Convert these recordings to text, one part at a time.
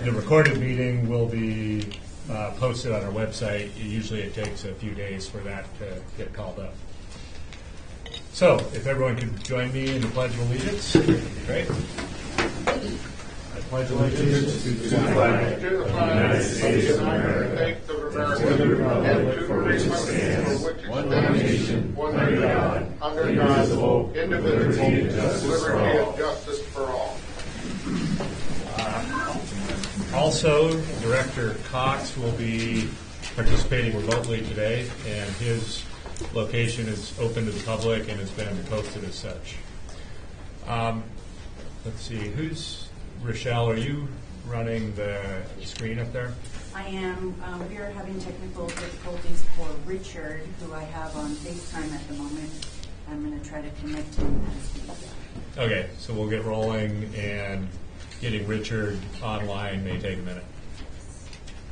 The recorded meeting will be posted on our website. Usually it takes a few days for that to get called up. So, if everyone could join me in the Pledge of Allegiance, great. I pledge allegiance to the flag of the United States of America, and to the republic for which it stands, one nation, under God, indivisible, liberty and justice for all. Also, Director Cox will be participating remotely today, and his location is open to the public and has been posted as such. Let's see, Rochelle, are you running the screen up there? I am. We are having technical difficulties for Richard, who I have on FaceTime at the moment. I'm going to try to connect him as we go. Okay, so we'll get rolling, and getting Richard online may take a minute.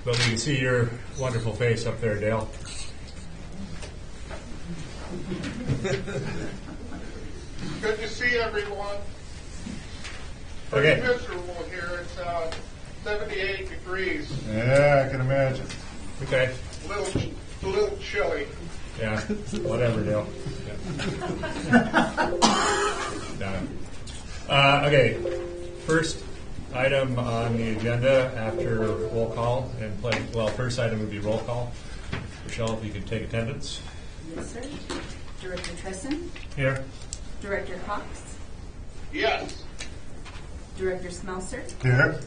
But we can see your wonderful face up there, Dale. Good to see everyone. Okay. Pretty miserable here. It's 78 degrees. Yeah, I can imagine. Okay. A little chilly. Yeah, whatever, Dale. Yeah. No. Okay, first item on the agenda after roll call and pledge. Well, first item would be roll call. Rochelle, if you could take attendance. Yes, sir. Director Tresson. Here. Director Cox. Yes. Director Smelser. Here.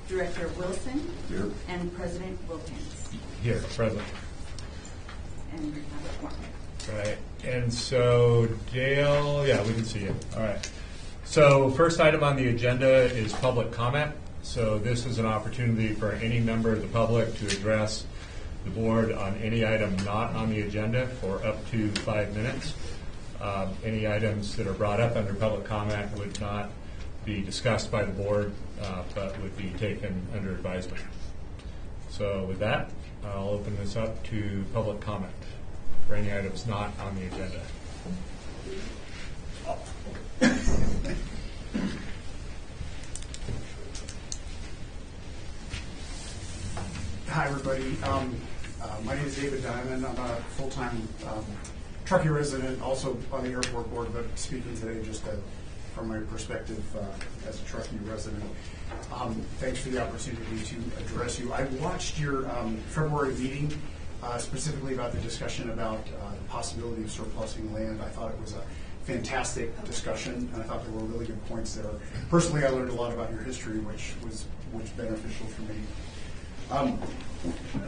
Director Wilson. Here. And President Wilkins. Here, present. And we have a quorum. Right. And so, Dale, yeah, we can see you. All right. So, first item on the agenda is public comment. So, this is an opportunity for any member of the public to address the board on any item not on the agenda for up to 5 minutes. Any items that are brought up under public comment would not be discussed by the board, but would be taken under advisement. So with that, I'll open this up to public comment for any items not on the agenda. Hi, everybody. My name is David Diamond. I'm a full-time Truckee resident, also on the airport board, but speaking today just from my perspective as a Truckee resident. Thanks for the opportunity to address you. I watched your February meeting, specifically about the discussion about the possibility of surplusing land. I thought it was a fantastic discussion, and I thought there were really good points there. Personally, I learned a lot about your history, which was beneficial for me.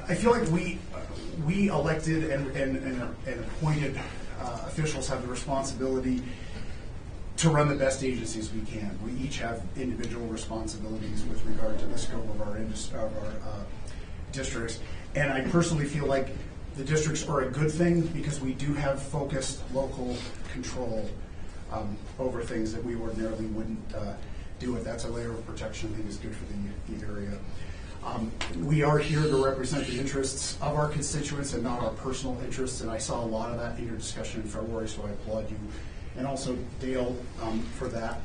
I feel like we elected and appointed officials have the responsibility to run the best agencies we can. We each have individual responsibilities with regard to the scope of our districts. And I personally feel like the districts are a good thing because we do have focused local control over things that we ordinarily wouldn't do it. That's a layer of protection I think is good for the area. We are here to represent the interests of our constituents and not our personal interests, and I saw a lot of that in your discussion in February, so I applaud you. And also Dale for that.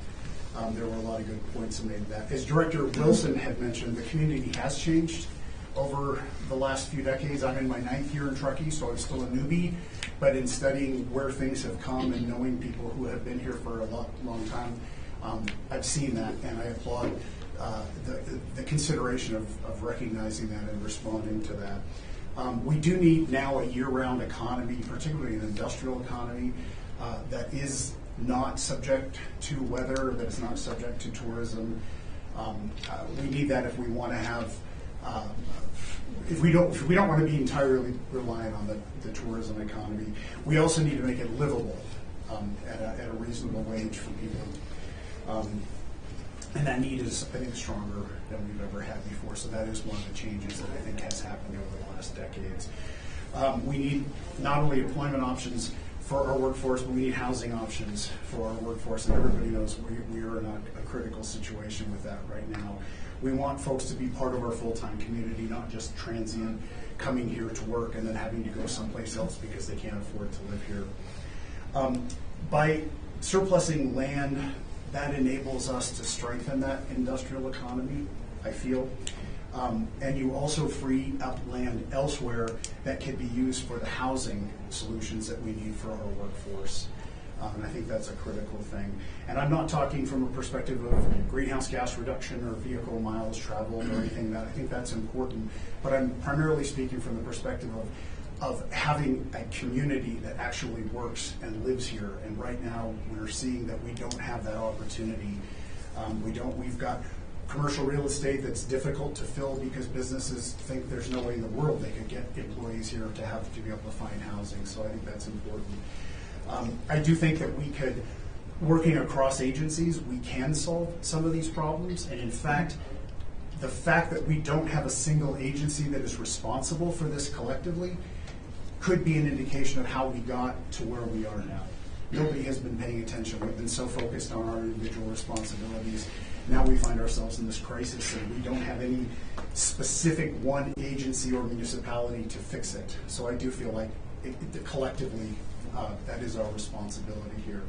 There were a lot of good points made that. As Director Wilson had mentioned, the community has changed over the last few decades. I'm in my 9th year in Truckee, so I'm still a newbie, but in studying where things have come and knowing people who have been here for a long time, I've seen that, and I applaud the consideration of recognizing that and responding to that. We do need now a year-round economy, particularly an industrial economy, that is not subject to weather, that is not subject to tourism. We need that if we want to have, if we don't want to be entirely reliant on the tourism economy. We also need to make it livable at a reasonable wage for people. And that need is, I think, stronger than we've ever had before. So that is one of the changes that I think has happened over the last decades. We need not only employment options for our workforce, but we need housing options for our workforce. And everybody knows we are in a critical situation with that right now. We want folks to be part of our full-time community, not just transient coming here to work and then having to go someplace else because they can't afford to live here. By surplusing land, that enables us to strengthen that industrial economy, I feel. And you also free up land elsewhere that can be used for the housing solutions that we need for our workforce. And I think that's a critical thing. And I'm not talking from a perspective of greenhouse gas reduction or vehicle miles traveled or anything that I think that's important, but I'm primarily speaking from the perspective of having a community that actually works and lives here. And right now, we're seeing that we don't have that opportunity. We've got commercial real estate that's difficult to fill because businesses think there's no way in the world they could get employees here to be able to find housing. So I think that's important. I do think that we could, working across agencies, we can solve some of these problems. And in fact, the fact that we don't have a single agency that is responsible for this collectively could be an indication of how we got to where we are now. Nobody has been paying attention. We've been so focused on our individual responsibilities. Now we find ourselves in this crisis and we don't have any specific one agency or municipality to fix it. So I do feel like collectively that is our responsibility here.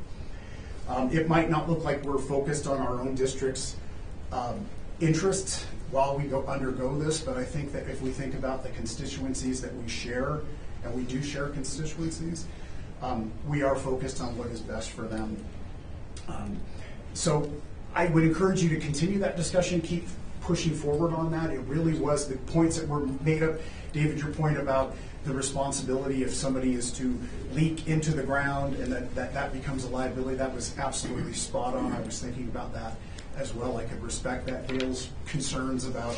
It might not look like we're focused on our own district's interests while we undergo this, but I think that if we think about the constituencies that we share, and we do share constituencies, we are focused on what is best for them. So I would encourage you to continue that discussion, keep pushing forward on that. It really was the points that were made up. David, your point about the responsibility if somebody is to leak into the ground and that becomes a liability, that was absolutely spot on. I was thinking about that as well. I could respect that. Dale's concerns about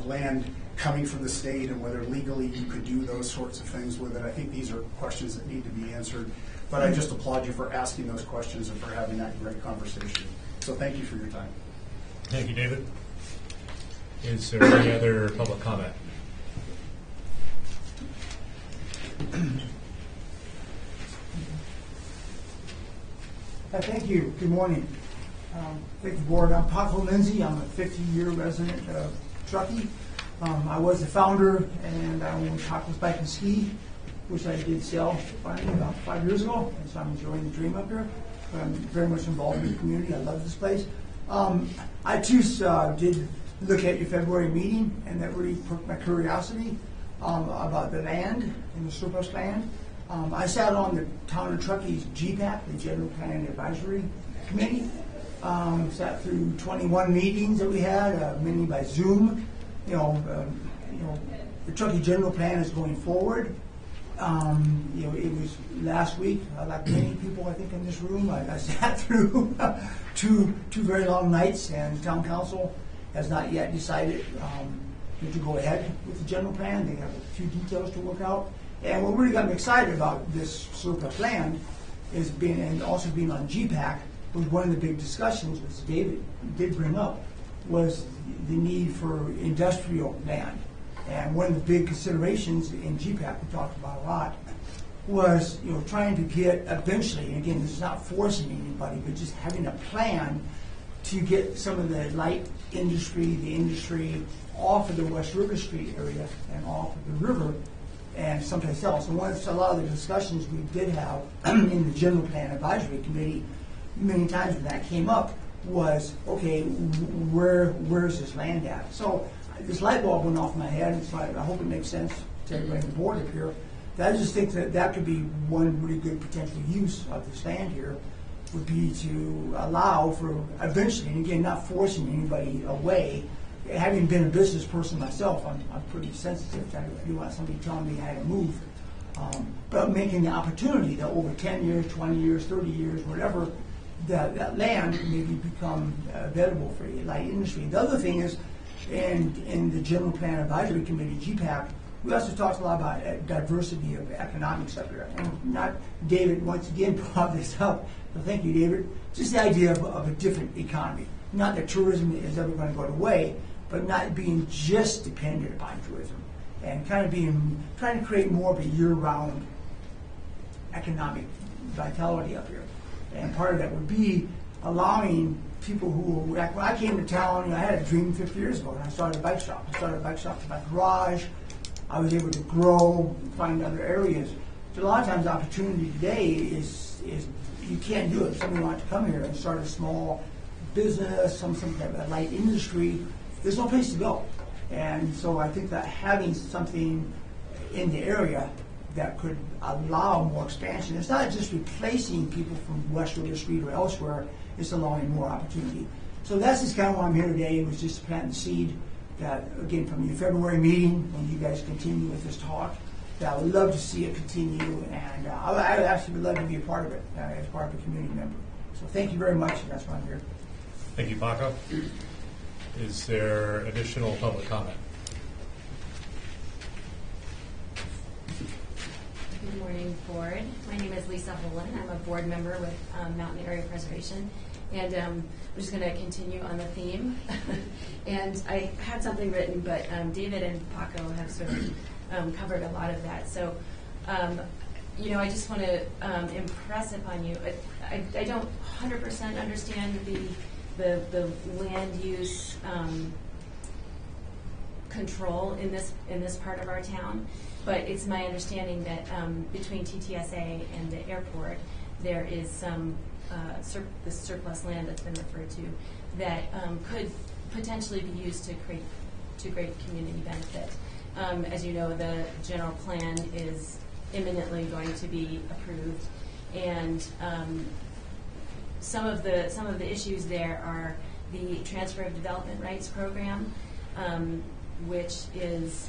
land coming from the state and whether legally you could do those sorts of things with it. I think these are questions that need to be answered. But I just applaud you for asking those questions and for having that great conversation. So thank you for your time. Thank you, David. Is there any other public comment? Thank you. Good morning. Thank you, Board. I'm Paco Lindsay. I'm a 50-year resident of Truckee. I was the founder, and I own Paco's Bike and Ski, which I did sell finally about 5 years ago, and so I'm enjoying the dream up here. But I'm very much involved in the community. I love this place. I too did look at your February meeting, and that really perked my curiosity about the land and the surplus land. I sat on the Town of Truckee's GPAC, the General Plan Advisory Committee. Sat through 21 meetings that we had, many by Zoom. The Truckee General Plan is going forward. It was last week, like many people I think in this room, I sat through two very long nights, and Town Council has not yet decided to go ahead with the general plan. They have a few details to work out. And what really got me excited about this surplus land is being on GPAC was one of the big discussions, which David did bring up, was the need for industrial land. And one of the big considerations in GPAC we talked about a lot was trying to get eventually, and again, this is not forcing anybody, but just having a plan to get some of the light industry, the industry off of the West River Street area and off of the river and someplace else. And a lot of the discussions we did have in the General Plan Advisory Committee, many times when that came up, was, okay, where's this land at? So this light bulb went off in my head, and so I hope it makes sense to everybody on the board up here. I just think that could be one really good potential use of this land here, would be to allow for eventually, and again, not forcing anybody away. Having been a business person myself, I'm pretty sensitive to if you want somebody telling me how to move. But making the opportunity that over 10 years, 20 years, 30 years, whatever, that land maybe become available for the light industry. The other thing is, in the General Plan Advisory Committee, GPAC, we also talked a lot about diversity of economics up here. And not David once again brought this up, so thank you, David. Just the idea of a different economy. Not that tourism is ever going to go away, but not being just dependent upon tourism, and kind of trying to create more of a year-round economic vitality up here. And part of that would be allowing people who, when I came to town, I had a dream 50 years ago, and I started a bike shop. I started a bike shop in my garage. I was able to grow, find other areas. So a lot of times the opportunity today is you can't do it. If somebody wants to come here and start a small business, some type of light industry, there's no place to go. And so I think that having something in the area that could allow more expansion, it's not just replacing people from West River Street or elsewhere, it's allowing more opportunity. So that's just kind of why I'm here today, was just to plant the seed that, again, from your February meeting, when you guys continue with this talk, that I would love to see it continue, and I actually would love to be a part of it as part of a community member. So thank you very much, and that's why I'm here. Thank you, Paco. Is there additional public comment? Good morning, board. My name is Lisa Holland. I'm a board member with Mountain Area Preservation, and I'm just going to continue on the theme. And I had something written, but David and Paco have sort of covered a lot of that. So, I just want to impress upon you. I don't 100% understand the land use control in this part of our town, but it's my understanding that between TTSA and the airport, there is some this surplus land that's been referred to that could potentially be used to great community benefit. As you know, the general plan is imminently going to be approved, and some of the issues there are the transfer of development rights program, which is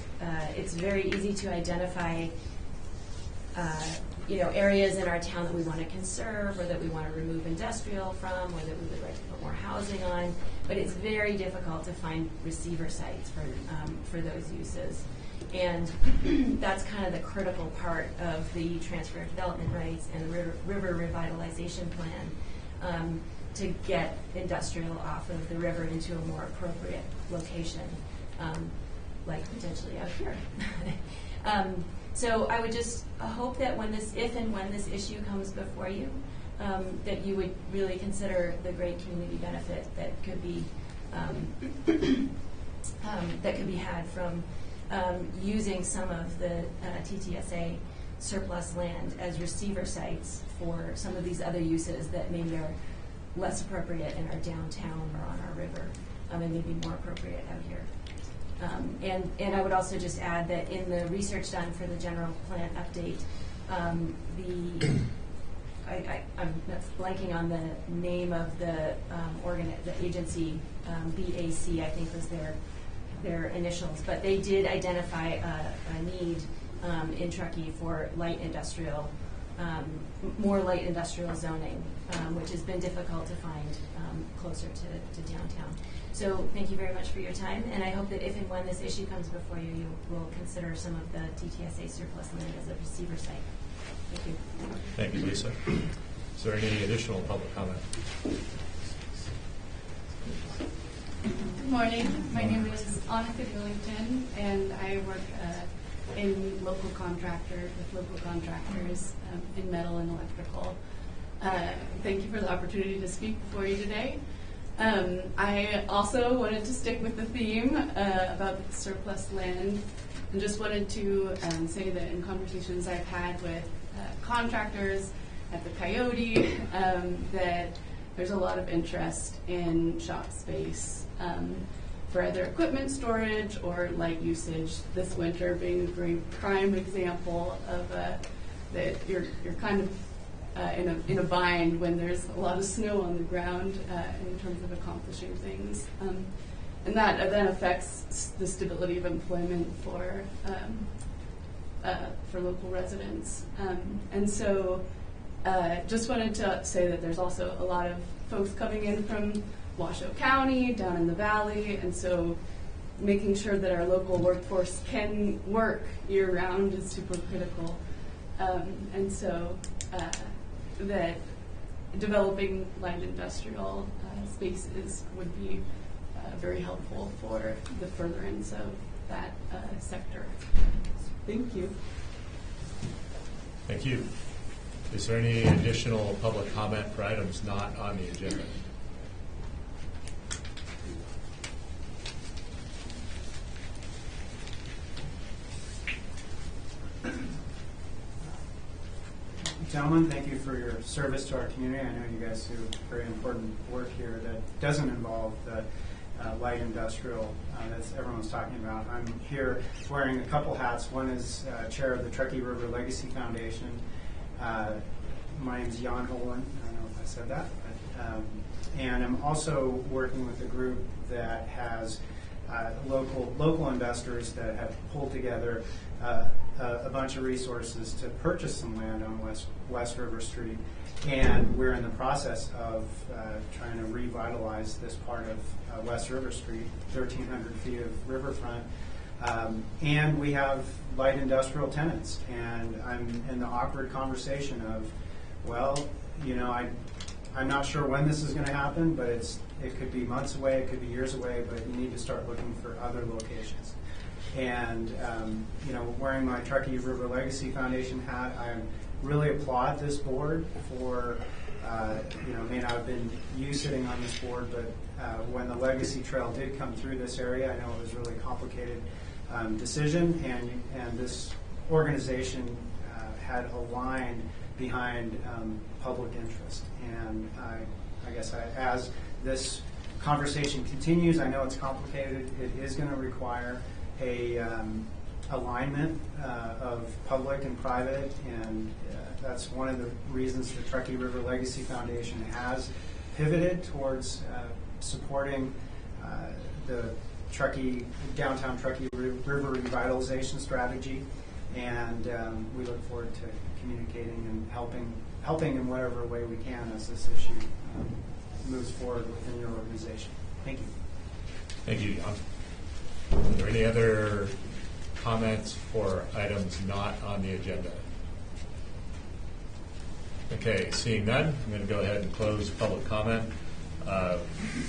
it's very easy to identify areas in our town that we want to conserve, or that we want to remove industrial from, or that we would like to put more housing on. But it's very difficult to find receiver sites for those uses. And that's kind of the critical part of the transfer of development rights and the river revitalization plan, to get industrial off of the river into a more appropriate location, like potentially out here. So I would just hope that if and when this issue comes before you, that you would really consider the great community benefit that could be had from using some of the TTSA surplus land as receiver sites for some of these other uses that maybe are less appropriate in our downtown or on our river, and maybe more appropriate out here. And I would also just add that in the research done for the general plan update, I'm blanking on the name of the agency, BAC, I think was their initials, but they did identify a need in Truckee for light industrial, more light industrial zoning, which has been difficult to find closer to downtown. So thank you very much for your time, and I hope that if and when this issue comes before you, you will consider some of the TTSA surplus land as a receiver site. Thank you. Thank you, Lisa. Is there any additional public comment? Good morning. My name is Annika Billington, and I work with local contractors in metal and electrical. Thank you for the opportunity to speak before you today. I also wanted to stick with the theme about surplus land, and just wanted to say that in conversations I've had with contractors at the Coyote, that there's a lot of interest in shop space for either equipment storage or light usage. This winter being a great prime example of that you're kind of in a bind when there's a lot of snow on the ground in terms of accomplishing things, and that then affects the stability of employment for local residents. And so, just wanted to say that there's also a lot of folks coming in from Washoe County, down in the valley, and so making sure that our local workforce can work year-round is super critical. And so that developing light industrial spaces would be very helpful for the furtherance of that sector. Thank you. Thank you. Is there any additional public comment for items not on the agenda? Gentlemen, thank you for your service to our community. I know you guys do very important work here that doesn't involve the light industrial that everyone's talking about. I'm here wearing a couple hats. One is chair of the Truckee River Legacy Foundation. My name is Jan Holland. I don't know if I said that. But, and I'm also working with a group that has local investors that have pulled together a bunch of resources to purchase some land on West River Street. And we're in the process of trying to revitalize this part of West River Street, 1,300 feet of riverfront. And we have light industrial tenants. And I'm in the awkward conversation of, well, you know, I'm not sure when this is going to happen, but it could be months away, it could be years away, but you need to start looking for other locations. And, you know, wearing my Truckee River Legacy Foundation hat, I really applaud this board for, you know, may not have been you sitting on this board, but when the Legacy Trail did come through this area, I know it was a really complicated decision, and this organization had aligned behind public interest. And I guess as this conversation continues, I know it's complicated. It is going to require a alignment of public and private, and that's one of the reasons the Truckee River Legacy Foundation has pivoted towards supporting the downtown Truckee River revitalization strategy, and we look forward to communicating and helping in whatever way we can as this issue moves forward within your organization. Thank you. Thank you, Jan. Are there any other comments for items not on the agenda? Okay, seeing none, I'm going to go ahead and close public comment.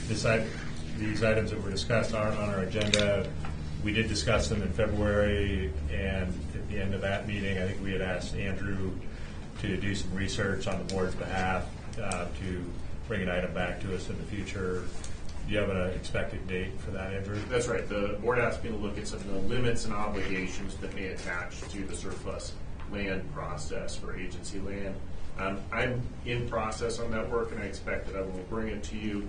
These items that were discussed aren't on our agenda. We did discuss them in February, and at the end of that meeting, I think we had asked Andrew to do some research on the board's behalf to bring an item back to us in the future. Do you have an expected date for that, Andrew? That's right. The board asked me to look at some of the limits and obligations that may attach to the surplus land process for agency land. I'm in process on that work, and I expect that I will bring it to you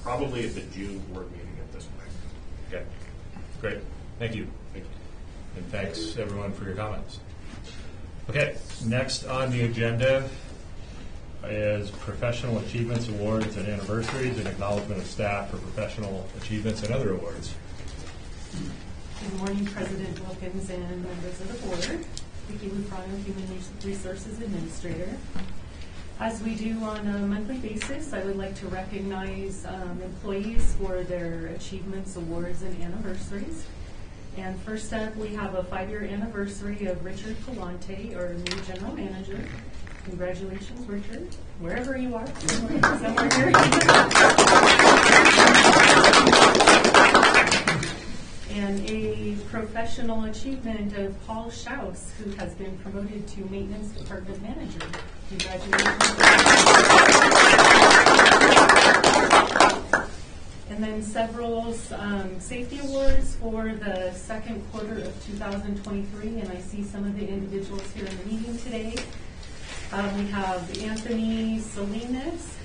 probably at the June board meeting at this point. Okay, great. Thank you. Thank you. And thanks, everyone, for your comments. Okay, next on the agenda is Professional Achievements Awards and Anniversaries and acknowledgement of staff for professional achievements and other awards. Good morning, President Wilkins and members of the board. Vicki Lufrano, Human Resources Administrator. As we do on a monthly basis, I would like to recognize employees for their achievements, awards, and anniversaries. And first up, we have a 5-year anniversary of Richard Palante, our new general manager. Congratulations, Richard, wherever you are, somewhere here. And a professional achievement of Paul Schaus, who has been promoted to maintenance department manager. Congratulations. And then several safety awards for the second quarter of 2023, and I see some of the individuals here in the meeting today. We have Anthony Salinas,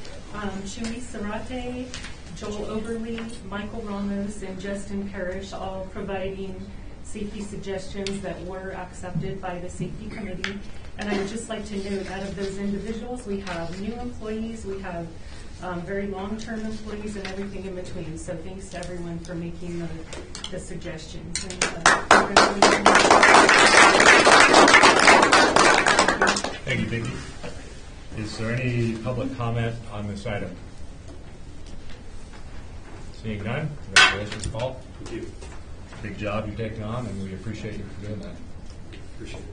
Chewy Sarate, Joel Oberly, Michael Ramos, and Justin Parrish, all providing safety suggestions that were accepted by the safety committee. And I would just like to note, out of those individuals, we have new employees, we have very long-term employees, and everything in between. So thanks to everyone for making the suggestions. And, Thank you, Vicki. Is there any public comment on this item? Seeing none, congratulations, Paul. Thank you. Big job you're taking on, and we appreciate you for doing that. Appreciate it.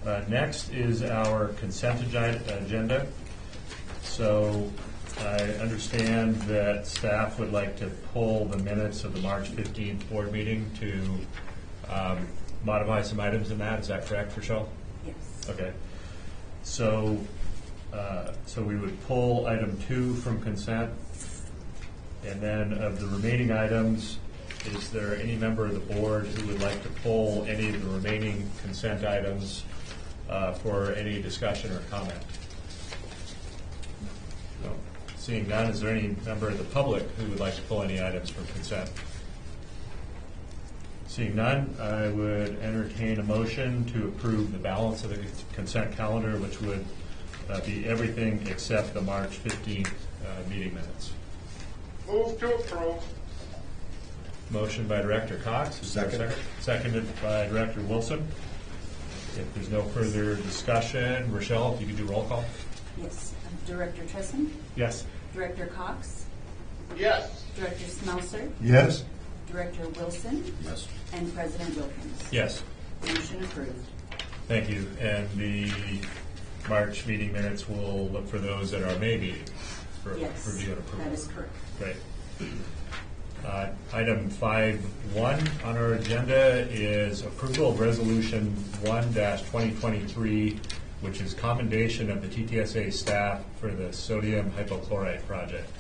Thank you. Next is our consent agenda. So I understand that staff would like to pull the minutes of the March 15th board meeting to modify some items in that. Is that correct, Rochelle? Yes. Okay. So we would pull item 2 from consent, and then of the remaining items, is there any member of the board who would like to pull any of the remaining consent items for any discussion or comment? No. Seeing none, is there any member of the public who would like to pull any items from consent? Seeing none, I would entertain a motion to approve the balance of the consent calendar, which would be everything except the March 15th meeting minutes. Move to approve. Motion by Director Cox. Is there a second? Seconded by Director Wilson. If there's no further discussion, Rochelle, if you could do roll call. Yes. Director Tresson? Yes. Director Cox? Yes. Director Smelser? Yes. Director Wilson? Yes. And President Wilkins? Yes. Motion approved. Thank you. And the March meeting minutes, we'll look for those at our May meeting for Yes, review and approval. that is correct. Great. Item 5.1 on our agenda is approval of Resolution 1-2023, which is commendation of the TTSA staff for the sodium hypochlorite project.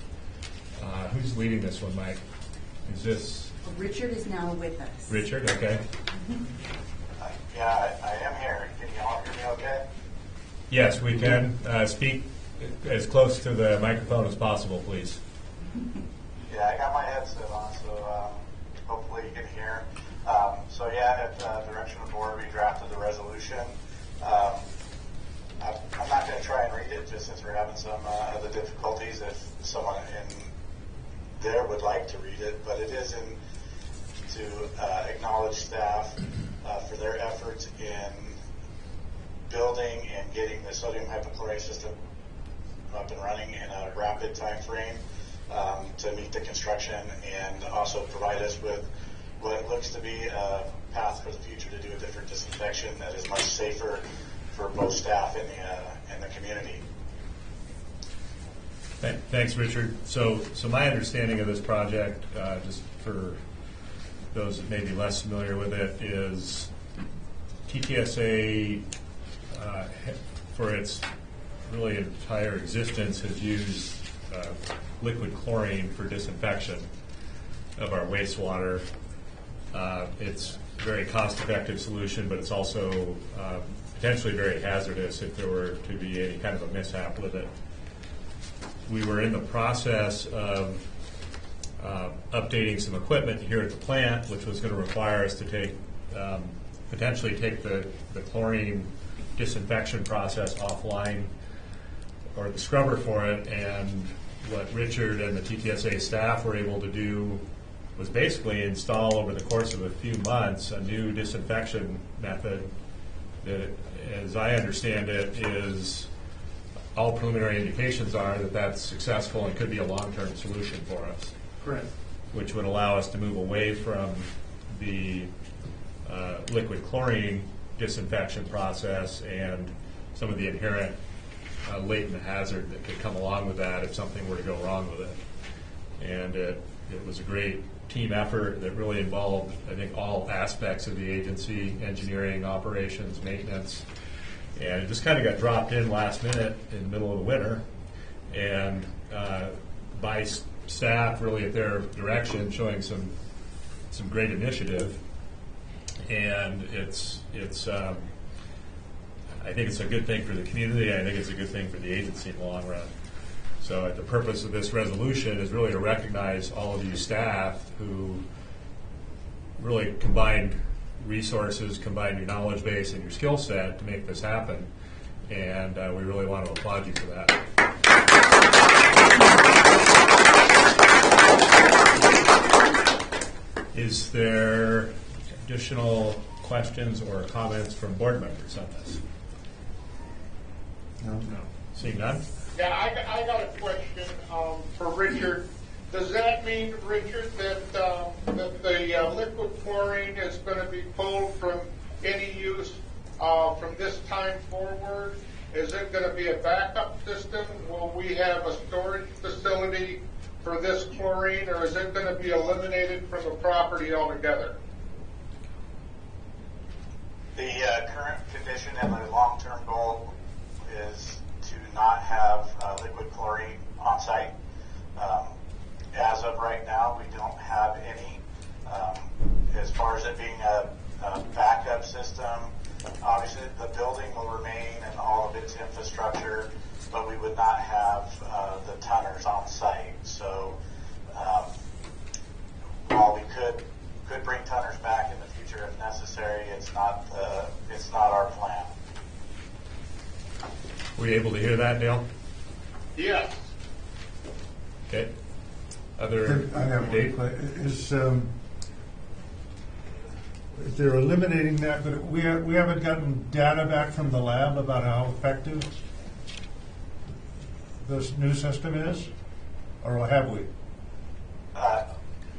Who's leading this one, Mike? Is this Richard is now with us. Richard? Okay. Yeah, I am here. Can you all hear me okay? Yes, we can. Speak as close to the microphone as possible, please. Yeah, I got my headset on, so hopefully you can hear. So yeah, at the direction of the board, we drafted the resolution. I'm not going to try and read it, just since we're having some of the difficulties. If someone in there would like to read it, but it is to acknowledge staff for their efforts in building and getting the sodium hypochlorite system up and running in a rapid time frame to meet the construction, and also provide us with what looks to be a path for the future to do a different disinfection that is much safer for both staff and the community. Thanks, Richard. So my understanding of this project, just for those that may be less familiar with it, is TTSA, for its really entire existence, has used liquid chlorine for disinfection of our wastewater. It's a very cost-effective solution, but it's also potentially very hazardous if there were to be any kind of a mishap with it. We were in the process of updating some equipment here at the plant, which was going to require us to potentially take the chlorine disinfection process offline, or the scrubber for it. And what Richard and the TTSA staff were able to do was basically install, over the course of a few months, a new disinfection method that, as I understand it, is all preliminary indications are that that's successful and could be a long-term solution for us. Correct. Which would allow us to move away from the liquid chlorine disinfection process and some of the inherent latent hazard that could come along with that if something were to go wrong with it. And it was a great team effort that really involved, I think, all aspects of the agency: engineering, operations, maintenance. And it just kind of got dropped in last minute in the middle of the winter, and by staff, really at their direction, showing some great initiative. And I think it's a good thing for the community. I think it's a good thing for the agency in the long run. So the purpose of this resolution is really to recognize all of you staff who really combined resources, combined your knowledge base and your skill set to make this happen. And we really want to applaud you for that. Is there additional questions or comments from board members on this? No. Seeing none? Yeah, I got a question for Richard. Does that mean, Richard, that the liquid chlorine is going to be pulled from any use from this time forward? Is it going to be a backup system? Will we have a storage facility for this chlorine, or is it going to be eliminated from the property altogether? The current condition and the long-term goal is to not have liquid chlorine on site. As of right now, we don't have any. As far as it being a backup system, obviously the building will remain and all of its infrastructure, but we would not have the tonners on site. So while we could bring tonners back in the future if necessary, it's not our plan. Were you able to hear that, Dale? Yes. Okay. Other I have Dave? one question. If they're eliminating that, but we haven't gotten data back from the lab about how effective this new system is, or have we?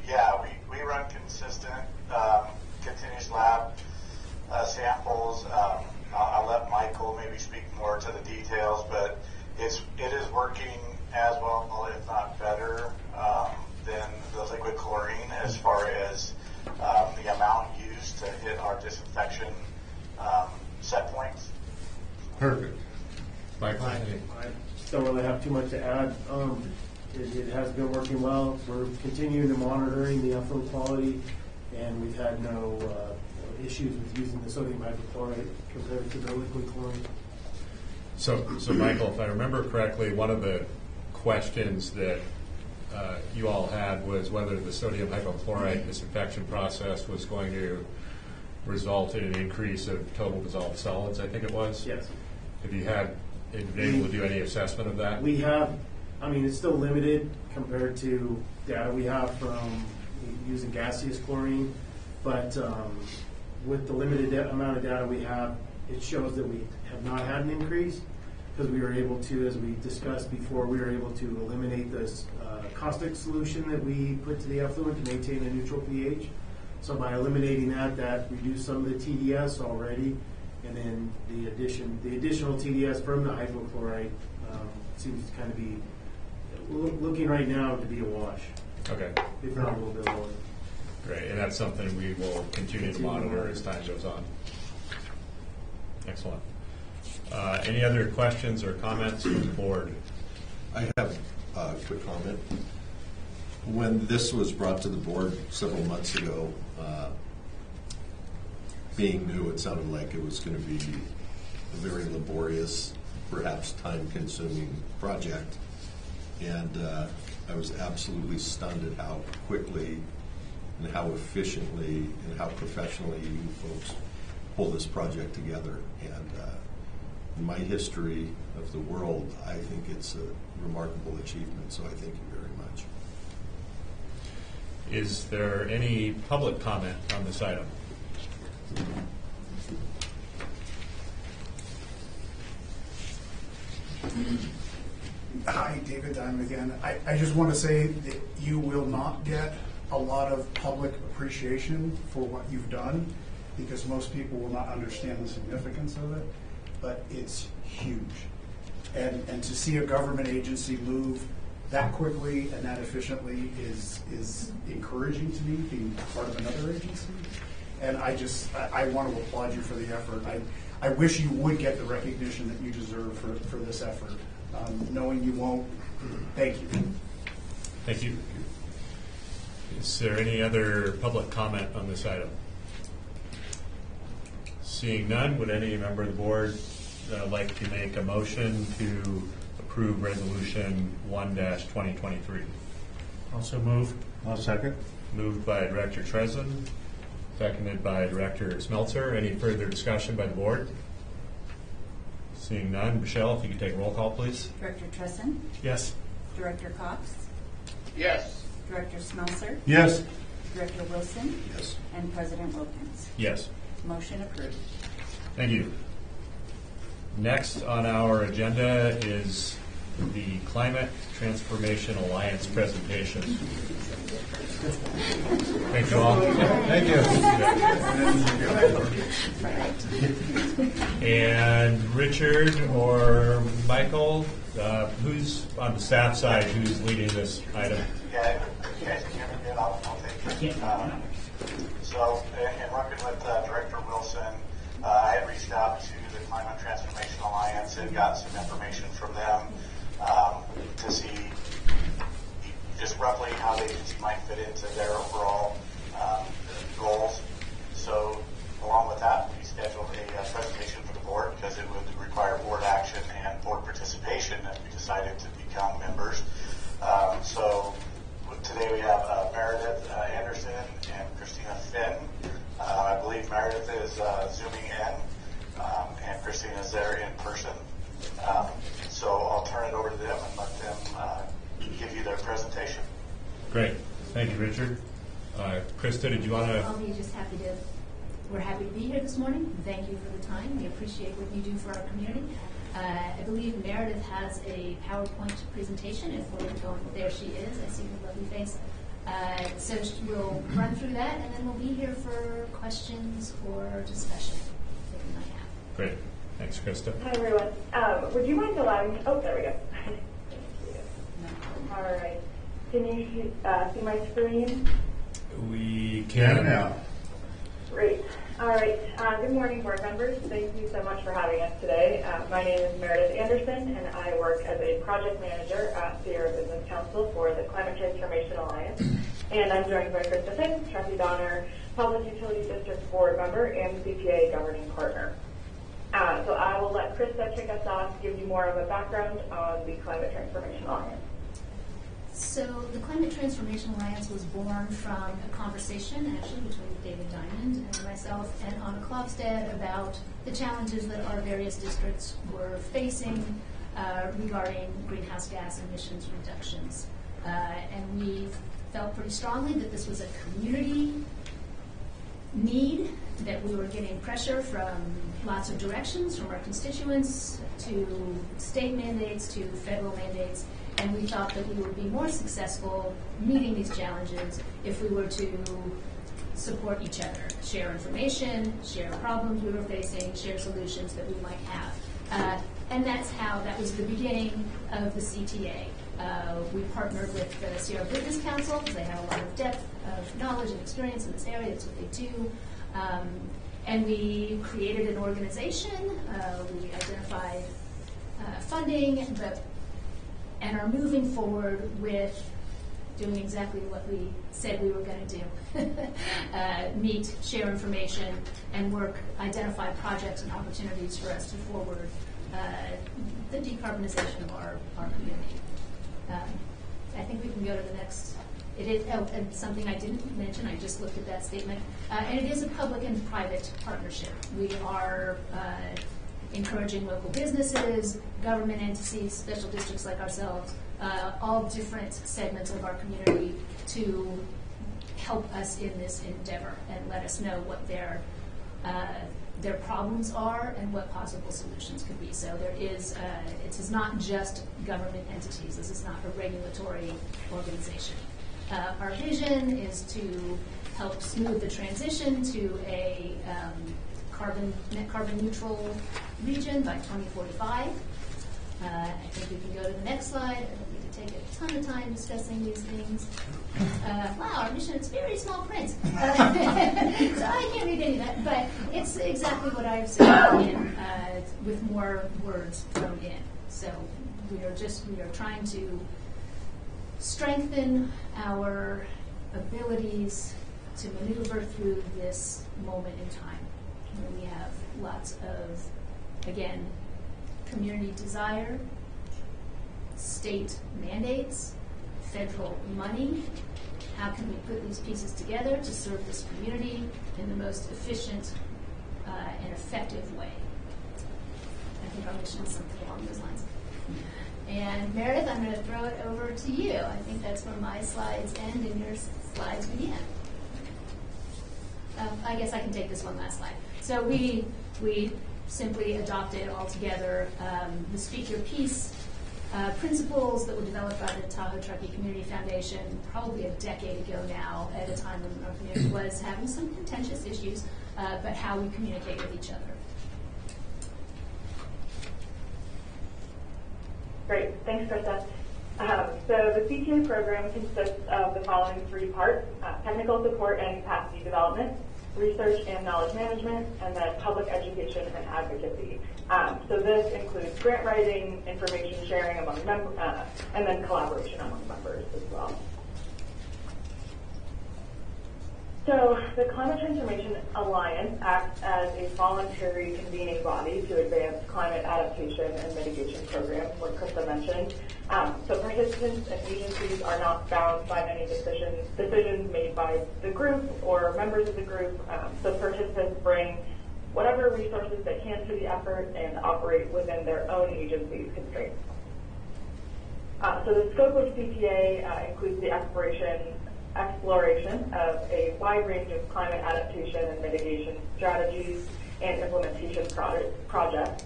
Yeah, we run consistent, continuous lab samples. I'll let Michael maybe speak more to the details, but it is working as well, if not better, than the liquid chlorine as far as the amount used to hit our disinfection set points. Perfect. Michael? I don't really have too much to add. It has been working well. We're continuing to monitoring the effluent quality, and we've had no issues with using the sodium hypochlorite compared to the liquid chlorine. So Michael, if I remember correctly, one of the questions that you all had was whether the sodium hypochlorite disinfection process was going to result in an increase of total dissolved solids, I think it was? Yes. Have you been able to do any assessment of that? We have, it's still limited compared to data we have from using gaseous chlorine, but with the limited amount of data we have, it shows that we have not had an increase because we were able to, as we discussed before, we were able to eliminate this caustic solution that we put to the effluent to maintain a neutral pH. So by eliminating that reduced some of the TDS already, and then the additional TDS from the hypochlorite seems to kind of be looking right now to be a wash. Okay. If not a little bit lower. Great, and that's something we will continue to monitor as time goes on. Excellent. Any other questions or comments from the board? I have a quick comment. When this was brought to the board several months ago, being new, it sounded like it was going to be a very laborious, perhaps time-consuming project. And I was absolutely stunned at how quickly and how efficiently and how professionally you folks pull this project together. And in my history of the world, I think it's a remarkable achievement, so I thank you very much. Is there any public comment on this item? Hi, David Diamond again. I just want to say that you will not get a lot of public appreciation for what you've done because most people will not understand the significance of it, but it's huge. And to see a government agency move that quickly and that efficiently is encouraging to me, being part of another agency. And I want to applaud you for the effort. I wish you would get the recognition that you deserve for this effort. Knowing you won't, thank you. Thank you. Is there any other public comment on this item? Seeing none, would any member of the board like to make a motion to approve Resolution 1-2023? Also move. I'll second. Moved by Director Tresson, seconded by Director Smeltzer. Any further discussion by the board? Seeing none, Michelle, if you could take a roll call, please. Director Tresson? Yes. Director Cox? Yes. Director Smeltzer? Yes. Director Wilson? Yes. And President Wilkins? Yes. Motion approved. Thank you. Next on our agenda is the Climate Transformation Alliance presentation. Thank you all. Thank you. And Richard or Michael, who's on the staff side, who's leading this item? Yeah, you guys can hear me good. I'll take it. So, in working with Director Wilson, I had reached out to the Climate Transformation Alliance and got some information from them to see just roughly how the agency might fit into their overall goals. So, along with that, we scheduled a presentation for the board because it would require board action and board participation, and we decided to become members. Meredith is Zooming in, and Christine is there in person. So I'll turn it over to them and let them give you their presentation. Great. Thank you, Richard. Krista, did you want to? I'll be just happy to. We're happy to be here this morning. Thank you for the time. We appreciate what you do for our community. I believe Meredith has a PowerPoint presentation. If we're going, there she is. I see her lovely face. So we'll run through that, and then we'll be here for questions or discussion that you might have. Great. Thanks, Krista. Hi, everyone. Would you mind allowing me? Oh, there we go. Thank you. All right. Can you see my screen? We can now. Great. All right. Good morning, board members. Thank you so much for having us today. My name is Meredith Anderson, and I work as a project manager at Sierra Business Council for the Climate Transformation Alliance. And I'm joined by Krista Fink, Trustee Donner, Public Utility District Board member, and CPA governing partner. So I will let Krista kick us off, give you more of a background on the Climate Transformation Alliance. So the Climate Transformation Alliance was born from a conversation actually between David Diamond and myself and Anna Klopstad about the challenges that our various districts were facing regarding greenhouse gas emissions reductions. And we felt pretty strongly that this was a community need, that we were getting pressure from lots of directions, from our constituents to state mandates to federal mandates. And we thought that we would be more successful meeting these challenges if we were to support each other, share information, share problems we were facing, share solutions that we might have. And that was the beginning of the CTA. We partnered with the Sierra Business Council because they have a lot of depth of knowledge and experience in this area. That's what they do. And we created an organization. We identified funding, and are moving forward with doing exactly what we said we were going to do. Meet, share information, and identify projects and opportunities for us to forward the decarbonization of our community. I think we can go to the next. It is and something I didn't mention, I just looked at that statement. And it is a public and private partnership. We are encouraging local businesses, government entities, special districts like ourselves, all different segments of our community to help us in this endeavor and let us know what their problems are and what possible solutions could be. So it is not just government entities. This is not a regulatory organization. Our vision is to help smooth the transition to a net carbon neutral region by 2045. I think we can go to the next slide. I don't need to take a ton of time discussing these things. Wow, our mission is very small print. So I can't read any of that, but it's exactly what I've said with more words thrown in. So we are trying to strengthen our abilities to maneuver through this moment in time. We have lots of, again, community desire, state mandates, federal money. How can we put these pieces together to serve this community in the most efficient and effective way? I think our mission is something along those lines. And Meredith, I'm going to throw it over to you. I think that's where my slides end and your slides begin. I guess I can take this one last slide. So we simply adopted altogether the Speak Your Piece principles that were developed by the Tahoe Truckee Community Foundation probably a decade ago now, at a time when our community was having some contentious issues, but how we communicate with each other. Great. Thanks, Krista. So the CTA program consists of the following three parts: technical support and capacity development, research and knowledge management, and then public education and advocacy. So this includes grant writing, information sharing among members, and then collaboration among members as well. So the Climate Transformation Alliance acts as a voluntary convening body to advance climate adaptation and mitigation programs, like Krista mentioned. So participants and agencies are not bound by any decisions made by the group or members of the group. So participants bring whatever resources they can to the effort and operate within their own agency's constraints. So the scope of CPA includes the exploration of a wide range of climate adaptation and mitigation strategies and implementation projects.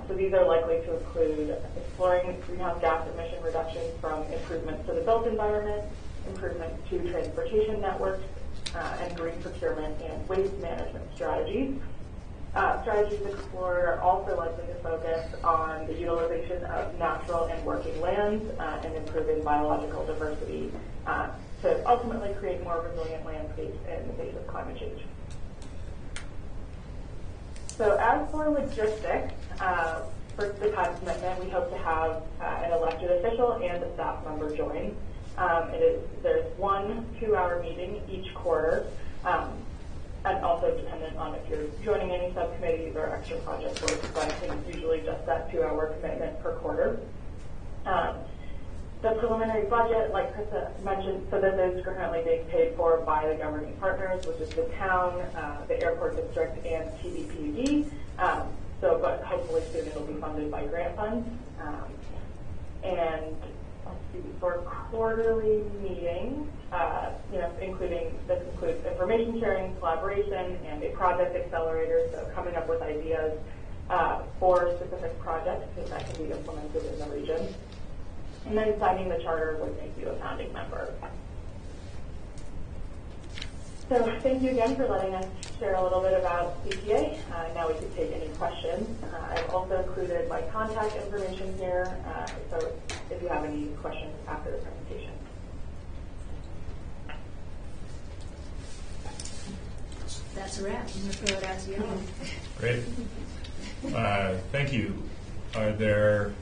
So these are likely to include exploring greenhouse gas emission reductions from improvements to the built environment, improvements to transportation networks, and green procurement and waste management strategies. Strategies explored are also likely to focus on the utilization of natural and working lands and improving biological diversity to ultimately create more resilient landscapes in the face of climate change. So as for logistics, for the time commitment, we hope to have an elected official and a staff member join. There's 1 2-hour meeting each quarter, and also dependent on if you're joining any subcommittees or extra project work, but it's usually just that 2-hour commitment per quarter. The preliminary budget, like Krista mentioned, so this is currently being paid for by the governing partners, which is the town, the airport district, and TDPD. But hopefully soon it'll be funded by grant funds. And let's see, for quarterly meetings, this includes information sharing, collaboration, and a project accelerator. So coming up with ideas for specific projects that can be implemented in the region. And then signing the charter would make you a founding member. So thank you again for letting us share a little bit about CPA. Now we can take any questions. I've also included my contact information here, so if you have any questions after the presentation. That's a wrap. I'm going to throw it out to you. Great. Thank you. Are there,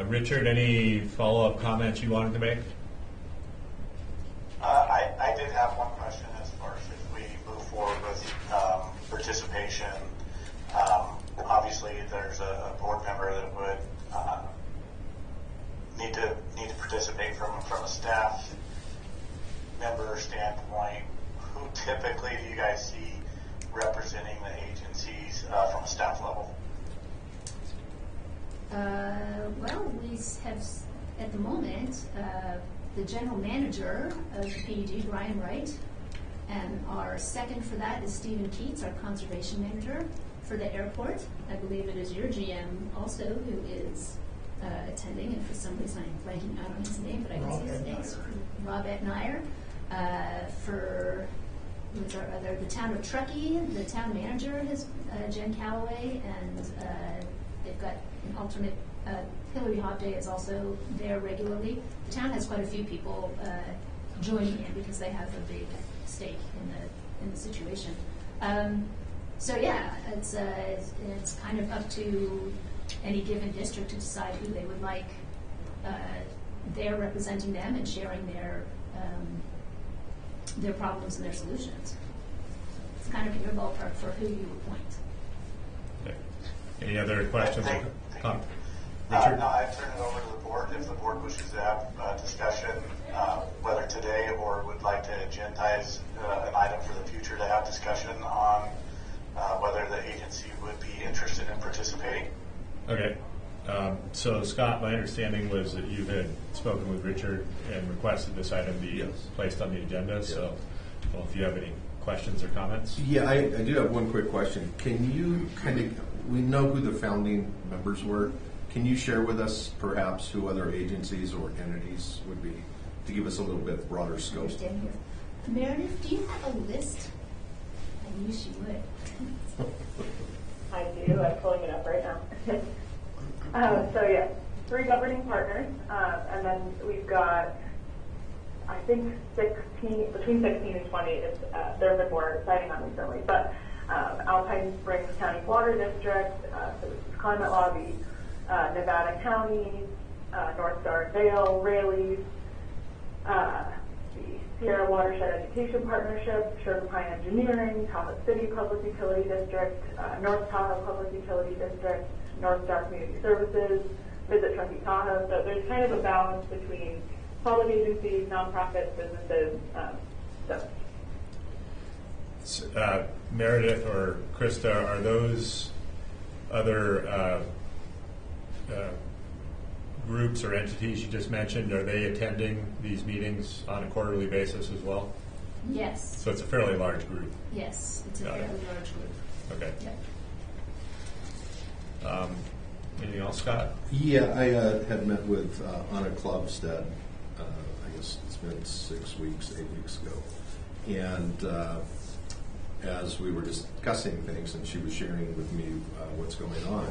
Richard, any follow-up comments you wanted to make? I did have one question as far as if we move forward with participation. Obviously, there's a board member that would need to participate from a staff member standpoint. Who typically do you guys see representing the agencies from a staff level? Well, we have, at the moment, the general manager of the PED, Brian Wright, and our second for that is Stephen Keats, our conservation manager for the airport. I believe it is your GM also who is attending, and for some reason I'm blanking out on his name, but I can see his name. Rob Etnier. For who's our other, the town of Truckee, the town manager is Jen Calloway, and they've got an alternate. Hillary Hobday is also there regularly. The town has quite a few people joining in because they have a big stake in the situation. So yeah, it's kind of up to any given district to decide who they would like there representing them and sharing their problems and their solutions. It's kind of in your ballpark for who you appoint. Okay. Any other questions? Richard? No, I turn it over to the board. If the board wishes to have a discussion, whether today or would like to agendize an item for the future to have discussion on whether the agency would be interested in participating. Okay. So, Scott, my understanding was that you had spoken with Richard and requested this item be placed on the agenda. Yes. So, well, if you have any questions or comments. Yeah, I do have one quick question. Can you we know who the founding members were. Can you share with us perhaps who other agencies or entities would be, to give us a little bit broader scope? Meredith, do you have a list? I knew she would. I do. I'm pulling it up right now. So yeah, 3 governing partners, and then we've got, I think, between 16 and 20. There have been more signing on recently, but Alpine Springs County Water District, so this is Climate Lobby, Nevada County, North Star Vale, Raley's, the Sierra Watershed Education Partnership, Sugar Pine Engineering, Tahoe City Public Utility District, North Tahoe Public Utility District, North Star Community Services, Visit Truckee Tahoe. So there's kind of a balance between public agencies, nonprofits, businesses. Meredith or Krista, are those other groups or entities you just mentioned, are they attending these meetings on a quarterly basis as well? Yes. So it's a fairly large group. Yes, it's a Got it. fairly large group. Okay. Yep. Anything else, Scott? Yeah, I had met with Anna Klubstad, I guess it's been 8 weeks ago. And as we were discussing things and she was sharing with me what's going on,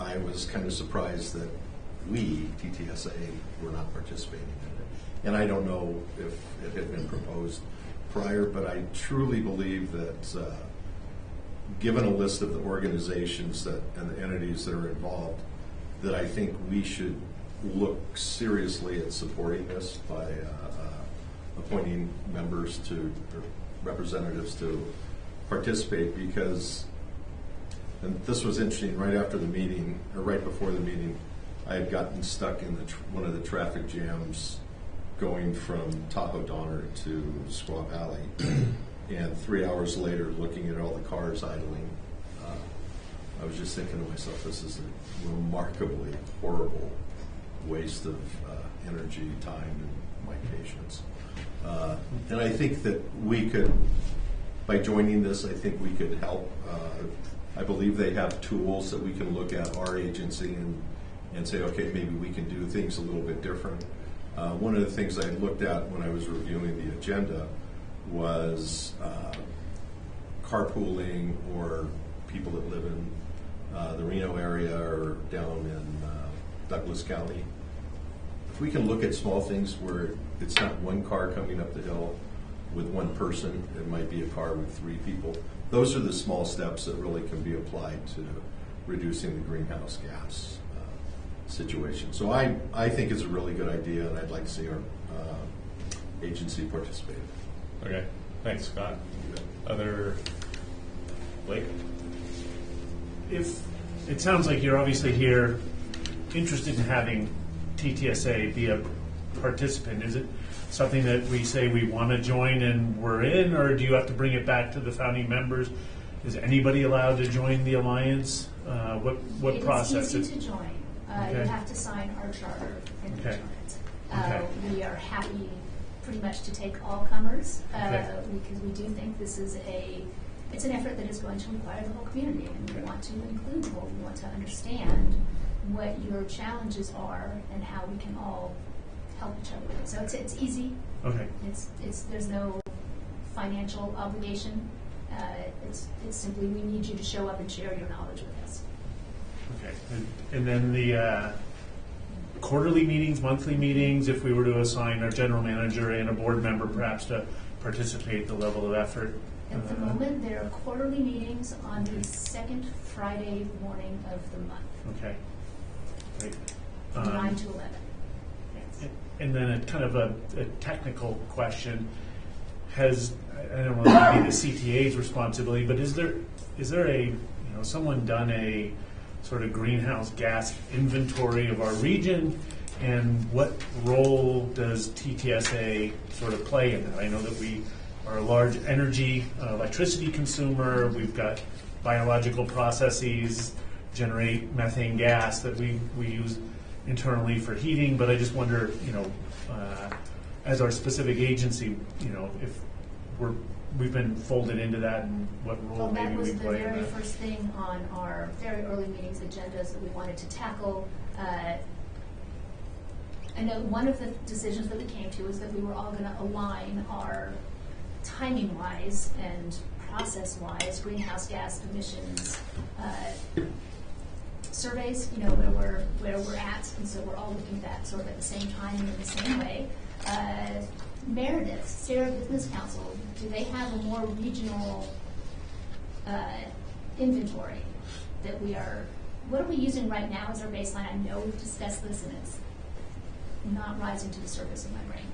I was kind of surprised that we, TTSA, were not participating in it. And I don't know if it had been proposed prior, but I truly believe that given a list of the organizations and the entities that are involved, that I think we should look seriously at supporting this by appointing members or representatives to participate, because, and this was interesting, right after the meeting, or right before the meeting, I had gotten stuck in one of the traffic jams going from Tahoe Donner to Squaw Valley. And 3 hours later, looking at all the cars idling, I was just thinking to myself, this is a remarkably horrible waste of energy, time, and my patience. And I think that we could, by joining this, I think we could help. I believe they have tools that we can look at our agency and say, okay, maybe we can do things a little bit different. One of the things I looked at when I was reviewing the agenda was carpooling, or people that live in the Reno area or down in Douglas County. If we can look at small things where it's not one car coming up the hill with one person, it might be a car with 3 people. Those are the small steps that really can be applied to reducing the greenhouse gas situation. So I think it's a really good idea, and I'd like to see our agency participate. Okay, thanks, Scott. Other, Blake? If it sounds like you're obviously here interested in having TTSA be a participant, is it something that we say we want to join and we're in, or do you have to bring it back to the founding members? Is anybody allowed to join the alliance? What process? It's easy to join. Okay. You have to sign our charter and Okay. join it. Okay. We are happy pretty much to take all comers Okay. because we do think this is it's an effort that is going to require the whole community, and we want to include people. We want to understand what your challenges are and how we can all help each other with it. So it's easy. Okay. There's no financial obligation. It's simply we need you to show up and share your knowledge with us. Okay. And then the quarterly meetings, monthly meetings, if we were to assign our general manager and a board member perhaps to participate, the level of effort? At the moment, there are quarterly meetings on the second Friday morning of the month, Okay. Great. 9 to 11. Yes. And then a kind of a technical question. I don't know if it would be the CTA's responsibility, but is there someone done a sort of greenhouse gas inventory of our region, and what role does TTSA sort of play in that? I know that we are a large electricity consumer. We've got biological processes, generate methane gas that we use internally for heating, but I just wonder, as our specific agency, if we've been folded into that, and what role maybe we play in that. That was the very first thing on our very early meetings agendas that we wanted to tackle. I know one of the decisions that we came to is that we were all going to align our timing-wise and process-wise greenhouse gas emissions surveys, where we're at, and so we're all looking at that sort of at the same time and in the same way. Meredith, Sierra Business Council, do they have a more regional inventory that what are we using right now as our baseline? I know we've discussed this and it's not rising to the surface of my brain.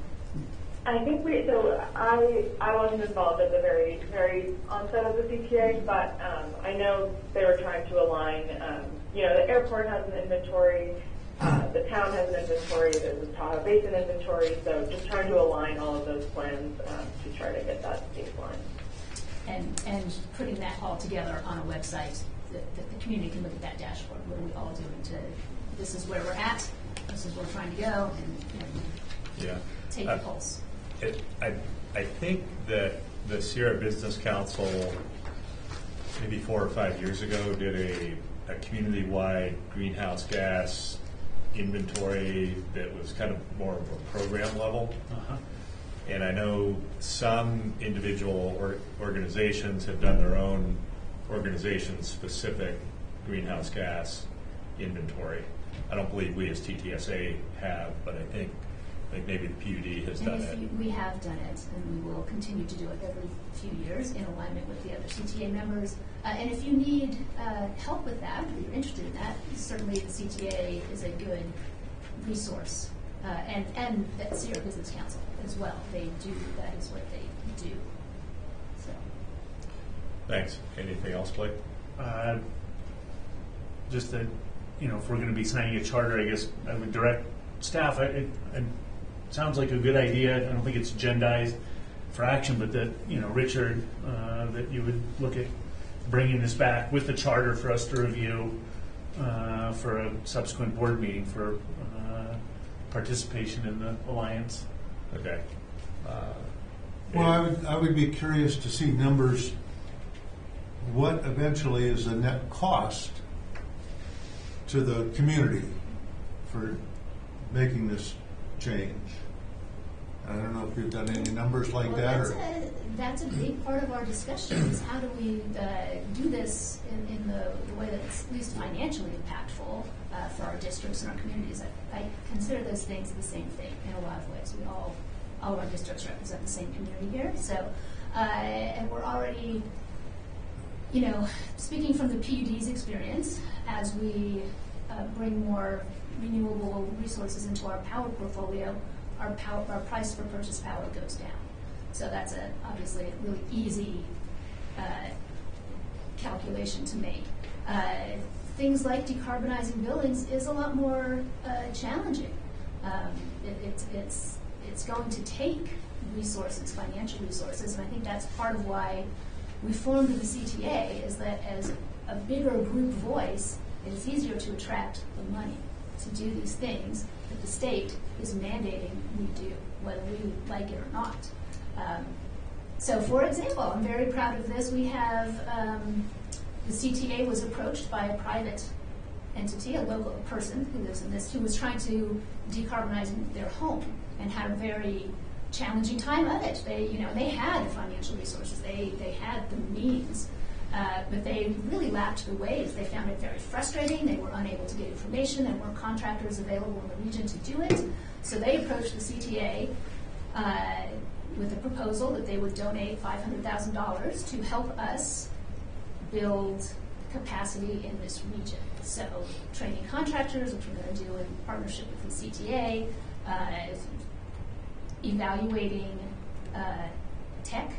I think I wasn't involved at the very onset of the CTA, but I know they were trying to align, the airport has an inventory, the town has an inventory, there's a Tahoe Basin inventory, so just trying to align all of those plans to try to get that baseline. And putting that all together on a website that the community can look at that dashboard. What are we all doing to, this is where we're at, this is where we're trying to go, and take the pulse. I think that the Sierra Business Council, maybe 4 or 5 years ago, did a community-wide greenhouse gas inventory that was kind of more of a program level. And I know some individual organizations have done their own organization-specific greenhouse gas inventory. I don't believe we as TTSA have, but I think maybe the PUD has done it. We have done it, and we will continue to do it every few years in alignment with the other CTA members. And if you need help with that, or you're interested in that, certainly the CTA is a good resource. And the Sierra Business Council as well. They do, that is what they do. So. Thanks. Anything else, Blake? Just that, if we're going to be signing a charter, I guess I would direct staff. It sounds like a good idea. I don't think it's agendized for action, but that, Richard, that you would look at bringing this back with the charter for us to review for a subsequent board meeting for participation in the alliance. Okay. Well, I would be curious to see numbers. What eventually is the net cost to the community for making this change? I don't know if you've done any numbers like that. That's a big part of our discussion is how do we do this in the way that's least financially impactful for our districts and our communities. I consider those things the same thing in a lot of ways. All of our districts represent the same community here. So, and we're already, speaking from the PUD's experience, as we bring more renewable resources into our power portfolio, our price for purchase power goes down. So that's obviously a really easy calculation to make. Things like decarbonizing buildings is a lot more challenging. It's going to take resources, financial resources, and I think that's part of why we formed the CTA, is that as a bigger group voice, it is easier to attract the money to do these things that the state is mandating we do, whether we like it or not. So, for example, I'm very proud of this. We have the CTA was approached by a private entity, a local person who lives in this, who was trying to decarbonize their home and had a very challenging time of it. They had the financial resources, they had the means, but they really lacked the ways. They found it very frustrating. They were unable to get information. There weren't contractors available in the region to do it. So they approached the CTA with a proposal that they would donate $500,000 to help us build capacity in this region. So training contractors, which we're going to do in partnership with the CTA, evaluating tech,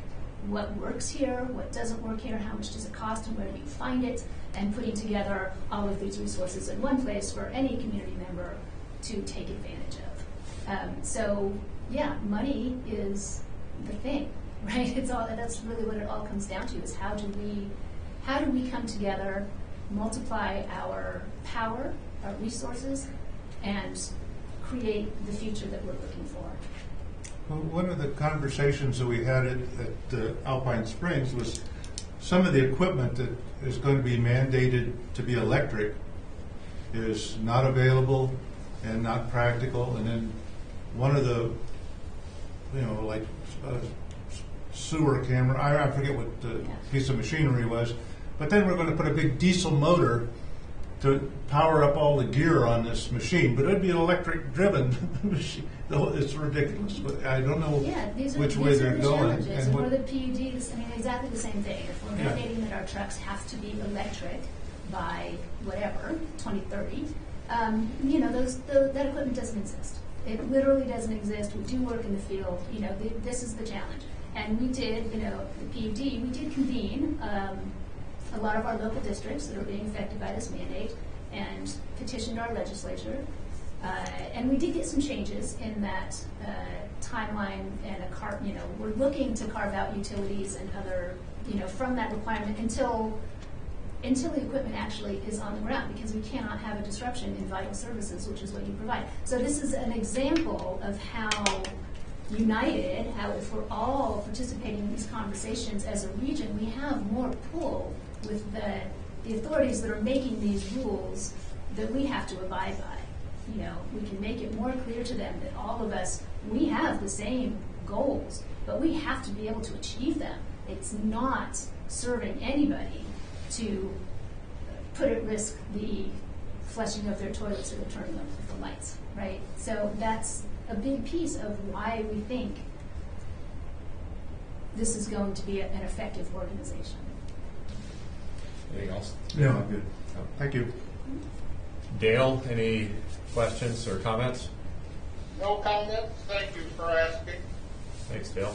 what works here, what doesn't work here, how much does it cost, and where do you find it, and putting together all of these resources in one place for any community member to take advantage of. So yeah, money is the thing, right? That's really what it all comes down to, is how do we come together, multiply our power, our resources, and create the future that we're looking for. Well, one of the conversations that we had at Alpine Springs was some of the equipment that is going to be mandated to be electric is not available and not practical. And then one of the, like sewer camera, I forget what the piece of machinery was, but then we're going to put a big diesel motor to power up all the gear on this machine, but it'd be an electric-driven machine. It's ridiculous. But I don't know which way they're going. And for the PUDs, exactly the same thing. If we're mandating that our trucks have to be electric by whatever, 2030, that equipment doesn't exist. It literally doesn't exist. We do work in the field. This is the challenge. And we did, the PUD, we did convene a lot of our local districts that are being affected by this mandate and petitioned our legislature. And we did get some changes in that timeline and we're looking to carve out utilities and other, from that requirement until the equipment actually is on the ground, because we cannot have a disruption in vital services, which is what you provide. So this is an example of how united, how if we're all participating in these conversations as a region, we have more pull with the authorities that are making these rules that we have to abide by. We can make it more clear to them that all of us, we have the same goals, but we have to be able to achieve them. It's not serving anybody to put at risk the flushing of their toilets or the turning of the lights, right? So that's a big piece of why we think this is going to be an effective organization. Anything else? No, I'm good. Thank you. Dale, any questions or comments? No comments. Thank you for asking. Thanks, Dale.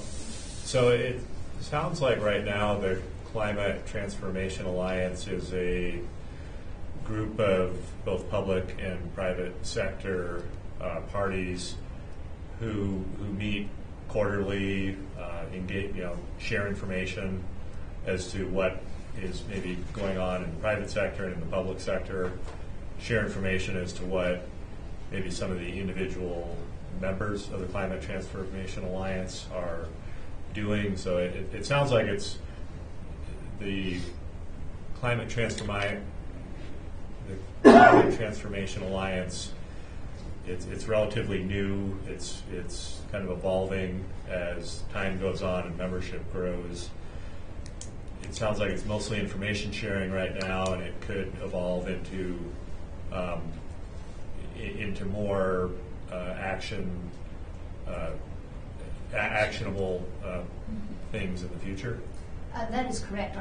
So it sounds like right now the Climate Transformation Alliance is a group of both public and private sector parties who meet quarterly, engage, share information as to what is maybe going on in the private sector and in the public sector, share information as to what maybe some of the individual members of the Climate Transformation Alliance are doing. So it sounds like it's the Climate Transformation Alliance. It's relatively new. It's kind of evolving as time goes on and membership grows. It sounds like it's mostly information sharing right now, and it could evolve into more actionable things in the future. That is correct.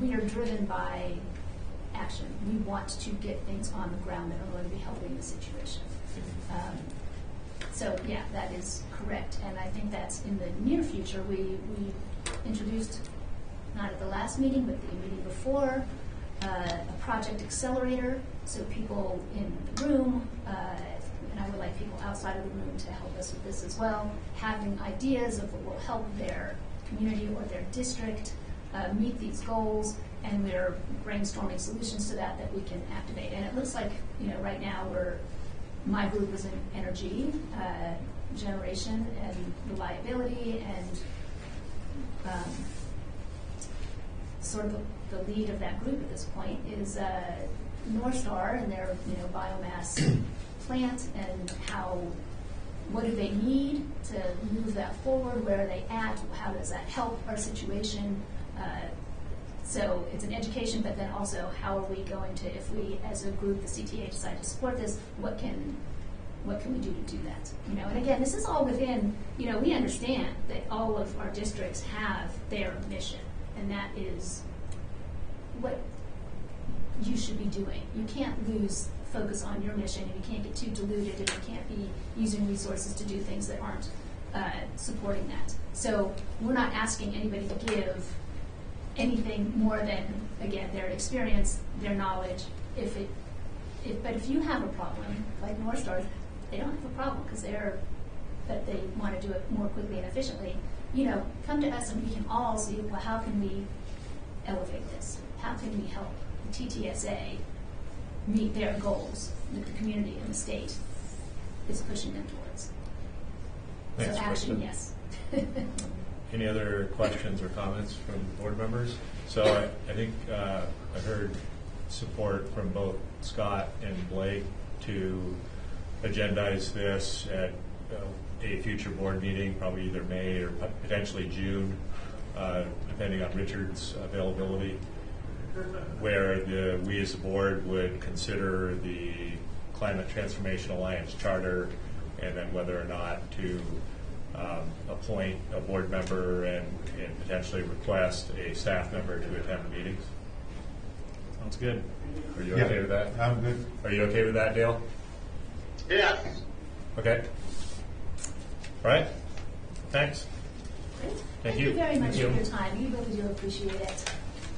We are driven by action. We want to get things on the ground that are going to be helping the situation. So yeah, that is correct. And I think that's in the near future. We introduced, not at the last meeting, but the meeting before, a project accelerator. So people in the room, and I would like people outside of the room to help us with this as well, having ideas of what will help their community or their district meet these goals, and we're brainstorming solutions to that we can activate. And it looks like, right now my group is in energy, generation, and reliability, and sort of the lead of that group at this point is North Star and their biomass plant, and what do they need to move that forward? Where are they at? How does that help our situation? So it's an education, but then also how are we going to, if we as a group, the CTA, decide to support this, what can we do to do that? And again, this is all within, we understand that all of our districts have their mission, and that is what you should be doing. You can't lose focus on your mission, and you can't get too diluted, and you can't be using resources to do things that aren't supporting that. So we're not asking anybody to give anything more than, again, their experience, their knowledge. But if you have a problem, like North Star, they don't have a problem because but they want to do it more quickly and efficiently. Come to us and we can all see, well, how can we elevate this? How can we help the TTSA meet their goals that the community and the state is pushing them towards? Thanks, so action, Kristen. yes. Any other questions or comments from board members? So I think I heard support from both Scott and Blake to agendize this at a future board meeting, probably either May or potentially June, depending on Richard's availability, where we as a board would consider the Climate Transformation Alliance charter, and then whether or not to appoint a board member and potentially request a staff member to attend the meetings. Sounds good. Are you okay with that? I'm good. Are you okay with that, Dale? Yes. Okay. All right. Thanks. Great. Thank you. Thank you very much Thank for you. your time. We really do appreciate it.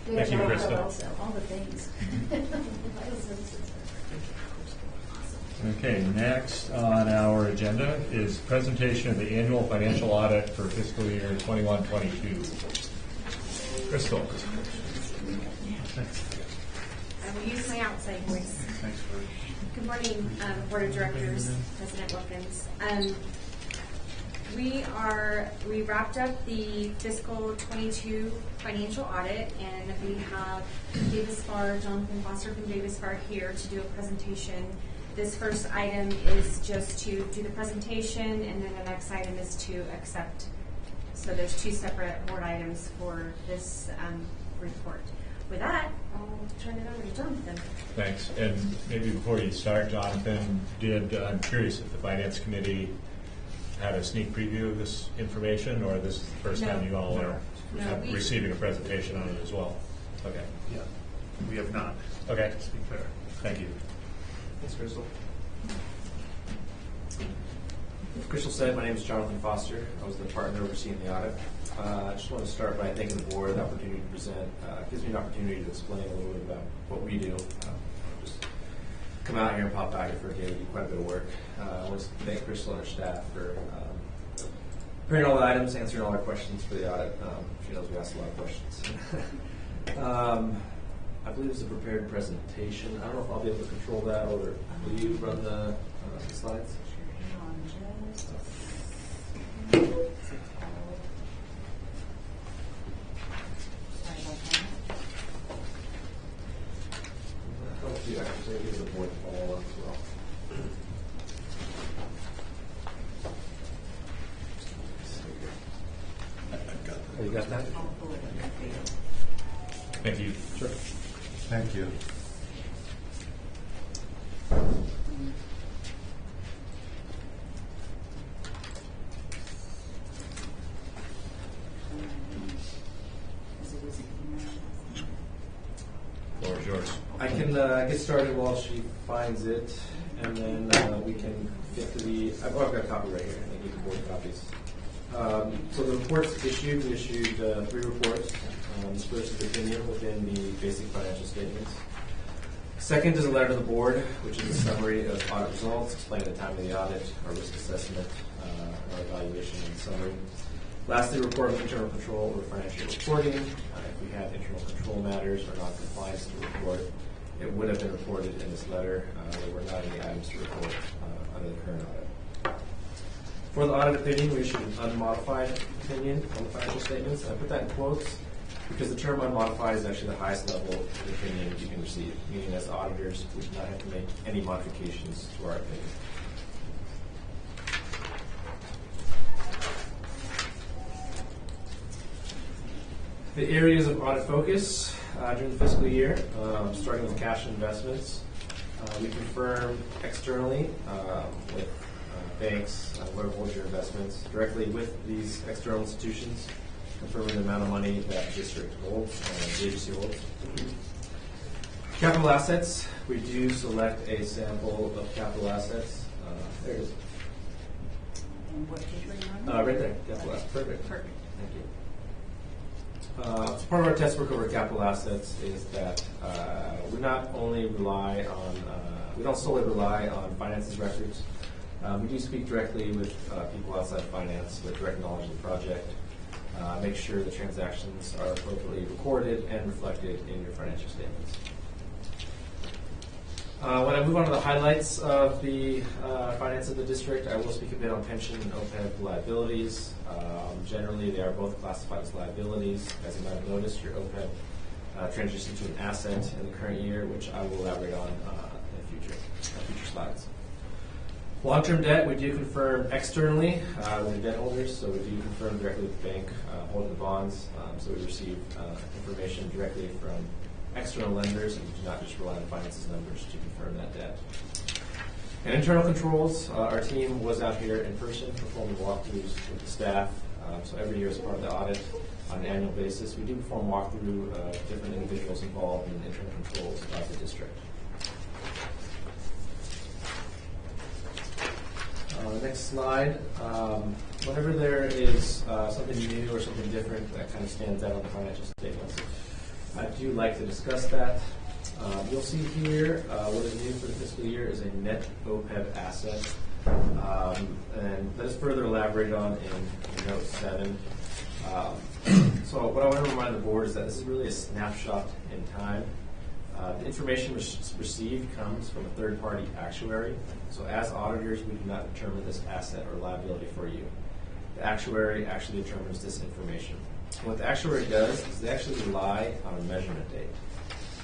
Data Thank you, Vital Krista. also, all the things. Vital services. Okay, next on our agenda is presentation of the annual financial audit for fiscal year 21-22. Crystal. I will use my outside voice. Thanks for. Good morning, Board of Directors, President Wilkins. We wrapped up the fiscal 22 financial audit, and we have Davis Farr, Jonathan Foster from Davis Farr here to do a presentation. This first item is just to do the presentation, and then the next item is to accept. So there's two separate board items for this report. With that, I'll turn it over to Jonathan. Thanks. And maybe before you start, Jonathan, I'm curious if the Finance Committee had a sneak preview of this information, or this is the first time you all are receiving a presentation on it as well? Okay. Yeah, we have not. Okay. Just to be fair. Thank you. Thanks, Crystal. As Crystal said, my name is Jonathan Foster. I was the partner overseeing the audit. I just want to start by thanking the board. The opportunity to present gives me an opportunity to explain a little bit about what we do. Just come out here and pop out here for a day. We do quite a bit of work. I want to thank Crystal and her staff for preparing all the items, answering all our questions for the audit. She knows we ask a lot of questions. I believe it's a prepared presentation. I don't know if I'll be able to control that, or will you run the slides? You actually give the board all as well. Oh, you got that? Thank you. Sure. Thank you. Floor is yours. I can get started while she finds it, and then we can get to the. I've got a copy right here. I think you can board copies. So the reports issued, we issued 3 reports. This first is opinion within the basic financial statements. Second is a letter to the board, which is a summary of audit results, explaining the time of the audit, our risk assessment, our evaluation and summary. Lastly, a report of internal control or financial reporting. If we had internal control matters or non-compliance to report, it would have been reported in this letter. There were not any items to report under the current audit. For the audit opinion, we issued an unmodified opinion on the financial statements. I put that in quotes because the term unmodified is actually the highest level of opinion you can receive, meaning as auditors, we do not have to make any modifications to our opinion. The areas of audit focus during the fiscal year, starting with cash and investments, we confirm externally with banks, where hold your investments, directly with these external institutions, confirming the amount of money that the district holds and the agency holds. Capital assets, we do select a sample of capital assets. There it is. And what page were you on? Right there, capital assets. Perfect. Perfect. Thank you. So part of our test work over capital assets is that we not only rely on, we don't solely rely on finances records. We do speak directly with people outside finance with direct knowledge of the project. Make sure the transactions are appropriately recorded and reflected in your financial statements. When I move on to the highlights of the finance of the district, I will speak a bit on pension and OPEB liabilities. Generally, they are both classified as liabilities. As you might have noticed, your OPEB transitioned to an asset in the current year, which I will elaborate on in future slides. Long-term debt, we do confirm externally with the debt holders, so we do confirm directly with the bank holding the bonds. So we receive information directly from external lenders, and we do not just rely on finances numbers to confirm that debt. And internal controls, our team was out here in person performing walkthroughs with the staff. So every year as part of the audit on an annual basis, we do perform walkthrough of different individuals involved in internal controls of the district. Next slide. Whenever there is something new or something different that kind of stands out on the financial statements, I do like to discuss that. You'll see here what is new for the fiscal year is a net OPEB asset. And that is further elaborated on in note 7. So what I want to remind the board is that this is really a snapshot in time. The information received comes from a third-party actuary. So as auditors, we do not determine this asset or liability for you. The actuary actually determines this information. And what the actuary does is they actually rely on a measurement date.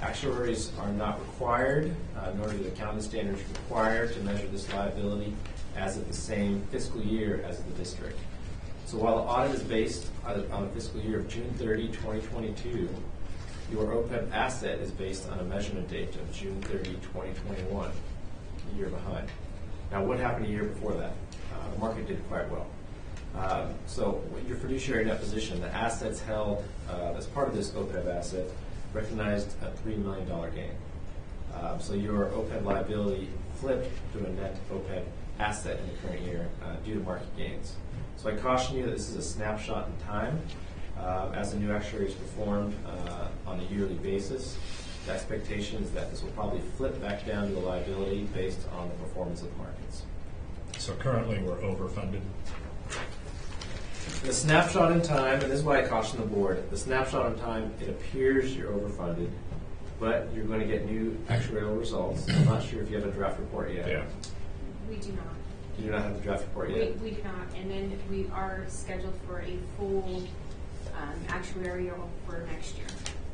Actuaries are not required, nor do the accounting standards require to measure this liability as of the same fiscal year as the district. So while the audit is based on the fiscal year of June 30, 2022, your OPEB asset is based on a measurement date of June 30, 2021, a year behind. Now, what happened a year before that? The market did quite well. So your fiduciary net position, the assets held as part of this OPEB asset, recognized a $3 million gain. So your OPEB liability flipped to a net OPEB asset in the current year due to market gains. So I caution you that this is a snapshot in time. As the new actuary is performed on a yearly basis, the expectation is that this will probably flip back down to a liability based on the performance of the markets. So currently we're overfunded. The snapshot in time, and this is why I caution the board, the snapshot in time, it appears you're overfunded, but you're going to get new actuarial results. I'm not sure if you have a draft report yet. Yeah. We do not. You do not have the draft report yet? We do not. And then we are scheduled for a full actuarial for next year.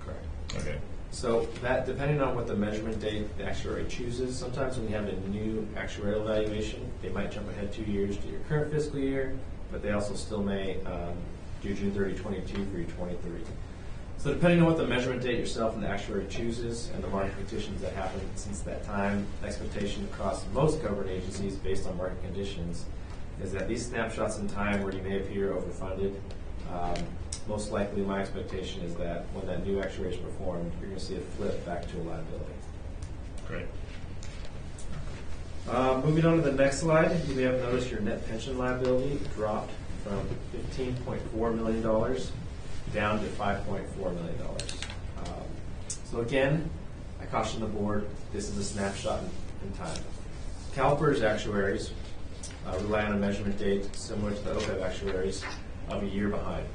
Correct. Okay. So that, depending on what the measurement date the actuary chooses, sometimes when you have a new actuarial evaluation, they might jump ahead 2 years to your current fiscal year, but they also still may do June 30, 22 for your 23. So depending on what the measurement date yourself and the actuary chooses and the market conditions that happen since that time, the expectation across most government agencies based on market conditions is that these snapshots in time where you may appear overfunded, most likely my expectation is that when that new actuary is performed, you're going to see it flip back to a liability. Great. Moving on to the next slide, you may have noticed your net pension liability dropped from $15.4 million down to $5.4 million. So again, I caution the board, this is a snapshot in time. CalPERS actuaries rely on a measurement date similar to the OPEB actuaries of a year behind.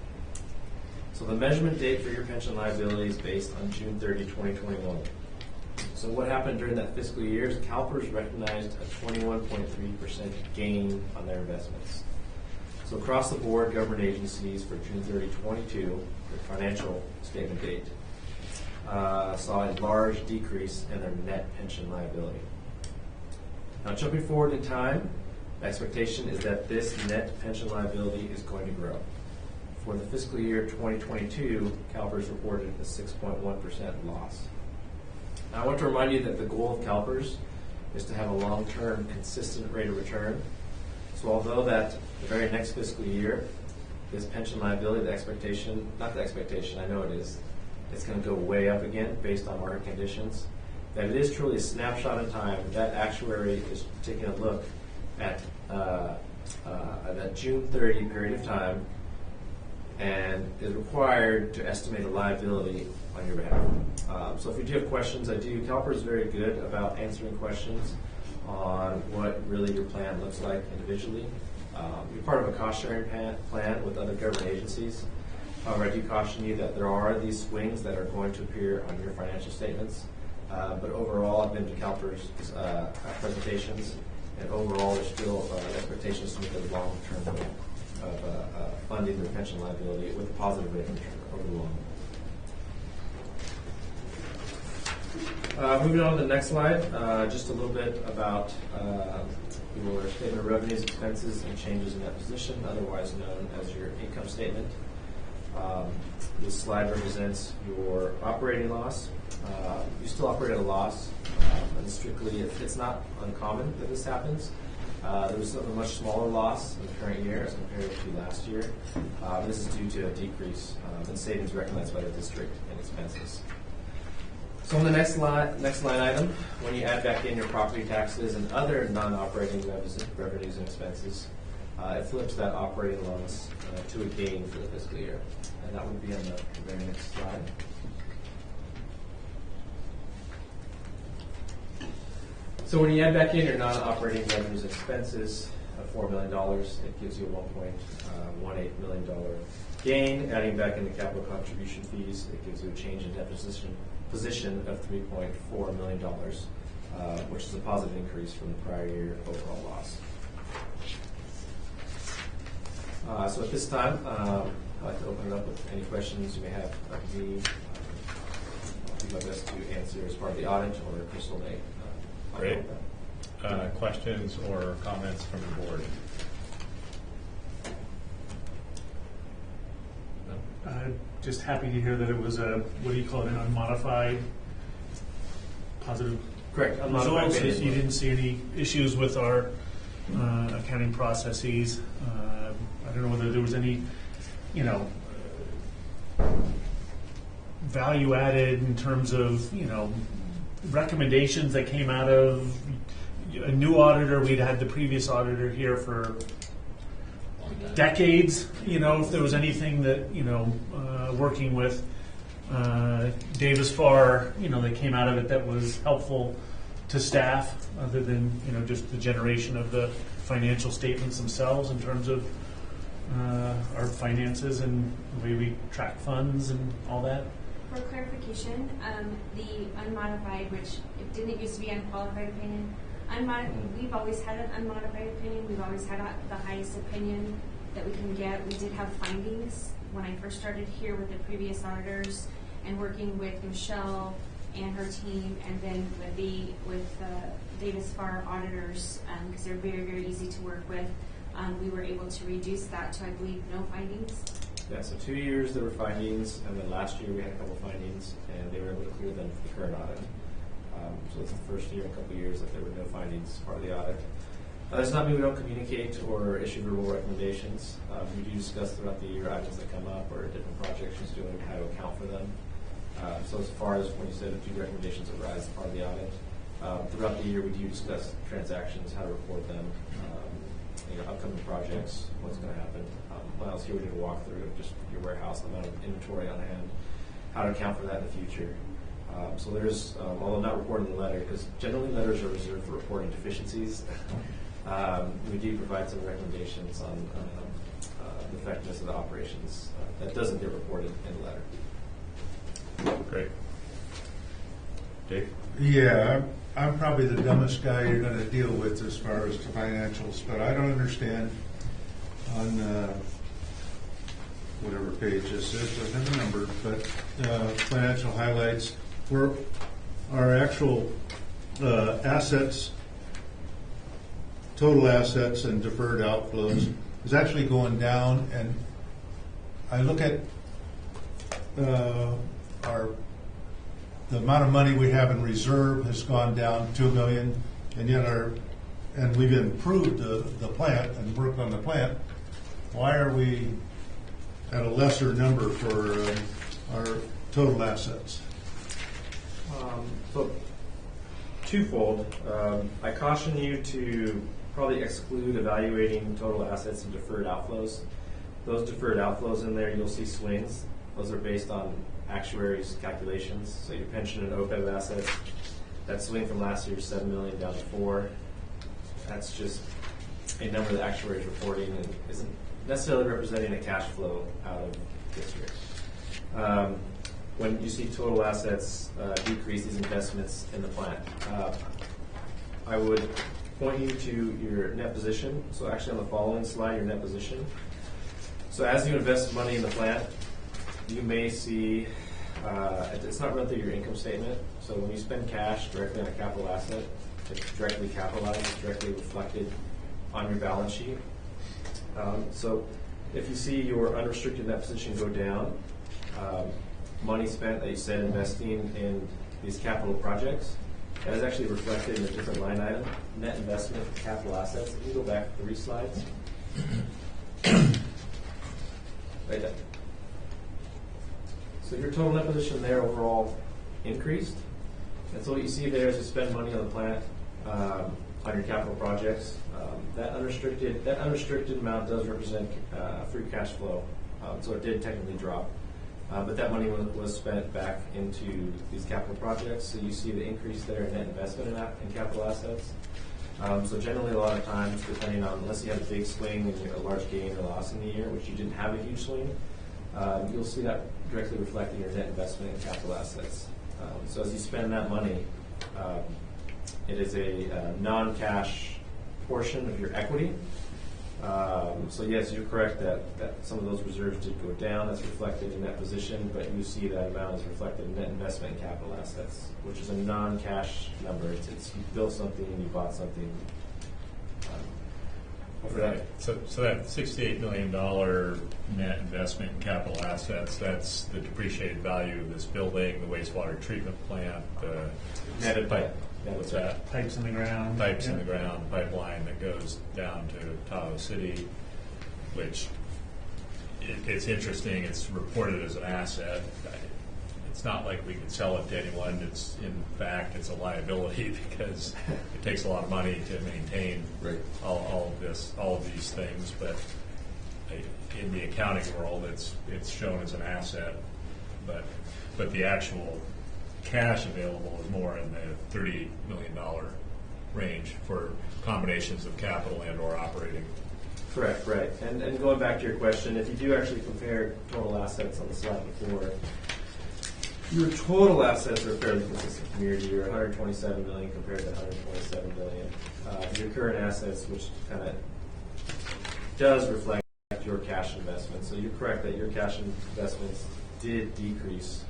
So the measurement date for your pension liability is based on June 30, 2021. So what happened during that fiscal year is CalPERS recognized a 21.3% gain on their investments. So across the board, government agencies for June 30, 22, their financial statement date, saw a large decrease in their net pension liability. Now jumping forward in time, the expectation is that this net pension liability is going to grow. For the fiscal year 2022, CalPERS reported a 6.1% loss. Now I want to remind you that the goal of CalPERS is to have a long-term consistent rate of return. So although that the very next fiscal year, this pension liability, the expectation, not the expectation, I know it is, it's going to go way up again based on market conditions, that it is truly a snapshot in time. That actuary is taking a look at that June 30 period of time and is required to estimate a liability on your behalf. So if you do have questions, CalPERS is very good about answering questions on what really your plan looks like individually. You're part of a cost-sharing plan with other government agencies. However, I do caution you that there are these swings that are going to appear on your financial statements. But overall, I've been to CalPERS presentations, and overall, there's still expectations to meet the long-term goal of funding their pension liability with a positive rate of return over the long run. Moving on to the next slide, just a little bit about your statement of revenues, expenses, and changes in that position, otherwise known as your income statement. This slide represents your operating loss. You still operate at a loss, and strictly, it's not uncommon that this happens. There was a much smaller loss in the current year as compared to last year. This is due to a decrease in savings recognized by the district and expenses. So on the next line item, when you add back in your property taxes and other non-operating revenues and expenses, it flips that operating loss to a gain for the fiscal year. And that would be on the very next slide. So when you add back in your non-operating revenues and expenses of $4 million, it gives you a $1.18 million gain. Adding back in the capital contribution fees, it gives you a change in debt position of $3.4 million, which is a positive increase from the prior year overall loss. So at this time, I'd like to open it up with any questions you may have of me. I'll do my best to answer as part of the audit, or Crystal may. Great. Questions or comments from the board? Just happy to hear that it was a, what do you call it, an unmodified positive Correct. Unmodified results. basis. You didn't see any issues with our accounting processes. I don't know whether there was any, value added in terms of, recommendations that came out of a new auditor. We'd had the previous auditor here for decades. If there was anything that, working with Davis Farr, that came out of it that was helpful to staff, other than, just the generation of the financial statements themselves in terms of our finances and the way we track funds and all that. For clarification, the unmodified, which it didn't used to be unqualified opinion, we've always had an unmodified opinion. We've always had the highest opinion that we can get. We did have findings when I first started here with the previous auditors, and working with Michelle and her team, and then with Davis Farr auditors, because they're very, very easy to work with. We were able to reduce that to, I believe, no findings. Yeah, so 2 years there were findings, and then last year we had a couple of findings, and they were able to clear them for the current audit. So it's the first year in a couple of years that there were no findings as part of the audit. That does not mean we don't communicate or issue verbal recommendations. We do discuss throughout the year items that come up or different projects she's doing, how to account for them. So as far as when you said do recommendations arise as part of the audit, throughout the year we do discuss transactions, how to report them, upcoming projects, what's going to happen. When I was here, we did a walkthrough of just your warehouse, the amount of inventory on hand, how to account for that in the future. So there's, although not reported in the letter, because generally letters are reserved for reporting deficiencies, we do provide some recommendations on the effectiveness of the operations. That doesn't get reported in the letter. Great. Dave? Yeah, I'm probably the dumbest guy you're going to deal with as far as the financials, but I don't understand on whatever page this is, I have a number, but financial highlights, where our actual assets, total assets and deferred outflows is actually going down, and I look at the amount of money we have in reserve has gone down $2 million, and yet and we've improved the plant and worked on the plant. Why are we at a lesser number for our total assets? So twofold. I caution you to probably exclude evaluating total assets and deferred outflows. Those deferred outflows in there, you'll see swings. Those are based on actuaries' calculations. So your pension and OPEB assets, that swing from last year's $7 million down to $4 million. That's just a number that actuaries reporting and isn't necessarily representing a cash flow out of this year. When you see total assets decrease, these investments in the plant, I would point you to your net position. So actually on the following slide, your net position. So as you invest money in the plant, you may see, it's not run through your income statement. So when you spend cash directly on a capital asset, it's directly capitalized, it's directly reflected on your balance sheet. So if you see your unrestricted net position go down, money spent that you said investing in these capital projects, that is actually reflected in a different line item, net investment, capital assets. If you go back 3 slides. Right there. So your total net position there overall increased. And so what you see there is you spend money on the plant, on your capital projects. That unrestricted amount does represent free cash flow. So it did technically drop. But that money was spent back into these capital projects, so you see the increase there in net investment in capital assets. So generally, a lot of times, depending on, unless you have a big swing and a large gain or loss in the year, which you didn't have a huge swing, you'll see that directly reflecting your net investment in capital assets. So as you spend that money, it is a non-cash portion of your equity. So yes, you're correct that some of those reserves did go down. That's reflected in that position, but you see that amount is reflected in net investment in capital assets, which is a non-cash number. It's you built something and you bought something. Right. So that $68 million net investment in capital assets, that's the depreciated value of this building, the wastewater treatment plant, the netted pipe. What's that? Pipes in the ground. Pipes in the ground, pipeline that goes down to Tahoe City, which it's interesting. It's reported as an asset. It's not like we could sell it to anyone. It's in fact it's a liability because it takes a lot of money to maintain all of these things. But in the accounting world, it's shown as an asset. But the actual cash available is more in the $38 million range for combinations of capital and or operating. Correct, right. And going back to your question, if you do actually compare total assets on the slide before, your total assets are fairly consistent from year to year, 127 million compared to 127 million. Your current assets, which kind of does reflect your cash investments. So you're correct that your cash investments did decrease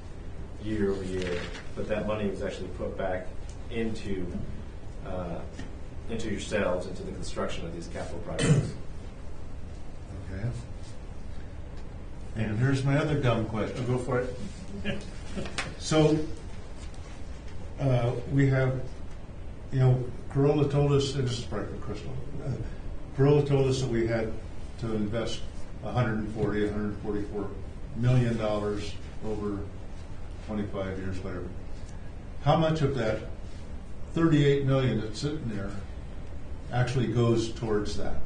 year over year, but that money was actually put back into yourselves, into the construction of these capital projects. Okay. And here's my other dumb question. Go for it. So we have, Corolla told us, and this is probably for Crystal, Corolla told us that we had to invest $144 million over 25 years, whatever. How much of that 38 million that's sitting there actually goes towards that?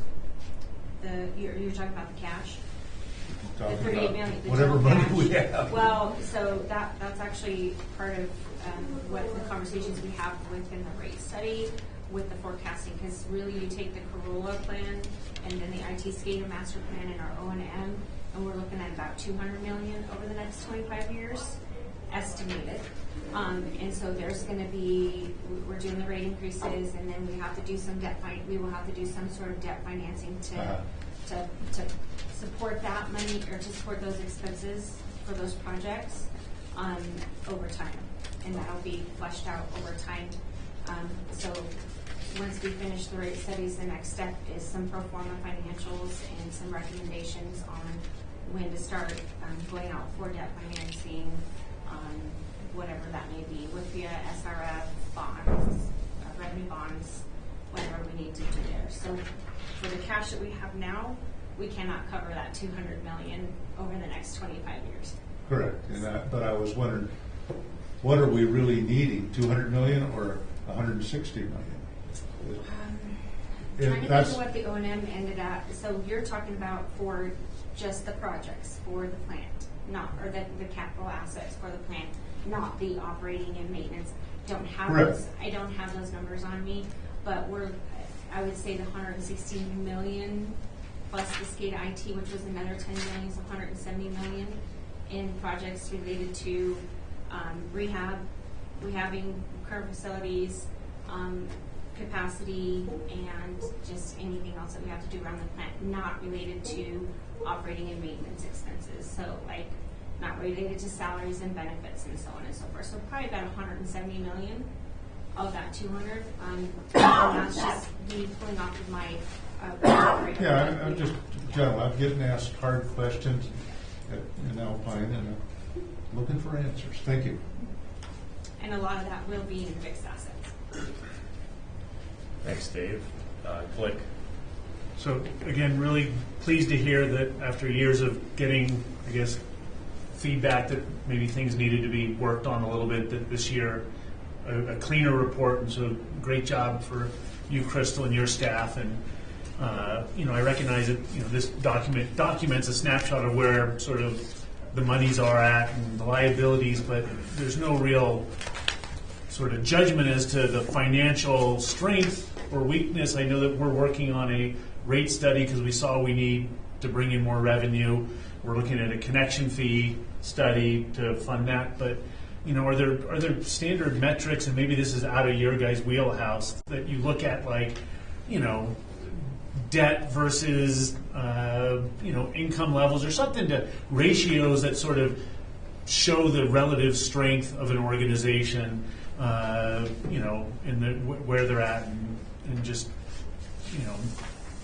You're talking about the cash? The 38 million, the whatever total money cash. we have. Well, so that's actually part of what the conversations we have within the rate study with the forecasting, because really you take the Corolla plan and then the IT SCADA master plan and our O&M, and we're looking at about 200 million over the next 25 years, estimated. And so there's going to be, we're doing the rate increases, and then we have to do some we will have to do some sort of debt financing to support that money or to support those expenses for those projects over time, and that'll be fleshed out over time. So once we finish the rate studies, the next step is some pro forma financials and some recommendations on when to start going out for debt financing, whatever that may be, with via SRF bonds, revenue bonds, whatever we need to do there. So for the cash that we have now, we cannot cover that 200 million over the next 25 years. Correct. But I was wondering, what are we really needing? 200 million or 160 million? Trying to think of what the O&M ended at. So you're talking about for just the projects for the plant, or the capital assets for the plant, not the operating and maintenance. Don't have Correct. those. I don't have those numbers on me, but I would say the 116 million plus the SCADA IT, which was another 10 million, so 170 million in projects related to rehabbing current facilities, capacity, and just anything else that we have to do around the plant, not related to operating and maintenance expenses. So like not related to salaries and benefits and so on and so forth. So probably about 170 million of that 200. And that's just me pulling off of my Yeah, I'm just, Joe, I'm getting asked hard questions in Alpine, and I'm looking for answers. Thank you. And a lot of that will be in fixed assets. Thanks, Dave. Click. So again, really pleased to hear that after years of getting, I guess, feedback that maybe things needed to be worked on a little bit, that this year a cleaner report, and so great job for you, Crystal, and your staff. And I recognize that this document documents a snapshot of where sort of what the monies are at and the liabilities, but there's no real sort of judgment as to the financial strength or weakness. I know that we're working on a rate study because we saw we need to bring in more revenue. We're looking at a connection fee study to fund that, but are there standard metrics, and maybe this is out of your guys' wheelhouse, that you look at, like, debt versus income levels or something, to ratios that sort of show the relative strength of an organization, where they're at, and just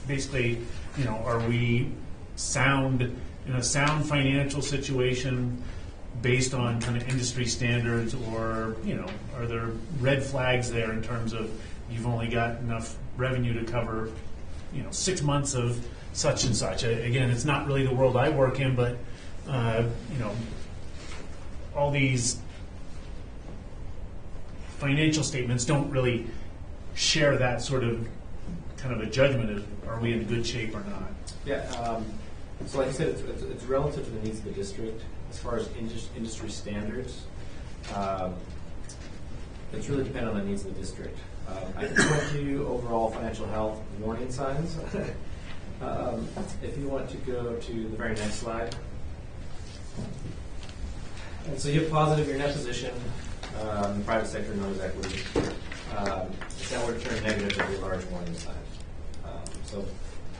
basically, are we sound in a sound financial situation based on kind of industry standards, or are there red flags there in terms of you've only got enough revenue to cover 6 months of such and such. Again, it's not really the world I work in, but all these financial statements don't really share that sort of kind of a judgment of are we in good shape or not. Yeah. So like I said, it's relative to the needs of the district. As far as industry standards, it's really dependent on the needs of the district. I can point to you overall financial health warning signs. If you want to go to the very next slide. And so you have positive, your net position, the private sector known as equity. If that were to turn negative, there'd be a large warning sign. So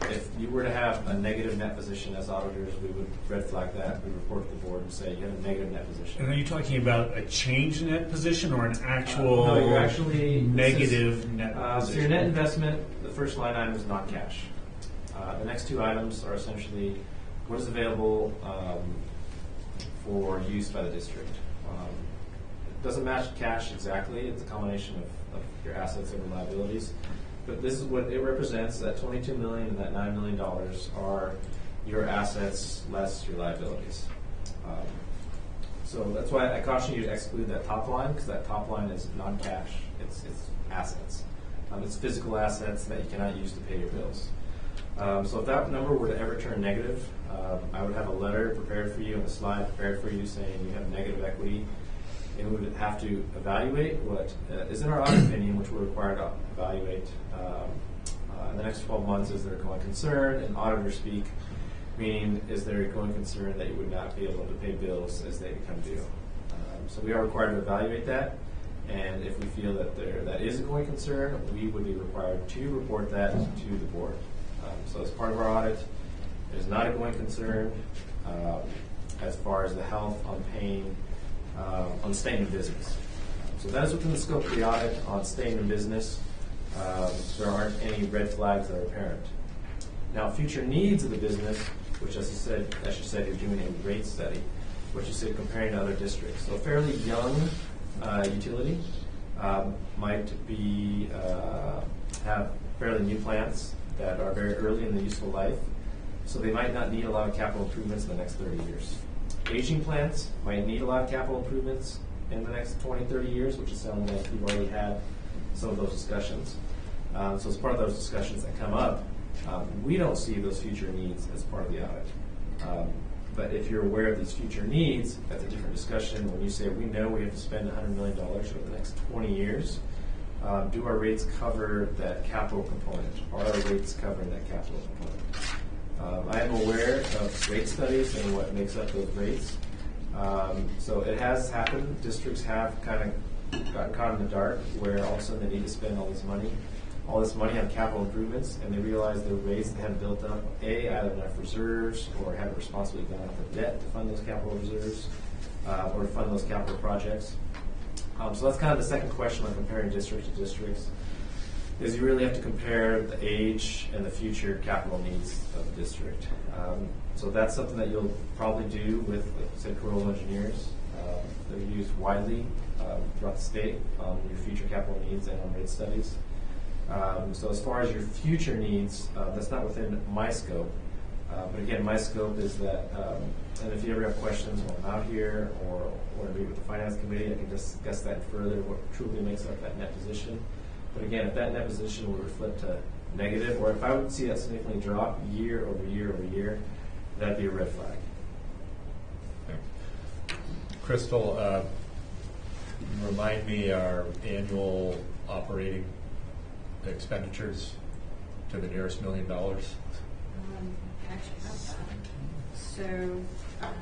if you were to have a negative net position as auditors, we would red flag that. We report to the board and say you have a negative net position. And are you talking about a change in net position or an actual no, you're actually, negative net position? So your net investment, the first line item is not cash. The next two items are essentially what is available for use by the district. It doesn't match cash exactly. It's a combination of your assets and liabilities. But this is what it represents. That $22 million and that $9 million are your assets less your liabilities. So that's why I caution you to exclude that top line, because that top line is non-cash. It's assets. It's physical assets that you cannot use to pay your bills. So if that number were to ever turn negative, I would have a letter prepared for you and a slide prepared for you saying you have negative equity. And we would have to evaluate what is in our audit opinion, which we're required to evaluate in the next 12 months. Is there a going concern? In auditor speak, meaning is there a going concern that you would not be able to pay bills as they become due? So we are required to evaluate that, and if we feel that that is a going concern, we would be required to report that to the board. So as part of our audit, it is not a going concern as far as the health on paying on staying in business. So that is within the scope of the audit on staying in business. There aren't any red flags that are apparent. Now, future needs of the business, which as you said, you're doing a rate study, which you said comparing to other districts. So a fairly young utility might be have fairly new plants that are very early in the useful life. So they might not need a lot of capital improvements in the next 30 years. Aging plants might need a lot of capital improvements in the next 20, 30 years, which is sounding like we've already had some of those discussions. So as part of those discussions that come up, we don't see those future needs as part of the audit. But if you're aware of these future needs, that's a different discussion. When you say we know we have to spend $100 million over the next 20 years, do our rates cover that capital component? Are our rates covering that capital component? I am aware of rate studies and what makes up those rates. So it has happened. Districts have kind of gotten caught in the dark where all of a sudden they need to spend all this money on capital improvements, and they realize their rates they had built up, either enough reserves or had responsibly gone up with debt to fund those capital reserves or to fund those capital projects. So that's kind of the second question on comparing district to districts. Is you really have to compare the age and the future capital needs of the district. So that's something that you'll probably do with, say, Corolla engineers. They're used widely throughout the state on your future capital needs and on rate studies. So as far as your future needs, that's not within my scope. But again, my scope is that, and if you ever have questions while I'm out here or want to meet with the finance committee, I can discuss that further, what truly makes up that net position. But again, if that net position were to flip to negative, or if I would see that significantly drop year over year over year, that'd be a red flag. Okay. Crystal, remind me our annual operating expenditures to the nearest $1 million. I actually have that. So I'm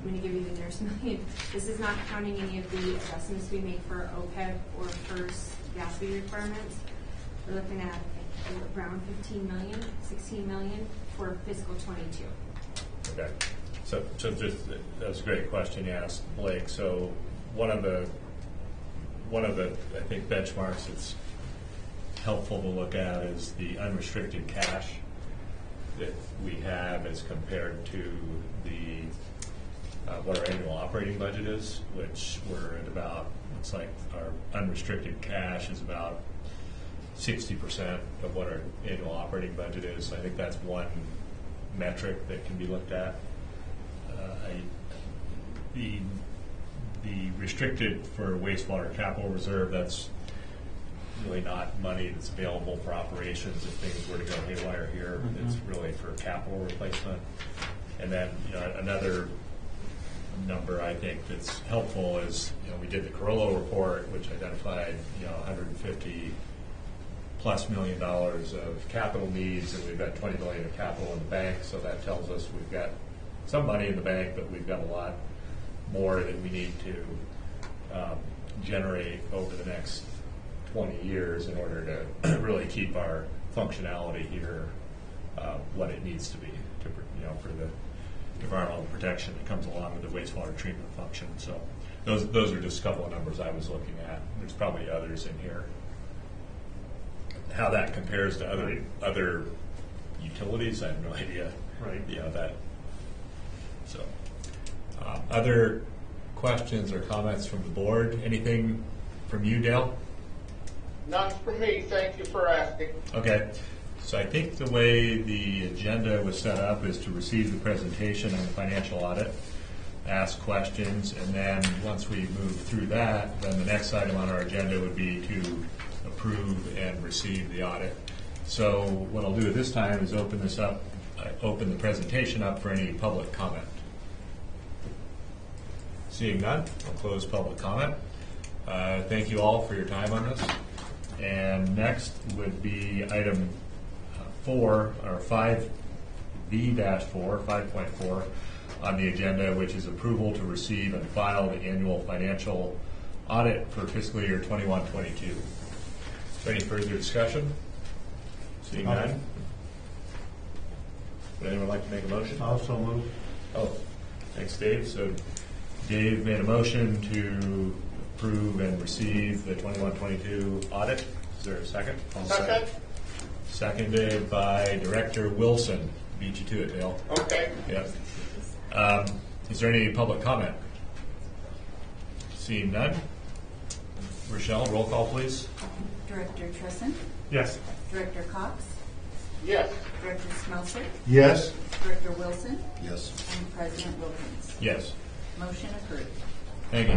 going to give you the nearest million. This is not counting any of the adjustments we make for OPEB or first gas fee requirements. We're looking at around 16 million for fiscal 22. Okay. So just, that was a great question you asked, Blake. So one of the I think benchmarks that's helpful to look at is the unrestricted cash that we have as compared to the what our annual operating budget is, which we're at about, looks like our unrestricted cash is about 60% of what our annual operating budget is. So I think that's one metric that can be looked at. The restricted for wastewater capital reserve, that's really not money that's available for operations if things were to go haywire here. Mm-hmm. It's really for capital replacement. And then, another number I think that's helpful is, we did the Carollo report, which identified, $150+ million of capital needs, and we've got $20 million of capital in the bank. So that tells us we've got some money in the bank, but we've got a lot more that we need to generate over the next 20 years in order to really keep our functionality here what it needs to be for the environmental protection that comes along with the wastewater treatment function. So those are just a couple of numbers I was looking at. There's probably others in here. How that compares to other utilities, I have no idea. Right. That. So, other questions or comments from the board? Anything from you, Dale? None from me. Thank you for asking. Okay. So I think the way the agenda was set up is to receive the presentation on the financial audit, ask questions, and then once we move through that, then the next item on our agenda would be to approve and receive the audit. So what I'll do at this time is open the presentation up for any public comment. Seeing none, I'll close public comment. Thank you all for your time on this. And next would be item 4, or 5B-4 on the agenda, which is approval to receive and file the annual financial audit for fiscal year 21-22. Is there any further discussion? Seeing none. Would anyone like to make a motion? Also move. Oh, thanks, Dave. So Dave made a motion to approve and receive the 21-22 audit. Is there a second? Second. Seconded by Director Wilson. Beat you to it, Dale. Okay. Yep. Is there any public comment? Seeing none. Rochelle, roll call, please. Director Tresson? Yes. Director Cox? Yes. Director Smelser? Yes. Director Wilson? Yes. And President Wilkins? Yes. Motion approved. Thank you.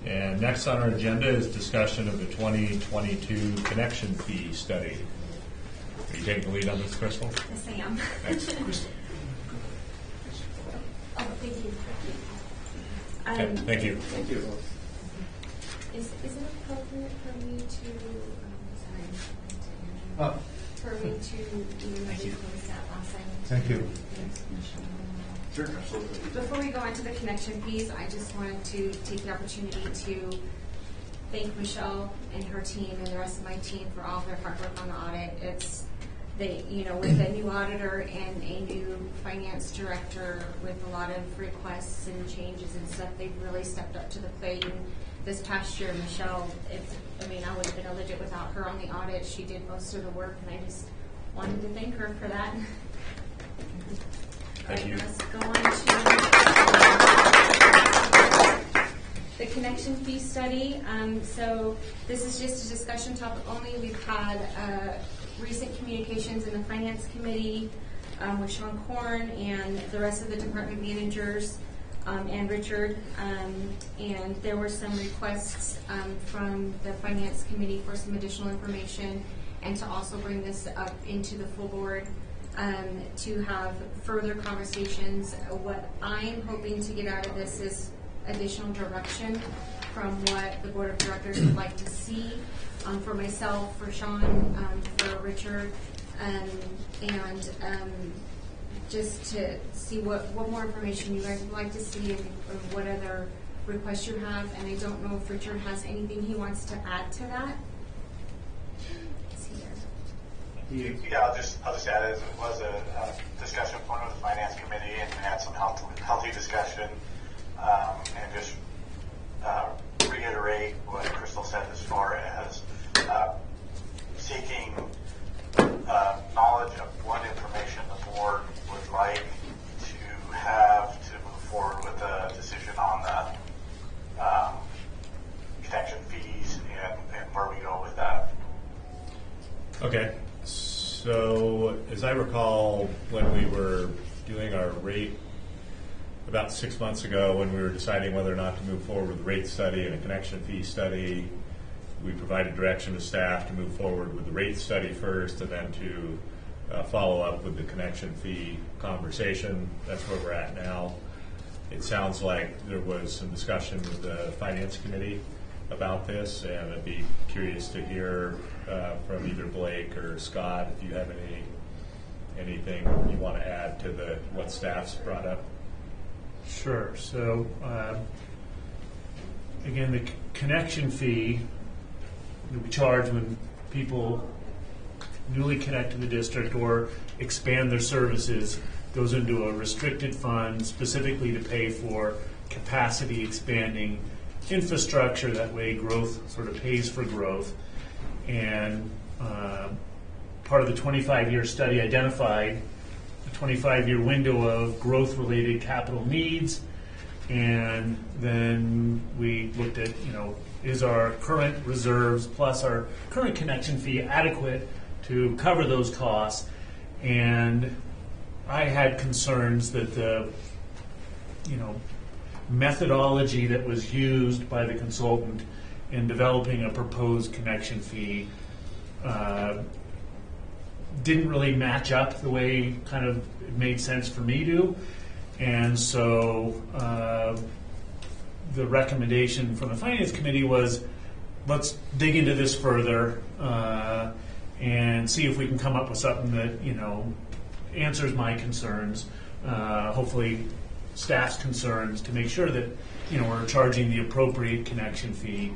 And next on our agenda is discussion of the 2022 connection fee study. Are you taking the lead on this, Crystal? Yes, I am. Thanks, Crystal. Oh, thank you. Okay, thank you. Thank you. Is it appropriate for me to, for me to close that last item? Thank you. Sure, absolutely. Before we go into the connection fees, I just wanted to take the opportunity to thank Michelle and her team and the rest of my team for all of their hard work on the audit. With a new auditor and a new finance director with a lot of requests and changes and stuff, they've really stepped up to the plate. And this past year, Michelle, I would have been illegit without her on the audit. She did most of the work, and I just wanted to thank her for that. Thank you. Let's go on to the connection fee study. So this is just a discussion topic only. We've had recent communications in the Finance Committee with Sean Korn and the rest of the department managers and Richard. And there were some requests from the Finance Committee for some additional information and to also bring this up into the full board. to have further conversations. What I'm hoping to get out of this is additional direction from what the board of directors would like to see for myself, for Sean, for Richard, and just to see what more information you guys would like to see and what other requests you have. And I don't know if Richard has anything he wants to add to that. Yeah, I'll just add it was a discussion point with the finance committee, and we had some healthy discussion, and just reiterate what Crystal said as far as seeking knowledge of what information the board would like to have to move forward with a decision on the connection fees and where we go with that. Okay. So, as I recall, when we were doing our rate about 6 months ago, when we were deciding whether or not to move forward with a rate study and a connection fee study, we provided direction to staff to move forward with the rate study first and then to follow up with the connection fee conversation. That's where we're at now. It sounds like there was some discussion with the finance committee about this, and I'd be curious to hear from either Blake or Scott if you have anything you want to add to what staff's brought up. Sure. So again, the connection fee that we charge when people newly connect to the district or expand their services goes into a restricted fund specifically to pay for capacity expanding infrastructure. That way growth sort of pays for growth. And part of the 25-year study identified a 25-year window of growth-related capital needs. And then we looked at, is our current reserves plus our current connection fee adequate to cover those costs? And I had concerns that the, methodology that was used by the consultant in developing a proposed connection fee didn't really match up the way kind of it made sense for me to. And so the recommendation from the Finance Committee was, let's dig into this further and see if we can come up with something that, answers my concerns, hopefully staff's concerns, to make sure that, we're charging the appropriate connection fee.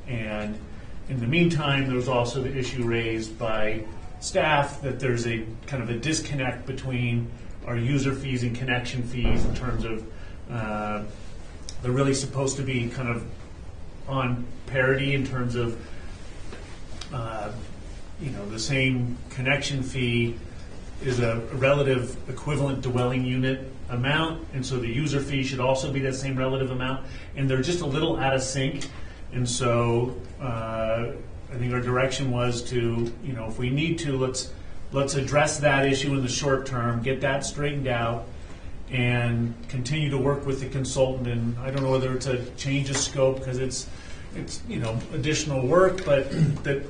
And in the meantime, there was also the issue raised by staff that there's a kind of a disconnect between our user fees and connection fees in terms of they're really supposed to be kind of on parity in terms of the same connection fee is a relative equivalent dwelling unit amount, and so the user fee should also be that same relative amount, and they're just a little out of sync. And so I think our direction was to, if we need to, let's address that issue in the short term, get that straightened out, and continue to work with the consultant. And I don't know whether it's a change of scope because it's additional work, but that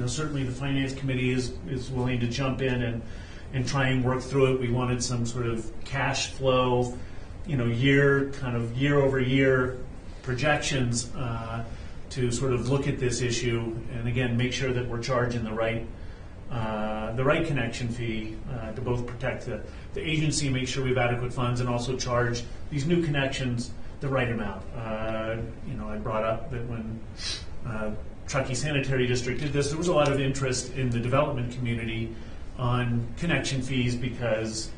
certainly the Finance Committee is willing to jump in and try and work through it. We wanted some sort of cash flow, year over year projections to sort of look at this issue and again make sure that we're charging the right connection fee to both protect the agency, make sure we have adequate funds, and also charge these new connections the right amount. I brought up that when Truckee Sanitary District did this, there was a lot of interest in the development community on connection fees because,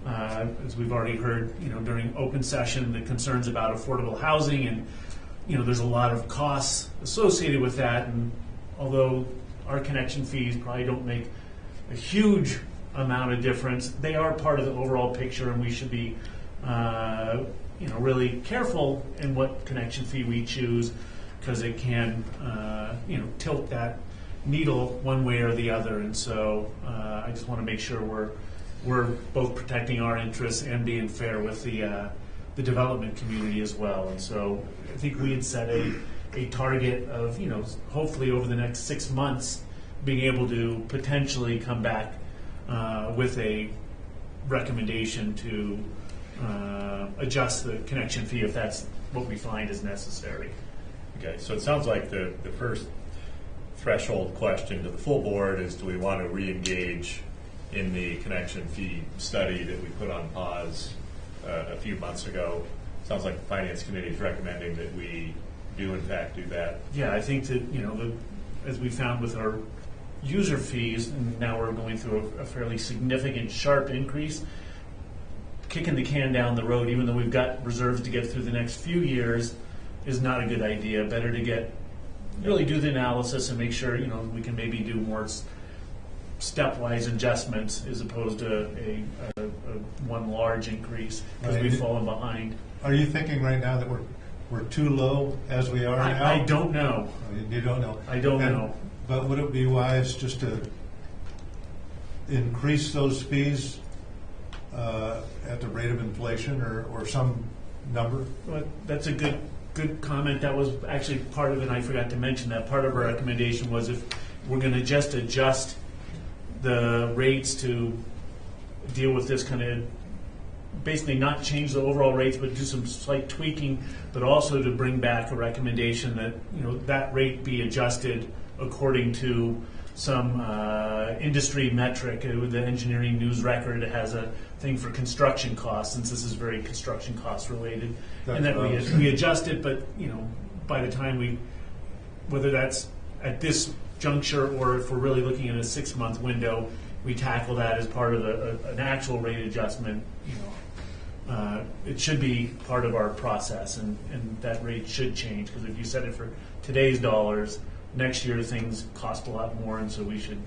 as we've already heard, during open session, the concerns about affordable housing, and there's a lot of costs associated with that. And although our connection fees probably don't make a huge amount of difference, they are part of the overall picture, and we should be really careful in what connection fee we choose because it can tilt that needle one way or the other. And so I just want to make sure we're both protecting our interests and being fair with the development community as well. And so I think we had set a target of hopefully over the next 6 months being able to potentially come back with a recommendation to adjust the connection fee if that's what we find is necessary. Okay, so it sounds like the first threshold question to the full board is, do we want to re-engage in the connection fee study that we put on pause a few months ago? Sounds like the Finance Committee is recommending that we do in fact do that. Yeah, I think that, as we found with our user fees, and now we're going through a fairly significant, sharp increase, kicking the can down the road, even though we've got reserves to get through the next few years, is not a good idea. Better to really do the analysis and make sure, we can maybe do more stepwise adjustments as opposed to a one large increase because we've fallen behind. Are you thinking right now that we're too low as we are now? I don't know. You don't know? I don't know. But would it be wise just to increase those fees at the rate of inflation or some number? Well, that's a good comment. That was actually part of it, and I forgot to mention that. Part of our recommendation was if we're going to just adjust the rates to deal with this kind of, basically not change the overall rates, but do some slight tweaking, but also to bring back a recommendation that that rate be adjusted according to some industry metric. The Engineering News Record has a thing for construction costs, since this is very construction cost related, and that we adjust it. But by the time whether that's at this juncture or if we're really looking at a 6-month window, we tackle that as part of an actual rate adjustment. It should be part of our process, and that rate should change, because if you set it for today's dollars, next year things cost a lot more, and so we should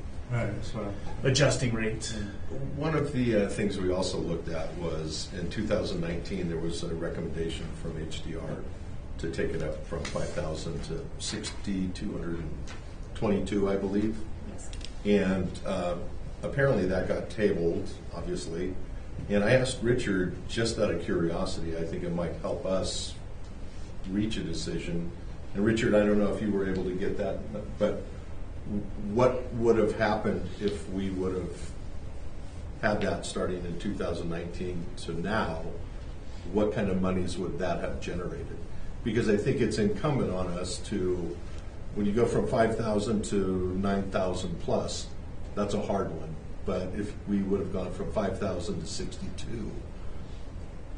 adjusting rates. One of the things we also looked at was in 2019 there was a recommendation from HDR to take it up from 5,000 to 6,222, I believe. Yes. And apparently that got tabled, obviously. And I asked Richard, just out of curiosity, I think it might help us reach a decision. And Richard, I don't know if you were able to get that, but what would have happened if we would have had that starting in 2019 to now? What kind of monies would that have generated? Because I think it's incumbent on us to, when you go from 5,000 to 9,000 plus, that's a hard one. But if we would have gone from 5,000 to 62,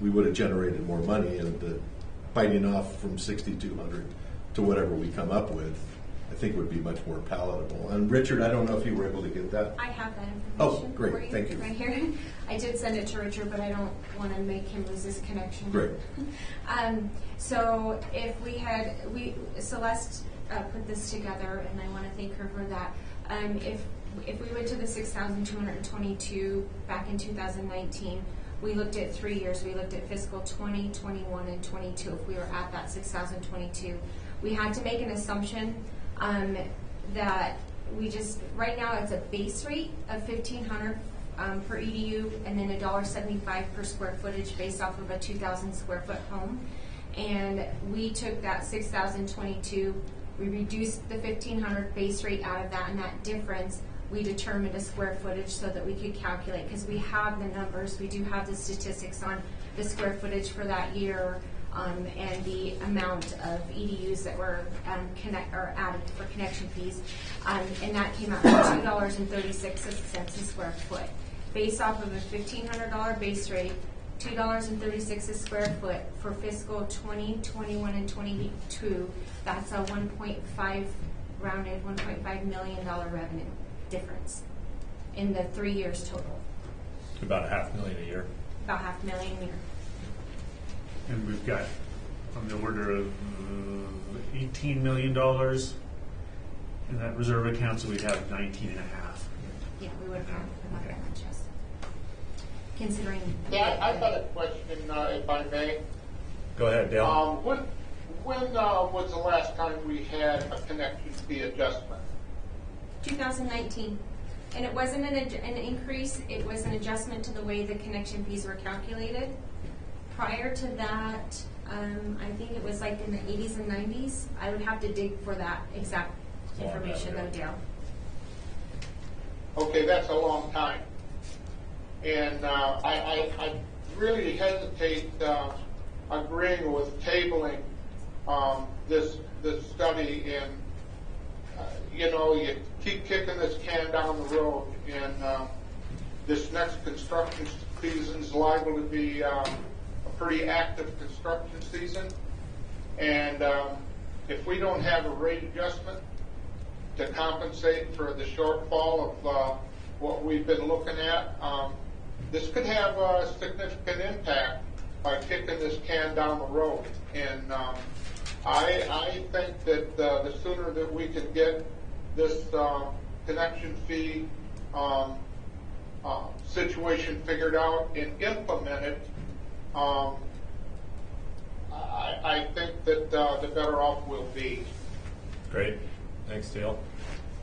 we would have generated more money, and the biting off from 6,200 to whatever we come up with, I think would be much more palatable. And Richard, I don't know if you were able to get that. I have that information. Oh, great. For you, Thank you. right here. I did send it to Richard, but I don't want to make him lose his connection. Great. So if Celeste put this together, and I want to thank her for that. If we went to the 6,222 back in 2019, we looked at 3 years. We looked at fiscal 20, 21, and 22. If we were at that 6,022, we had to make an assumption that right now it's a base rate of $1,500 per EDU, and then $1.75 per square footage based off of a 2,000 square foot home. And we took that 6,022, we reduced the 1,500 base rate out of that, and that difference we determined a square footage so that we could calculate, because we have the numbers, we do have the statistics on the square footage for that year, and the amount of EDUs that were added for connection fees, and that came out to $2.36 a square foot. Based off of a $1,500 base rate, $2.36 a square foot for fiscal 20, 21, and 22, that's a rounded $1.5 million revenue difference in the 3 years total. About $500,000 a year. About $500,000 a year. And we've got on the order of $18 million in that reserve account, so we'd have 19 and a half. Yeah, we would have had about that much, yes. Considering. Yeah, I've got a question, if I may. Go ahead, Dale. When was the last time we had a connection fee adjustment? 2019. And it wasn't an increase, it was an adjustment to the way the connection fees were calculated. Prior to that, I think it was like in the 80s and 90s. I would have to dig for that exact information though, Dale. Okay, that's a long time. And I really hesitate agreeing with tabling this study, and you keep kicking this can down the road, and this next construction season is liable to be a pretty active construction season, and if we don't have a rate adjustment to compensate for the shortfall of what we've been looking at, this could have a significant impact by kicking this can down the road. And I think that the sooner that we can get this connection fee situation figured out and implemented, I think that the better off we'll be. Great. Thanks, Dale.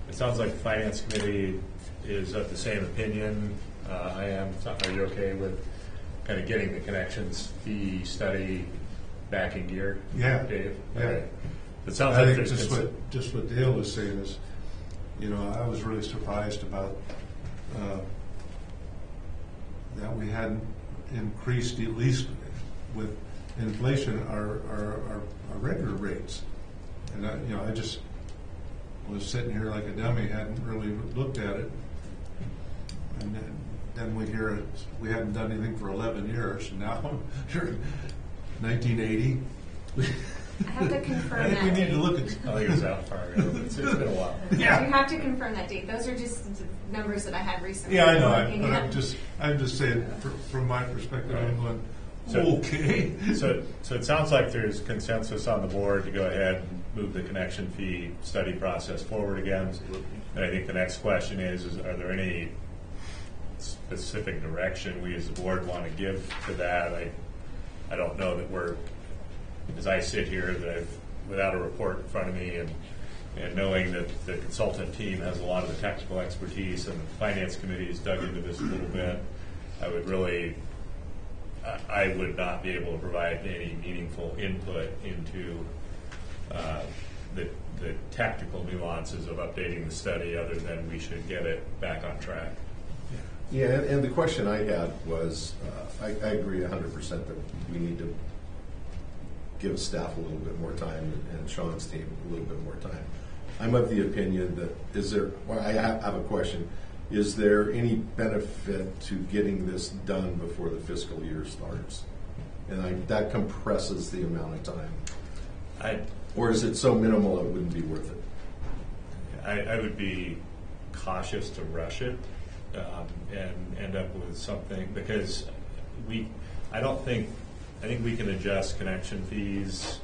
It sounds like the Finance Committee is of the same opinion. I am. Are you okay with kind of getting the connections fee study back in gear? Yeah. Dave? Yeah. Okay. It sounds I like think there's just what Dale was saying is, I was really surprised about that we hadn't increased, at least with inflation, our regular rates. And I just was sitting here like a dummy, hadn't really looked at it. And then we hear it, we hadn't done anything for 11 years. And now you're 1980. I have to confirm I think we that need date. to look at. I think it was out far ago. It's been a while. Yeah. You have to confirm that date. Those are just numbers that I had recently. Yeah, I know. Looking But at. I'm just saying, from my perspective, I'm going, So- okay. So it sounds like there's consensus on the board to go ahead and move the connection fee study process forward again. And I think the next question is are there any specific direction we as a board want to give to that? I don't know that we're, as I sit here, that I've, without a report in front of me and knowing that the consultant team has a lot of the technical expertise and the finance committee has dug into this a little bit, I would not be able to provide any meaningful input into the tactical nuances of updating the study other than we should get it back on track. Yeah, and the question I had was, I agree 100% that we need to give staff a little bit more time and Sean's team a little bit more time. I'm of the opinion that I have a question. Is there any benefit to getting this done before the fiscal year starts? And that compresses the amount of time. Or is it so minimal it wouldn't be worth it? I would be cautious to rush it and end up with something because I think we can adjust connection fees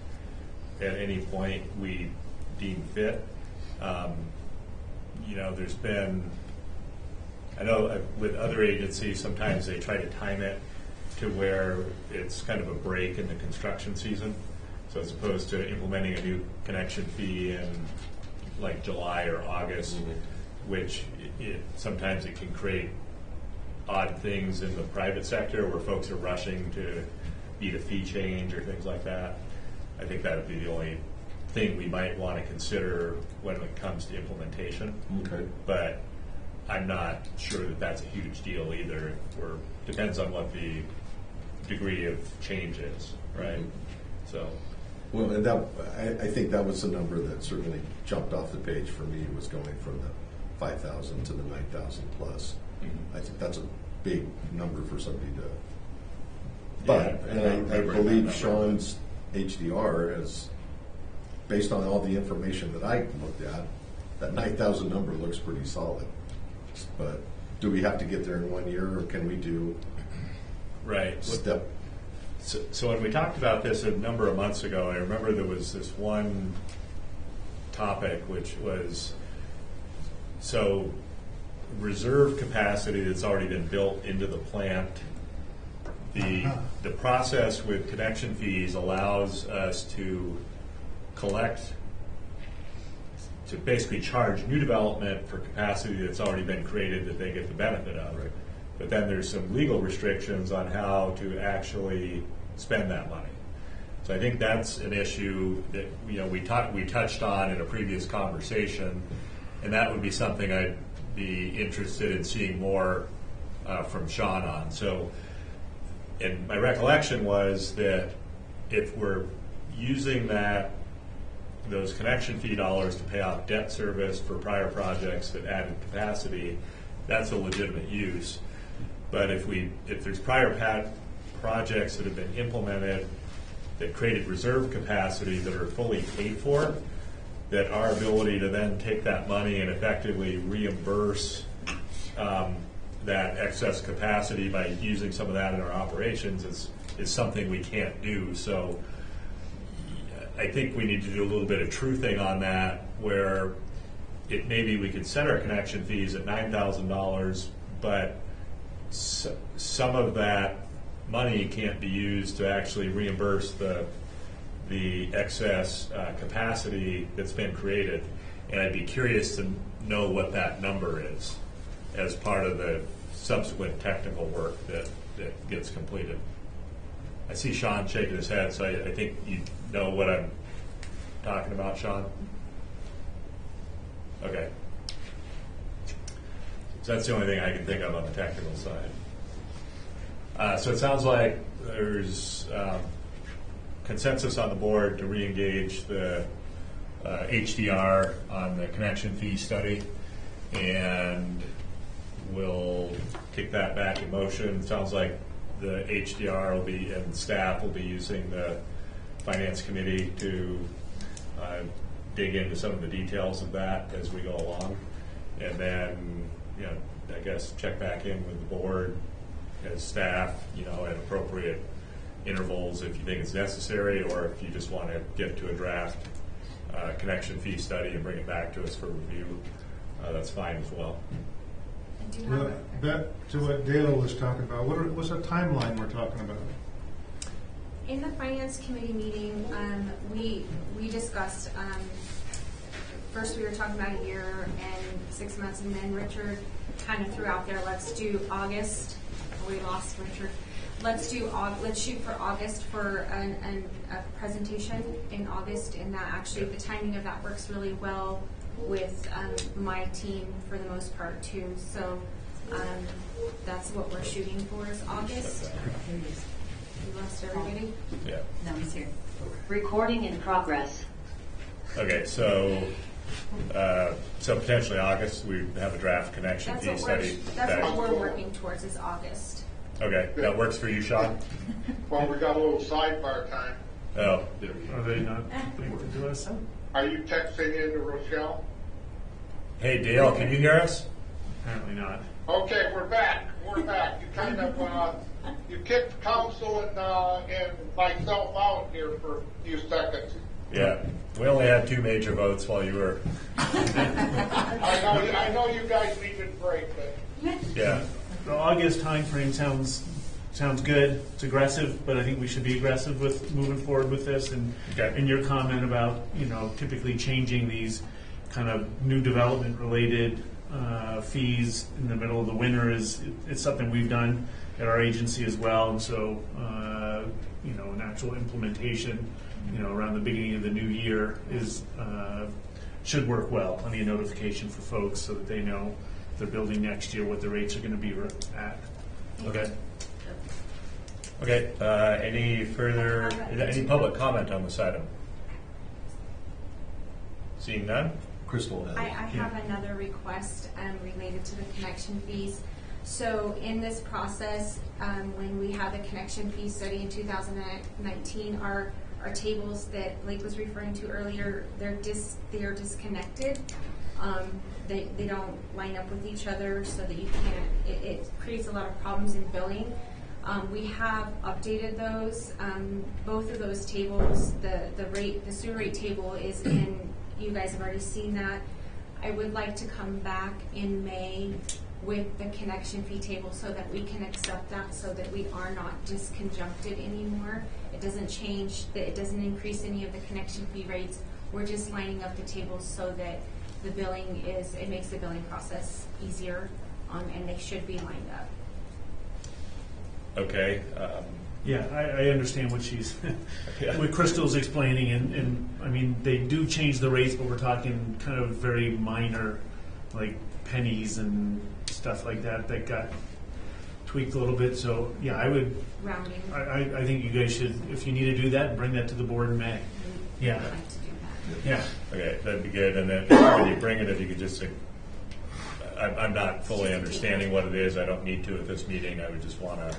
at any point we deem fit. There's been, I know with other agencies, sometimes they try to time it to where it's kind of a break in the construction season. So as opposed to implementing a new connection fee in like July or August, which sometimes it can create odd things in the private sector where folks are rushing to beat a fee change or things like that. I think that would be the only thing we might want to consider when it comes to implementation. Okay. But I'm not sure that that's a huge deal either. Depends on what the degree of change is, right? So. Well, and I think that was the number that certainly jumped off the page for me, was going from the 5,000 to the 9,000 plus. I think that's a big number for somebody to. But I believe Sean's HDR is, based on all the information that I looked at, that 9,000 number looks pretty solid. But do we have to get there in 1 year, or can we do step? So when we talked about this a number of months ago, I remember there was this one topic which was reserve capacity that's already been built into the plant. The process with connection fees allows us to basically charge new development for capacity that's already been created that they get the benefit of. Right. But then there's some legal restrictions on how to actually spend that money. So I think that's an issue that we touched on in a previous conversation, and that would be something I'd be interested in seeing more from Sean on. So, and my recollection was that if we're using those connection fee dollars to pay off debt service for prior projects that added capacity, that's a legitimate use. But if there's prior projects that have been implemented that created reserve capacity that are fully paid for, that our ability to then take that money and effectively reimburse that excess capacity by using some of that in our operations is something we can't do. So I think we need to do a little bit of truthing on that, where maybe we could set our connection fees at $9,000, but some of that money can't be used to actually reimburse the excess capacity that's been created. And I'd be curious to know what that number is as part of the subsequent technical work that gets completed. I see Sean shaking his head, so I think you know what I'm talking about, Sean? Okay. So that's the only thing I can think of on the technical side. So it sounds like there's consensus on the board to re-engage the HDR on the connection fee study, and we'll kick that back in motion. It sounds like the HDR will be, and staff will be using the finance committee to dig into some of the details of that as we go along, and then, I guess check back in with the board as staff, at appropriate intervals if you think it's necessary, or if you just want to get to a draft connection fee study and bring it back to us for review, that's fine as well. Well, back to what Dale was talking about, what's a timeline we're talking about? In the finance committee meeting, we discussed, first we were talking about a year and 6 months, and then Richard kind of threw out there, let's do August. We lost Richard. Let's shoot for August for a presentation in August, and that actually the timing of that works really well with my team for the most part too. So that's what we're shooting for is August. We lost everybody? Yeah. No, he's here. Recording in progress. Okay, so potentially August we have a draft connection fee study. That's what we're working towards is August. Okay, that works for you, Sean? Well, we got a little sidebar time. Oh. Are they not linked to us? Are you texting in to Rochelle? Hey, Dale, can you hear us? Apparently not. Okay, we're back. We're back. You kind of you kicked council and myself out here for a few seconds. Yeah, we only had 2 major votes while you were. I know you guys needed a break, but yeah. The August timeframe sounds good. It's aggressive, but I think we should be aggressive with moving forward with this. And your comment about typically changing these kind of new development related fees in the middle of the winter it's something we've done at our agency as well. And so an actual implementation around the beginning of the new year should work well. Plenty of notification for folks so that they know if they're building next year what the rates are going to be at. Okay. Okay. Any public comment on this item? Seeing none? Crystal has. I have another request related to the connection fees. So in this process, when we had the connection fee study in 2019, our tables that Blake was referring to earlier, they are disconnected. They don't line up with each other, so that you can't. It creates a lot of problems in billing. We have updated those. Both of those tables, the sewer rate table is in. You guys have already seen that. I would like to come back in May with the connection fee table so that we can accept that, so that we are not disconjuncted anymore. It doesn't change, it doesn't increase any of the connection fee rates. We're just lining up the tables so that the billing it makes the billing process easier, and they should be lined up. Okay. Yeah, I understand what what Crystal's explaining, and I mean they do change the rates, but we're talking kind of very minor, like pennies and stuff like that that got tweaked a little bit. So yeah, I would. Rounding. I think you guys should, if you need to do that, bring that to the board in May. Yeah. Yeah. Okay, that'd be good. And then when you bring it, if you could just, I'm not fully understanding what it is. I don't need to at this meeting. I would just want to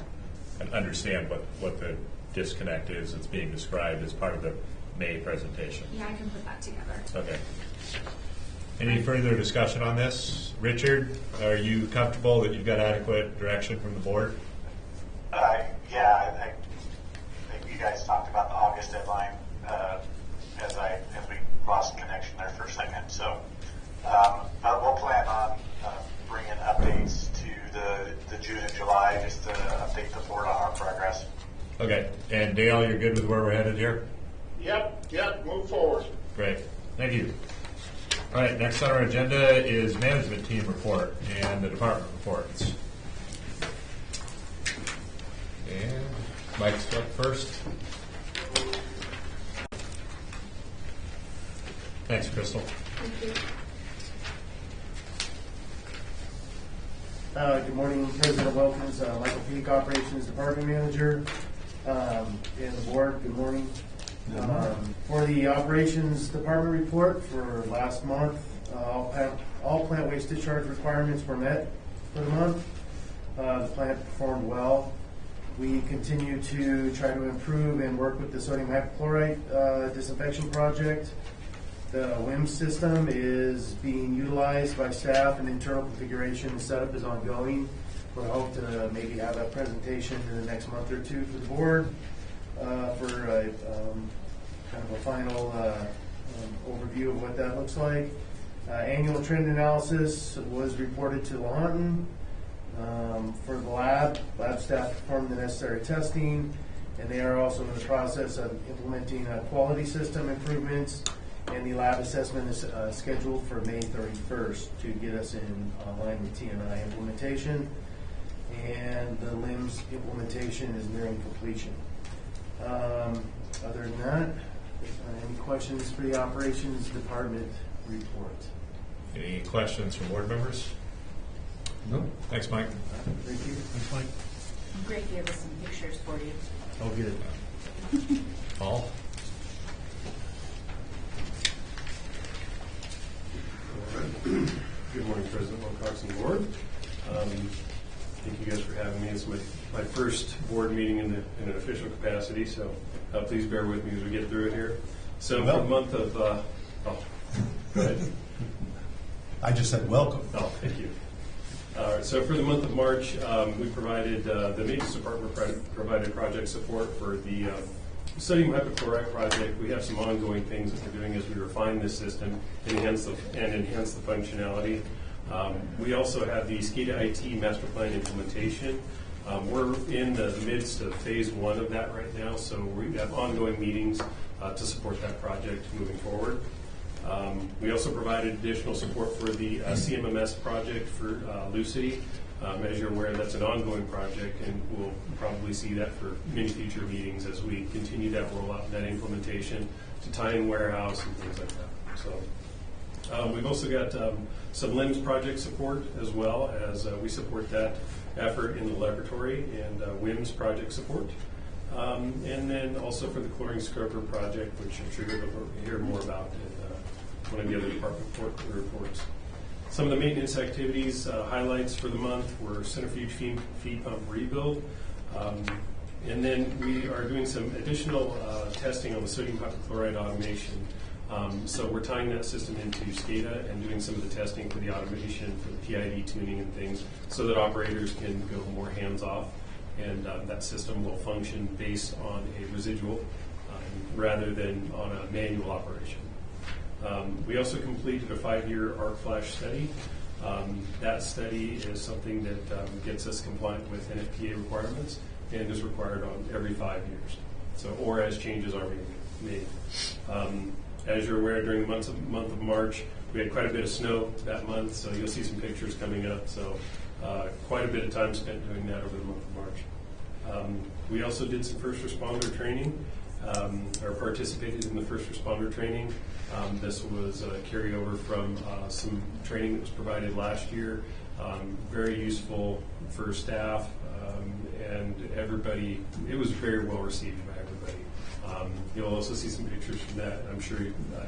understand what the disconnect is that's being described as part of the May presentation. Yeah, I can put that together. Okay. Any further discussion on this? Richard, are you comfortable that you've got adequate direction from the board? Yeah, I think you guys talked about the August deadline as we lost connection there for a second. So we'll plan on bringing updates to the June and July just to update the board on our progress. Okay. And Dale, you're good with where we're headed here? Yep, move forward. Great. Thank you. All right, next on our agenda is management team report and the department reports. And Mike's up first. Thanks, Crystal. Thank you. Good morning, President Wilkins, Michael Peak, Operations Department Manager, and the board. Good morning. For the Operations Department report for last month, all plant waste discharge requirements were met for the month. The plant performed well. We continue to try to improve and work with the sodium hypochlorite disinfection project. The WIMS system is being utilized by staff, and internal configuration setup is ongoing. We hope to maybe have a presentation in the next month or two for the board for a kind of a final overview of what that looks like. Annual trend analysis was reported to Lahontan. For the lab staff performed the necessary testing, and they are also in the process of implementing quality system improvements, and the lab assessment is scheduled for May 31st to get us in line with TNI implementation, and the LIMS implementation is nearing completion. Other than that, any questions for the operations department report? Any questions from board members? No. Thanks, Mike. Thank you. Thanks, Mike. Greg gave us some pictures for you. Oh, good. Paul? Good morning, President Wilcox and board. Thank you guys for having me. It's my first board meeting in an official capacity, so please bear with me as we get through it here. So for the month of, go ahead. I just said welcome. Oh, thank you. So for the month of March, we provided, the maintenance department provided project support for the sodium hypochlorite project. We have some ongoing things that we're doing as we refine this system and enhance the functionality. We also have the SCADA IT master plan implementation. We're in the midst of phase 1 of that right now, so we have ongoing meetings to support that project moving forward. We also provided additional support for the CMMS project for Lucity. As you're aware, that's an ongoing project, and we'll probably see that for many future meetings as we continue that rollout and that implementation to tie in warehouse and things like that. So we've also got some LIMS project support as well, as we support that effort in the laboratory, and WIMS project support. And then also for the chlorine scrubber project, which I'm sure you'll hear more about in one of the other department reports. Some of the maintenance activities, highlights for the month were centrifuge feed pump rebuild. And then we are doing some additional testing on the sodium hypochlorite automation. So we're tying that system into SCADA and doing some of the testing for the automation, for the PID tuning and things, so that operators can go more hands-off. And that system will function based on a residual rather than on a manual operation. We also completed a 5-year arc flash study. That study is something that gets us compliant with NFPA requirements and is required on every 5 years. So, or as changes are made. As you're aware, during the month of March, we had quite a bit of snow that month, so you'll see some pictures coming up. So quite a bit of time spent doing that over the month of March. We also did some first responder training. Our participated in the first responder training. This was a carryover from some training that was provided last year. Very useful for staff and everybody. It was very well received by everybody. You'll also see some pictures from that. I'm sure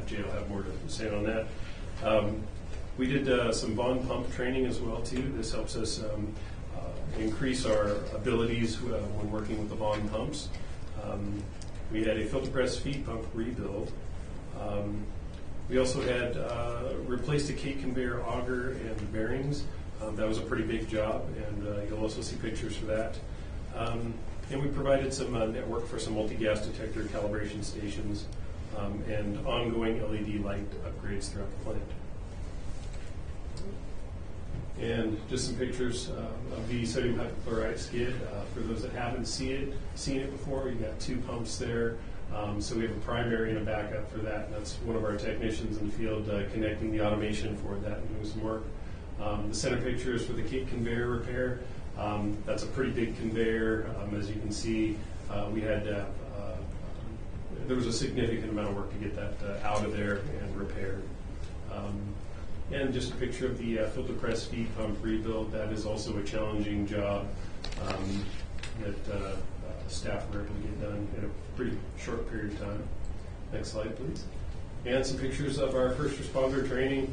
Jay will have more to say on that. We did some Vaughn pump training as well too. This helps us increase our abilities when working with the Vaughn pumps. We had a filter press feed pump rebuild. We also had replaced a Kate conveyor auger and bearings. That was a pretty big job, and you'll also see pictures for that. And we provided some network for some multi-gas detector calibration stations and ongoing LED light upgrades throughout the plant. And just some pictures of the sodium hypochlorite skid. For those that haven't seen it before, we've got 2 pumps there. So we have a primary and a backup for that. And that's one of our technicians in the field connecting the automation for that and doing some work. The center picture is for the Kate conveyor repair. That's a pretty big conveyor. As you can see, we had there was a significant amount of work to get that out of there and repaired. And just a picture of the filter press feed pump rebuild. That is also a challenging job that staff were able to get done in a pretty short period of time. Next slide, please. And some pictures of our first responder training.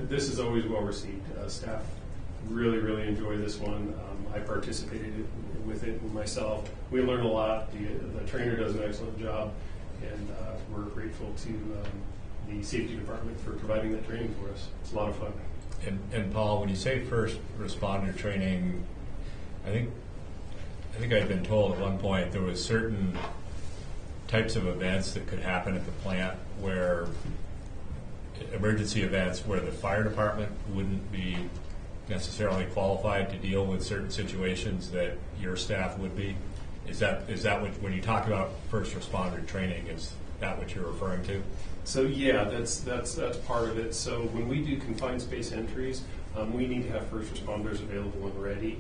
This is always well received. Staff really, really enjoy this one. I participated with it myself. We learn a lot. The trainer does an excellent job, and we're grateful to the safety department for providing that training for us. It's a lot of fun. And Paul, when you say first responder training, I think I've been told at one point there was certain types of events that could happen at the plant where emergency events where the fire department wouldn't be necessarily qualified to deal with certain situations that your staff would be. Is that what, when you talk about first responder training, is that what you're referring to? So yeah, that's part of it. So when we do confined space entries, we need to have first responders available and ready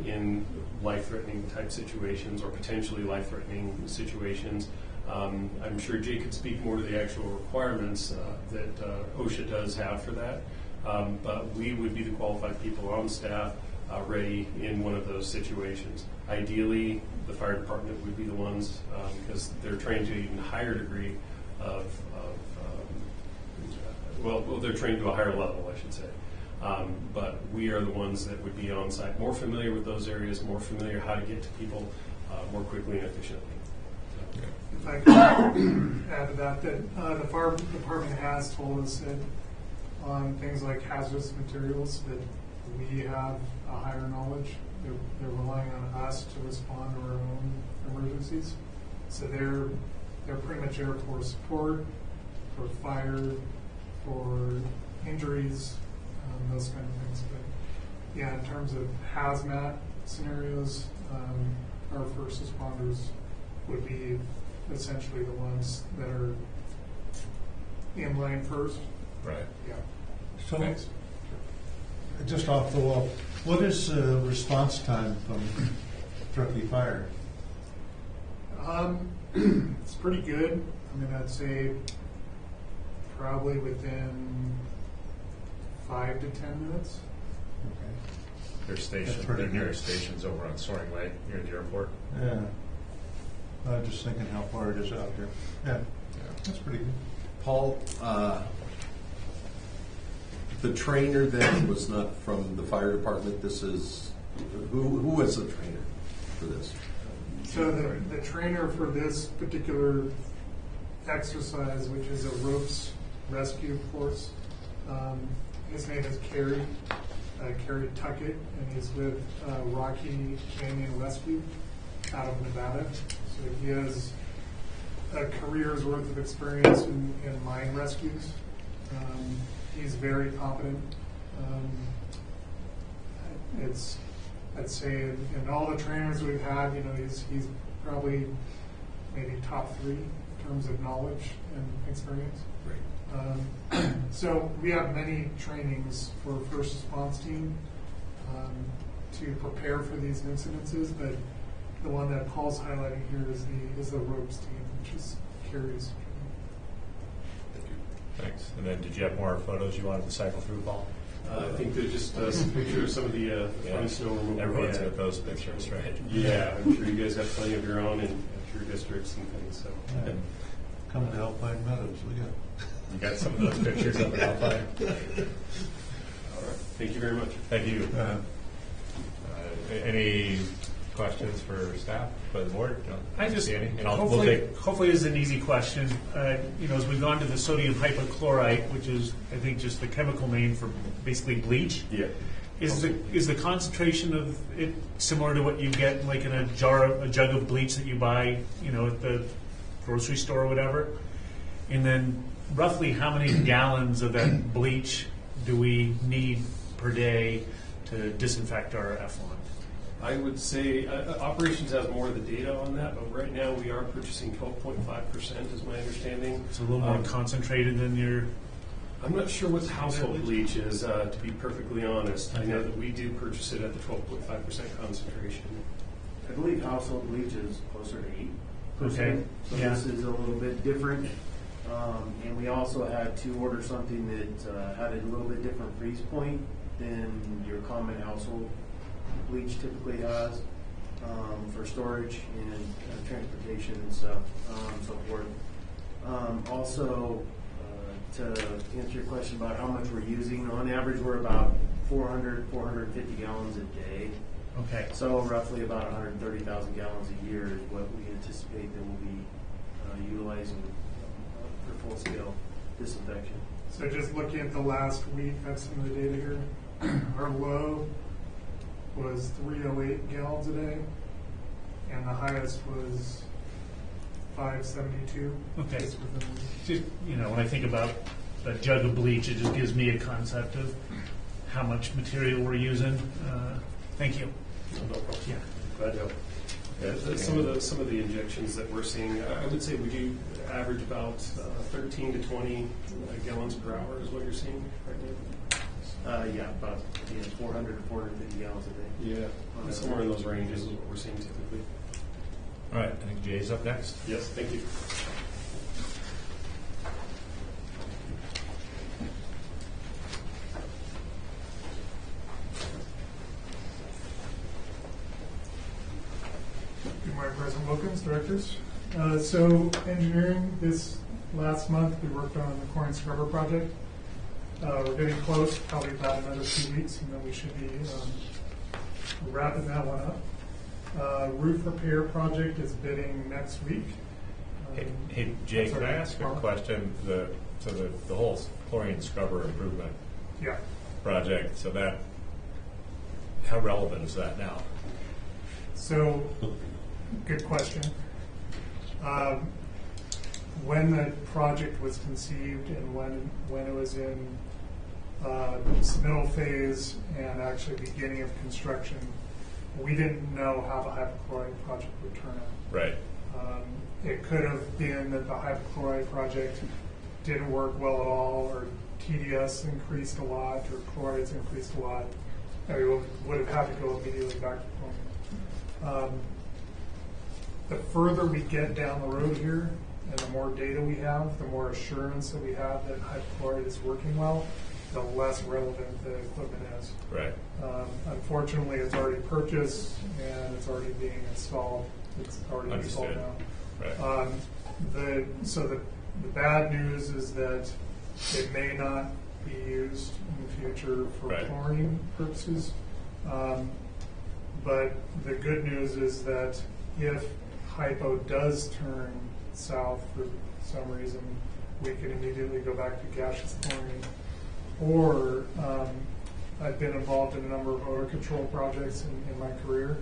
in life-threatening type situations or potentially life-threatening situations. I'm sure Jay could speak more to the actual requirements that OSHA does have for that, but we would be the qualified people on staff ready in one of those situations. Ideally, the fire department would be the ones because they're trained to an even higher degree they're trained to a higher level, I should say. But we are the ones that would be on site, more familiar with those areas, more familiar how to get to people more quickly and efficiently. If I could add to that, the fire department has told us that on things like hazardous materials that we have a higher knowledge. They're relying on us to respond to our own emergencies. So they're pretty much there for support, for fire, for injuries, those kind of things. But yeah, in terms of hazmat scenarios, our first responders would be essentially the ones that are in line first. Right. Yeah. So, Thanks. just off the wall, what is response time from Truckee Fire? It's pretty good. I mean, I'd say probably within 5 to 10 minutes. Okay. Their nearest station's over on Soaring Lake near the airport. Yeah. I was just thinking how far it is out here. Yeah, that's pretty good. Paul, the trainer then was not from the fire department. This is, who was the trainer for this? So the trainer for this particular exercise, which is a ropes rescue course, his name is Kerry Tuckett, and he's with Rocky Canyon Rescue out of Nevada. So he has a career's worth of experience in mine rescues. He's very competent. I'd say in all the trainers we've had, he's probably maybe top 3 in terms of knowledge and experience. Great. So we have many trainings for first response team to prepare for these incidences, but the one that Paul's highlighting here is the ropes team, which is Carrie's. Thanks. And then did you have more photos you wanted to cycle through, Paul? I think there's just some pictures of some of the front snow removal. Everyone's got those pictures, right? Yeah, I'm sure you guys have plenty of your own in your districts and things. So. Come to Alpine Meadows, we got. You got some of those pictures up at Alpine? All right. Thank you very much. Thank you. Any questions for staff, by the board? No? I just see any? And hopefully this is an easy question. As we've gone to the sodium hypochlorite, which is I think just the chemical name for basically bleach. Yeah. Is the concentration of it similar to what you get like in a jug of bleach that you buy, at the grocery store or whatever? And then roughly how many gallons of that bleach do we need per day to disinfect our effluent? I would say operations has more of the data on that, but right now we are purchasing 12.5% is my understanding. It's a little more concentrated than your... I'm not sure what household bleach is, to be perfectly honest. I know that we do purchase it at the 12.5% concentration. I believe household bleach is closer to 8%. Okay. So this is a little bit different. And we also had to order something that had a little bit different freeze point than your common household bleach typically has for storage and transportation and stuff, so forth. Also, to answer your question about how much we're using, on average we're about 450 gallons a day. Okay. So roughly about 130,000 gallons a year is what we anticipate that we'll be utilizing for full-scale disinfection. So just looking at the last week, that's some of the data here. Our low was 308 gallons a day, and the highest was 572. Okay. Just, when I think about a jug of bleach, it just gives me a concept of how much material we're using. Thank you. No problem. Yeah. Glad to help. Yeah, some of the injections that we're seeing, I would say we do average about 13 to 20 gallons per hour is what you're seeing right now. Yeah, about 400 to 450 gallons a day. Yeah, somewhere in those ranges is what we're seeing typically. All right, I think Jay's up next. Yes, thank you. Good morning, President Wilkins, directors. So engineering, this last month we worked on the chlorine scrubber project. We're getting close, probably about another 2 weeks, and then we should be wrapping that one up. Roof repair project is bidding next week. Hey Jay, can I ask a question? The whole chlorine scrubber improvement project, so that, how relevant is that now? So, good question. When the project was conceived and when it was in its middle phase and actually beginning of construction, we didn't know how the hypochlorite project would turn out. Right. It could have been that the hypochlorite project didn't work well at all, or TDS increased a lot, or chlorides increased a lot. And we would have had to go immediately back to chlorine. The further we get down the road here, and the more data we have, the more assurance that we have that hypochlorite is working well, the less relevant the equipment is. Right. Unfortunately, it's already purchased and it's already being installed. It's already Understood. installed now. Right. So the bad news is that it may not be used in the future for chlorine purposes. But the good news is that if hypo does turn south for some reason, we can immediately go back to gaseous chlorine. Or I've been involved in a number of odor control projects in my career,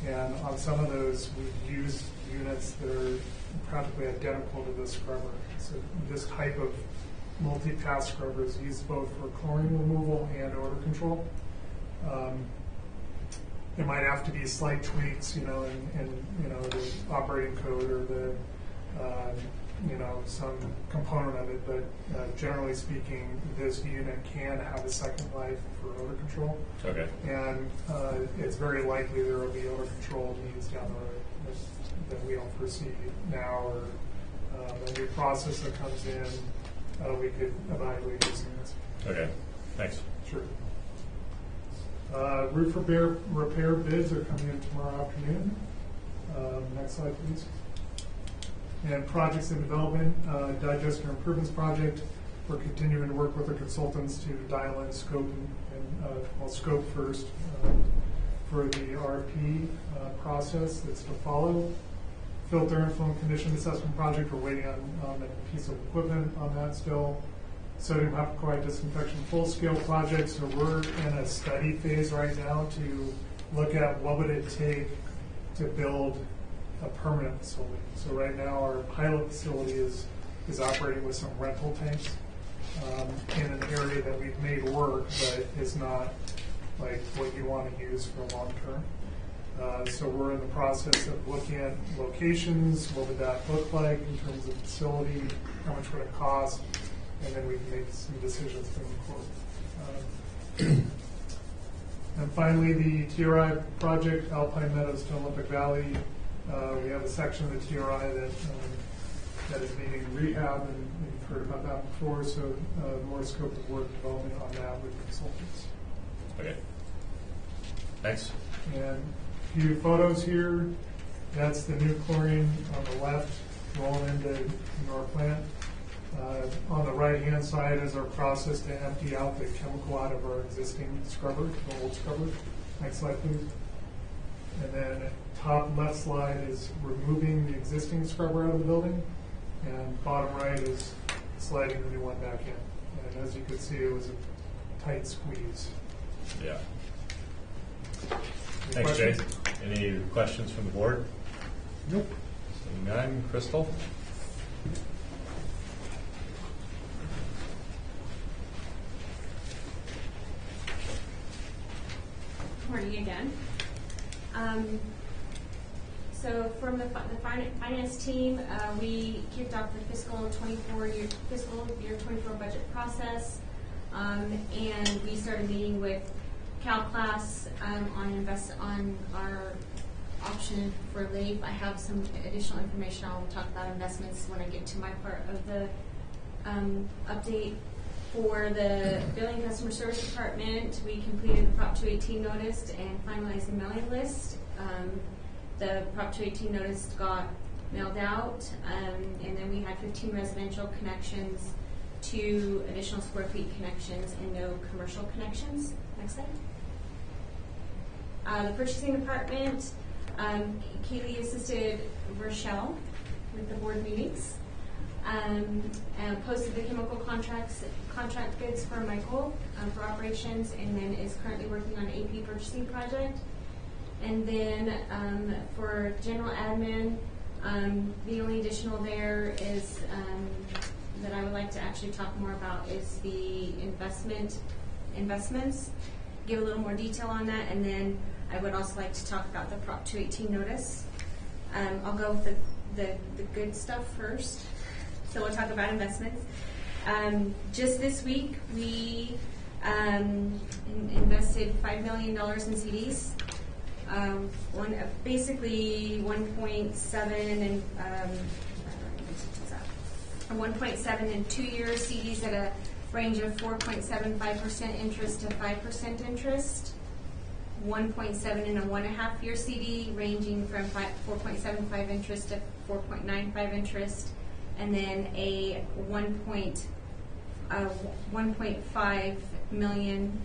and on some of those we've used units that are practically identical to this scrubber. So this type of multi-pass scrubber is used both for chlorine removal and odor control. There might have to be slight tweaks, in the operating code or the some component of it, but generally speaking, this unit can have a second life for odor control. Okay. And it's very likely there will be odor control needs down the road that we don't foresee now, or a new process that comes in, we could evaluate these units. Okay, thanks. Sure. Roof repair bids are coming in tomorrow afternoon. Next slide, please. And projects in development, digester improvements project. We're continuing to work with the consultants to dial in scope and scope first for the RFP process that's to follow. Filter and film condition assessment project. We're waiting on a piece of equipment on that still. Sodium hypochlorite disinfection full-scale project. So we're in a study phase right now to look at what would it take to build a permanent facility. So right now our pilot facility is operating with some rental tanks in an area that we've made work, but is not like what you want to use for long term. So we're in the process of looking at locations. What would that look like in terms of facility? How much would it cost? And then we can make some decisions moving forward. And finally, the TRI project, Alpine Meadows to Olympic Valley. We have a section of the TRI that is needing rehab, and you've heard about that before. So more scope of work development on that with consultants. Okay. Thanks. And a few photos here. That's the new chlorine on the left rolling into our plant. On the right-hand side is our process to empty out the chemical out of our existing scrubber, the old scrubber. Next slide, please. And then top left slide is removing the existing scrubber out of the building, and bottom right is sliding the new one back in. And as you can see, it was a tight squeeze. Yeah. Any Thanks, Jay. questions? Any questions from the board? Nope. Seeing none. Crystal? Morning again. So from the finance team, we kicked off the fiscal year 24 budget process, and we started meeting with CalClass on our option for LEAP. I have some additional information. I'll talk about investments when I get to my part of the update. For the Billing Customer Service Department, we completed the Prop 218 notice and finalized the mailing list. The Prop 218 notice got mailed out, and then we had 15 residential connections, 2 additional square feet connections, and no commercial connections. Next slide. The Purchasing Department, Kaylee assisted Rochelle with the board meetings. And posted the chemical contract bids for Michael for operations, and then is currently working on AP purchasing project. And then for general admin, the only additional there is that I would like to actually talk more about is the investments. Give a little more detail on that, and then I would also like to talk about the Prop 218 notice. I'll go with the good stuff first. So we'll talk about investments. Just this week, we invested $5 million in CDs. Basically 1.7 and 1.7 and 2-year CDs at a range of 4.75% interest to 5% interest. 1.7 and a 1.5-year CD ranging from 4.75 interest to 4.95 interest. And then a 1.5 million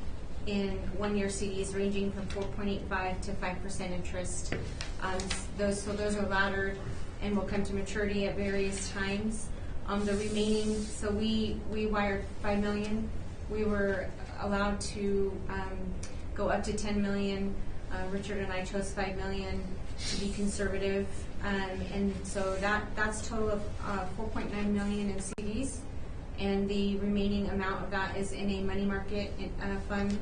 in 1-year CDs ranging from 4.85 to 5% interest. Those are laddered and will come to maturity at various times. The remaining, so we wired $5 million. We were allowed to go up to $10 million. Richard and I chose $5 million to be conservative. And so that's total of 4.9 million in CDs, and the remaining amount of that is in a money market fund,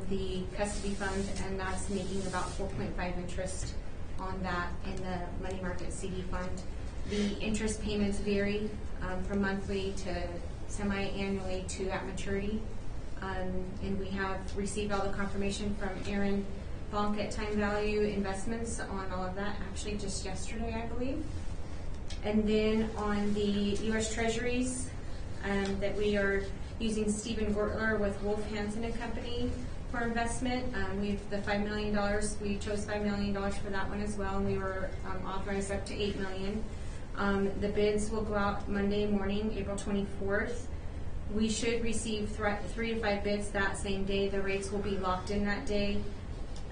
the custody fund, and that's making about 4.5 interest on that in the money market CD fund. The interest payments vary from monthly to semi-annually to at maturity. And we have received all the confirmation from Aaron Bonk at Time Value Investments on all of that, actually just yesterday, I believe. And then on the U.S. Treasuries, that we are using Stephen Gortler with Wolf Hansen and Company for investment. We've the $5 million. We chose $5 million for that one as well, and we were authorized up to $8 million. The bids will go out Monday morning, April 24th. We should receive 3 to 5 bids that same day. The rates will be locked in that day.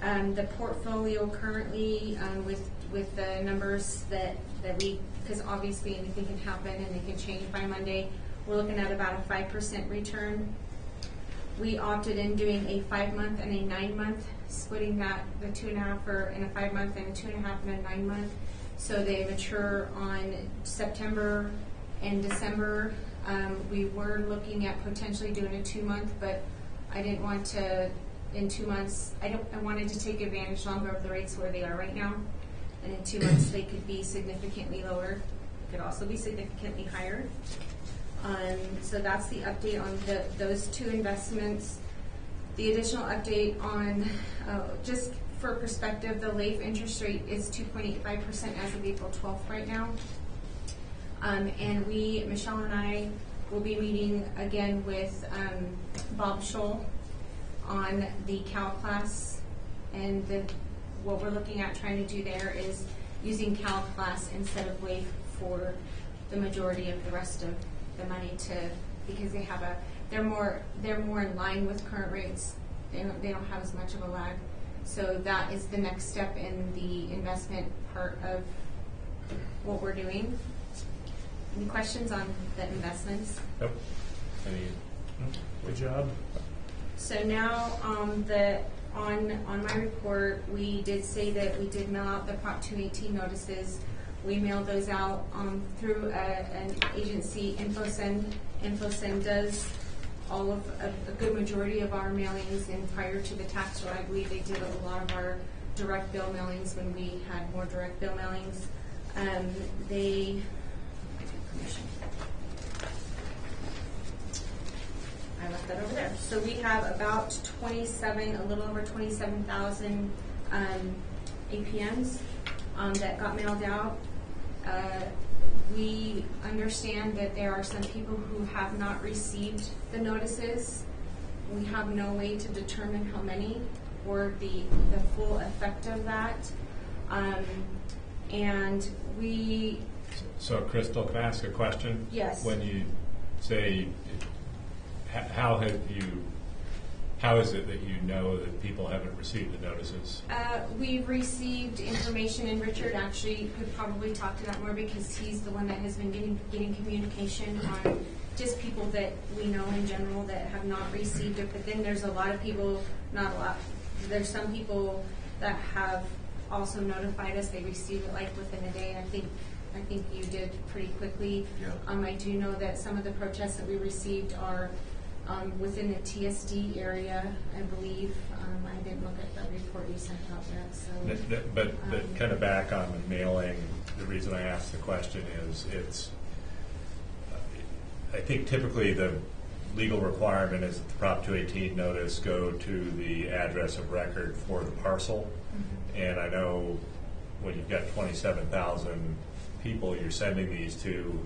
The portfolio currently, with the numbers that we, because obviously anything can happen and it can change by Monday, we're looking at about a 5% return. We opted in doing a 5-month and a 9-month, splitting that, the 2.5 in a 5-month and a 2.5 in a 9-month. So they mature on September and December. We were looking at potentially doing a 2-month, but I didn't want to, in 2 months, I wanted to take advantage longer of the rates where they are right now. And in 2 months, they could be significantly lower, could also be significantly higher. So that's the update on those 2 investments. The additional update on, just for perspective, the LAIF interest rate is 2.85% as of April 12th right now. And Michelle and I will be meeting again with Bob Scholl on the CalClass, and what we're looking at trying to do there is using CalClass instead of LAIF for the majority of the rest of the money, because they're more in line with current rates. They don't have as much of a lag. So that is the next step in the investment part of what we're doing. Any questions on the investments? Nope. Good job. So now on my report, we did say that we did mail out the Prop 218 notices. We mailed those out through an agency, InfoSend. InfoSend does all of a good majority of our mailings, and prior to the tax roll, I believe they did a lot of our direct bill mailings when we had more direct bill mailings. I left that over there. So we have about a little over 27,000 APNs that got mailed out. We understand that there are some people who have not received the notices. We have no way to determine how many or the full effect of that. And we... So, Crystal, can I ask a question? Yes. When you say, how is it that you know that people haven't received the notices? We've received information, and Richard actually could probably talk to that more because he's the one that has been getting communication on just people that we know in general that have not received it. But then there's a lot of people, not a lot, there's some people that have also notified us they received it like within a day. I think you did pretty quickly. Yeah. I do know that some of the protests that we received are within the TSD area, I believe. I didn't look at the report you sent out yet. But kind of back on the mailing, the reason I asked the question is I think typically the legal requirement is that the Prop 218 notice go to the address of record for the parcel. Mm-hmm. And I know when you've got 27,000 people you're sending these to,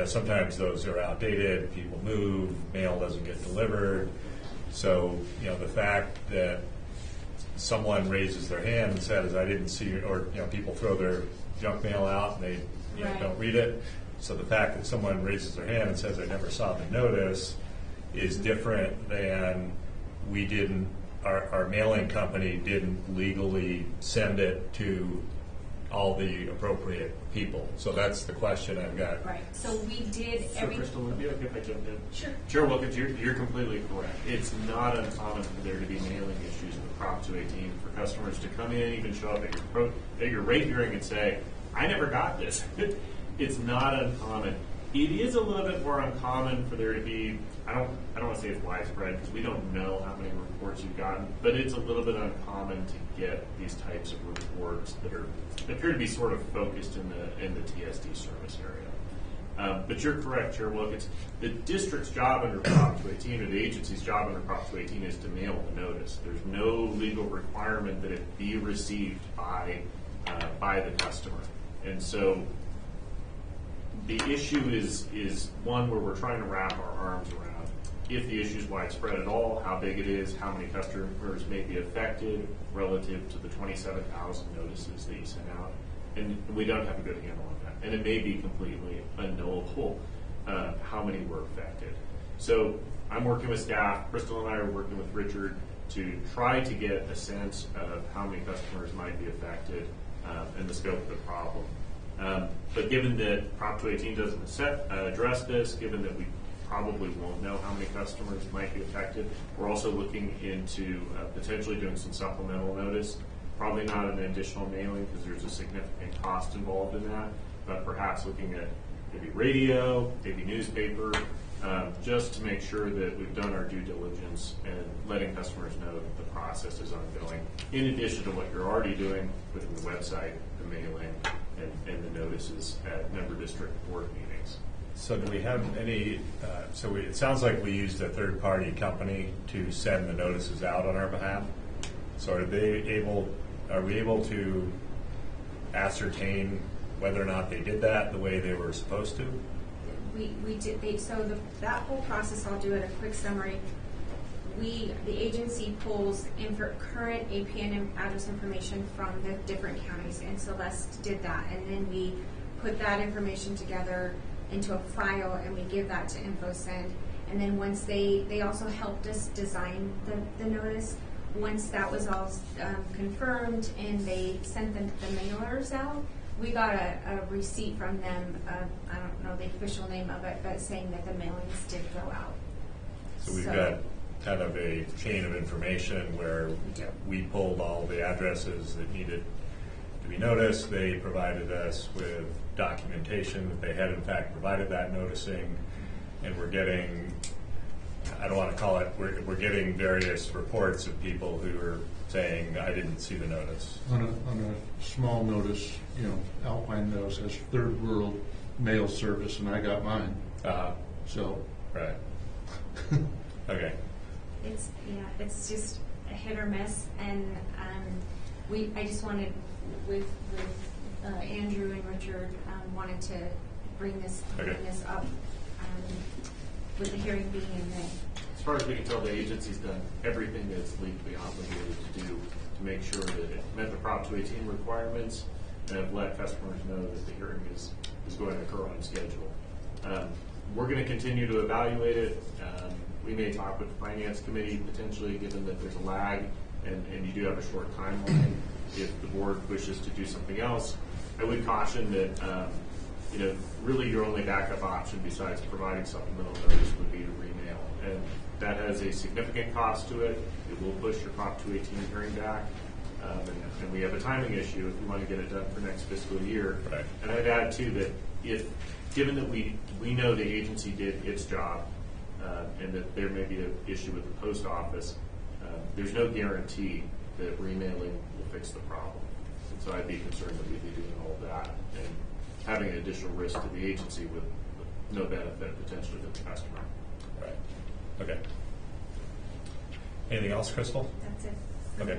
sometimes those are outdated, people move, mail doesn't get delivered. So, the fact that someone raises their hand and says, I didn't see, or, people throw their junk mail out and they Right. don't read it. So the fact that someone raises their hand and says they never saw the notice is different than our mailing company didn't legally send it to all the appropriate people. So that's the question I've got. Right. So we did So, Crystal, would it be okay if I jumped in? Sure. Chair Wilkins, you're completely correct. It's not uncommon for there to be mailing issues with Prop 218, for customers to come in, even show up at your rate hearing and say, I never got this. It's not uncommon. It is a little bit more uncommon for there to be, I don't want to say it's widespread because we don't know how many reports you've gotten, but it's a little bit uncommon to get these types of reports that appear to be sort of focused in the TSD service area. But you're correct, Chair Wilkins. The district's job under Prop 218, or the agency's job under Prop 218, is to mail the notice. There's no legal requirement that it be received by the customer. And so the issue is one where we're trying to wrap our arms around. If the issue is widespread at all, how big it is, how many customers may be affected relative to the 27,000 notices that you sent out. And we don't have a good handle on that. And it may be completely unknowable how many were affected. So I'm working with staff, Crystal and I are working with Richard to try to get a sense of how many customers might be affected and the scope of the problem. But given that Prop 218 doesn't address this, given that we probably won't know how many customers might be affected, we're also looking into potentially doing some supplemental notice. Probably not an additional mailing because there's a significant cost involved in that, but perhaps looking at maybe radio, maybe newspaper, just to make sure that we've done our due diligence and letting customers know that the process is ongoing, in addition to what you're already doing with the website, the mailing, and the notices at member district board meetings. So do we have any, it sounds like we used a third-party company to send the notices out on our behalf. So are we able to ascertain whether or not they did that the way they were supposed to? We did. That whole process, I'll do it a quick summary. The agency pulls current APN address information from the different counties, and Celeste did that. And then we put that information together into a file, and we give that to InfoSend. And then once they also helped us design the notice. Once that was all confirmed and they sent the mailers out, we got a receipt from them, I don't know the official name of it, but saying that the mailings did go out. So we've got kind of a chain of information where we pulled all the addresses that needed to be noticed. They provided us with documentation that they had in fact provided that noticing, and we're getting, I don't want to call it, we're getting various reports of people who are saying, I didn't see the notice. On a small notice, Alpine Meadows has third world mail service, and I got mine. So. Right. Okay. It's just a hit or miss, and I just wanted with Andrew and Richard wanted to bring this up with the hearing being in May. As far as we can tell, the agency's done everything that it's legally obligated to do to make sure that it met the Prop 218 requirements and have let customers know that the hearing is going to occur on schedule. We're going to continue to evaluate it. We may talk with the Finance Committee potentially, given that there's a lag and you do have a short timeline. If the board wishes to do something else, I would caution that really your only backup option besides providing supplemental notice would be to remail. And that has a significant cost to it. It will push your Prop 218 hearing back. And we have a timing issue if we want to get it done for next fiscal year. Right. And I'd add too that given that we know the agency did its job and that there may be an issue with the post office, there's no guarantee that remailing will fix the problem. And so I'd be concerned that we'd be doing all of that and having an additional risk to the agency with no benefit potentially to the customer. Right. Okay. Anything else, Crystal? That's it. Okay.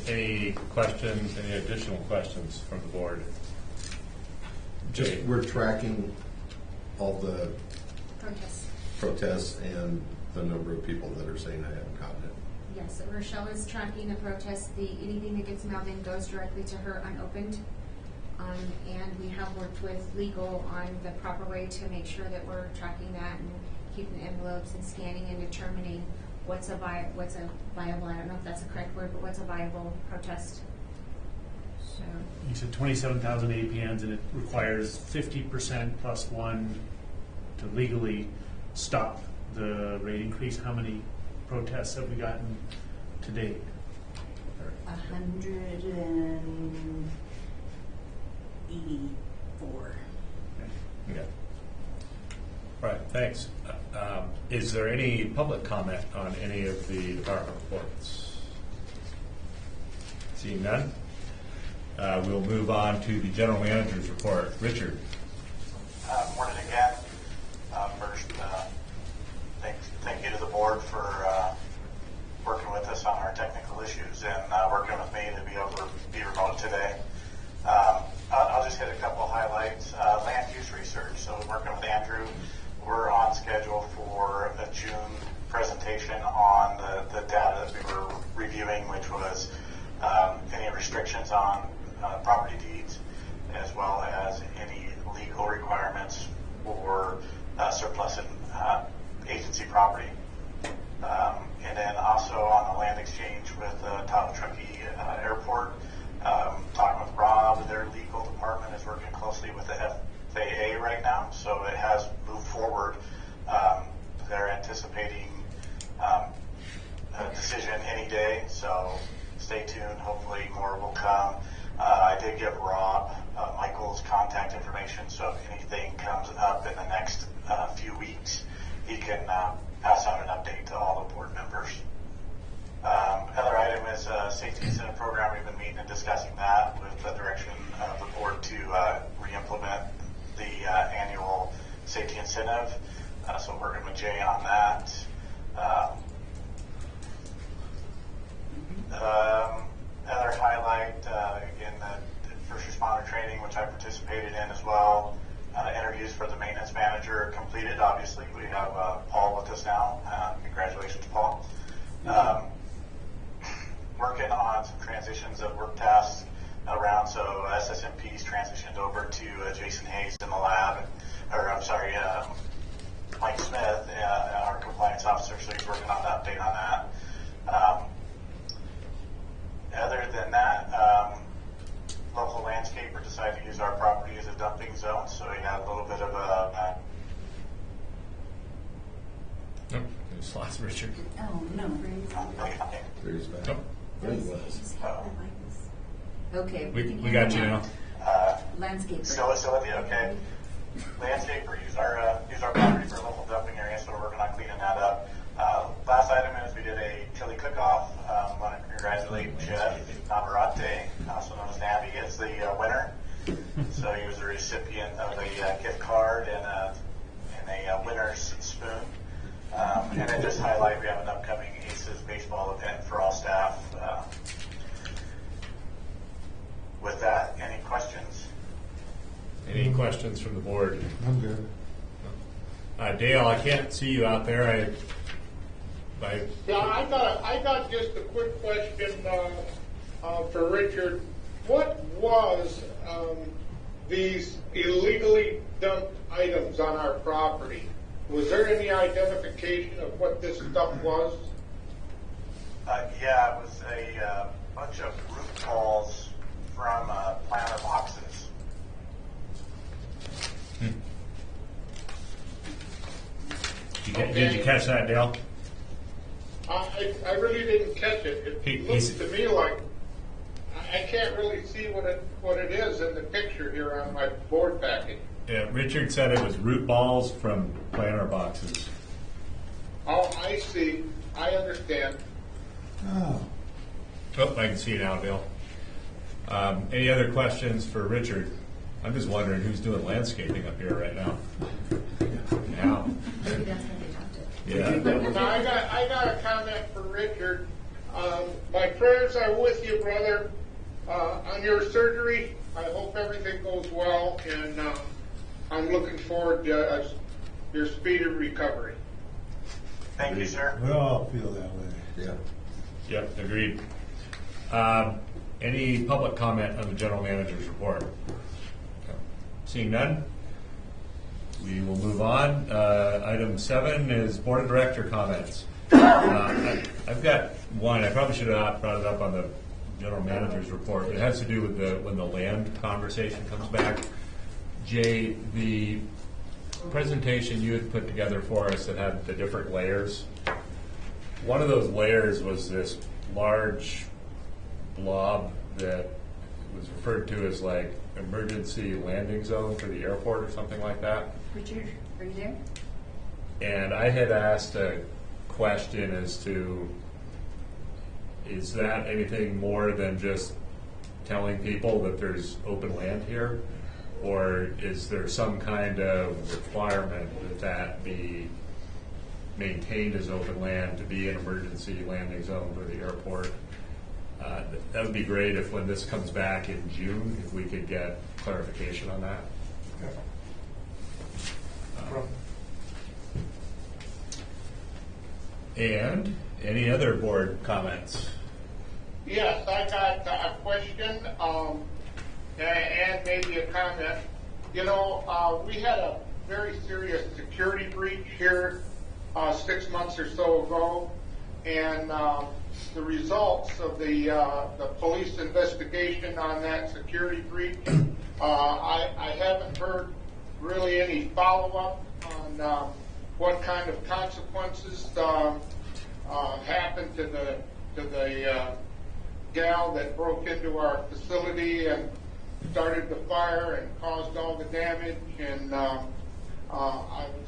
Any questions, any additional questions from the board? Just we're tracking all the protests and the number of people that are saying I haven't gotten it. Yes, Rochelle is tracking the protests. Anything that gets mailed in goes directly to her unopened. And we have worked with legal on the proper way to make sure that we're tracking that and keeping envelopes and scanning and determining what's a viable, I don't know if that's the correct word, but what's a viable protest. So You said 27,000 APNs, and it requires 50% plus one to legally stop the rate increase. How many protests have we gotten to date? 184. Okay. All right, thanks. Is there any public comment on any of the department reports? Seeing none, we'll move on to the general manager's report. Richard. Morning again. First, thank you to the board for working with us on our technical issues and working with me to be able to be remote today. I'll just hit a couple highlights. Land use research. So working with Andrew, we're on schedule for a June presentation on the data that we were reviewing, which was any restrictions on property deeds, as well as any legal requirements for surplus and agency property. And then also on the land exchange with Tahoe Truckee Airport, talking with Rob, their legal department is working closely with the FAA right now, so it has moved forward. They're anticipating a decision any day, so stay tuned. Hopefully more will come. I did give Rob Michael's contact information, so if anything comes up in the next few weeks, he can pass out an update to all the board members. Another item is safety incentive program. We've been meeting and discussing that with the direction of the board to re-implement the annual safety incentive. So working with Jay on that. Another highlight, again, the first responder training, which I participated in as well. Interviews for the maintenance manager completed. Obviously, we have Paul with us now. Congratulations, Paul. Working on some transitions of work tasks around, so SSMP's transitioned over to Jason Hayes in the lab, Mike Smith, our compliance officer, so he's working on the update on that. Other than that, local landscaper decided to use our property as a dumping zone, so we had a little bit of a... Nope, we just lost Richard. Oh, no. There's back. Nope. There he was. Okay. We can got hear you him now. Landscaper. Still with you, okay. Landscaper use our property for a local dumping area, so we're working on cleaning that up. Last item is we did a chili cook-off. I want to congratulate Jeff Navarrete, also known as Navi, as the winner. So he was the recipient of a gift card and a winner's spoon. And then just highlight, we have an upcoming ACES baseball event for all staff. With that, any questions? Any questions from the board? I'm good. Dale, I can't see you out there. Yeah, I got just a quick question for Richard. What was these illegally dumped items on our property? Was there any identification of what this stuff was? Yeah, it was a bunch of root balls from planter boxes. Did you catch that, Dale? I really didn't catch it. It looks to me like I can't really see what it is in the picture here on my board packet. Yeah, Richard said it was root balls from planter boxes. Oh, I see. I understand. Oh. Oh, I can see it now, Bill. Any other questions for Richard? I'm just wondering who's doing landscaping up here right now. Now. Maybe that's when they dumped it. Yeah. Now, I got a comment for Richard. My prayers are with you, brother, on your surgery. I hope everything goes well, and I'm looking forward to your speedy recovery. Thank you, sir. We all feel that way. Yeah. Yep, agreed. Any public comment on the general manager's report? Seeing none, we will move on. Item 7 is board of director comments. I've got one. I probably should have brought it up on the general manager's report, but it has to do with when the land conversation comes back. Jay, the presentation you had put together for us that had the different layers, one of those layers was this large blob that was referred to as like emergency landing zone for the airport or something like that. Richard, are you there? And I had asked a question as to, is that anything more than just telling people that there's open land here? Or is there some kind of requirement that that be maintained as open land to be an emergency landing zone for the airport? That would be great if when this comes back in June, if we could get clarification on that. And any other board comments? Yes, I got a question and maybe a comment. You know, we had a very serious security breach here 6 months or so ago, and the results of the police investigation on that security breach, I haven't heard really any follow-up on what kind of consequences happened to the gal that broke into our facility and started the fire and caused all the damage. And I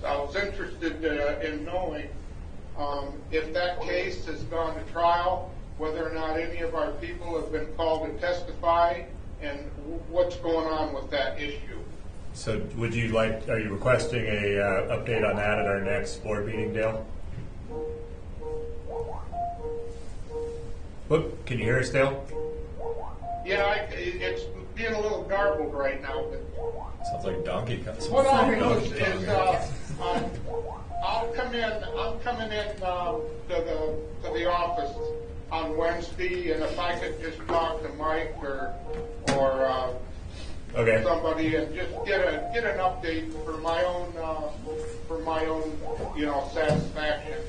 was interested in knowing if that case has gone to trial, whether or not any of our people have been called to testify, and what's going on with that issue. So would you like, are you requesting a update on that at our next board meeting, Dale? Whoop, can you hear us, Dale? Yeah, it's being a little garbled right now. But sounds like Donkey Kong. what I'll do is I'm coming in to the office on Wednesday, and if I could just talk to Mike or okay, somebody and just get an update for my own satisfaction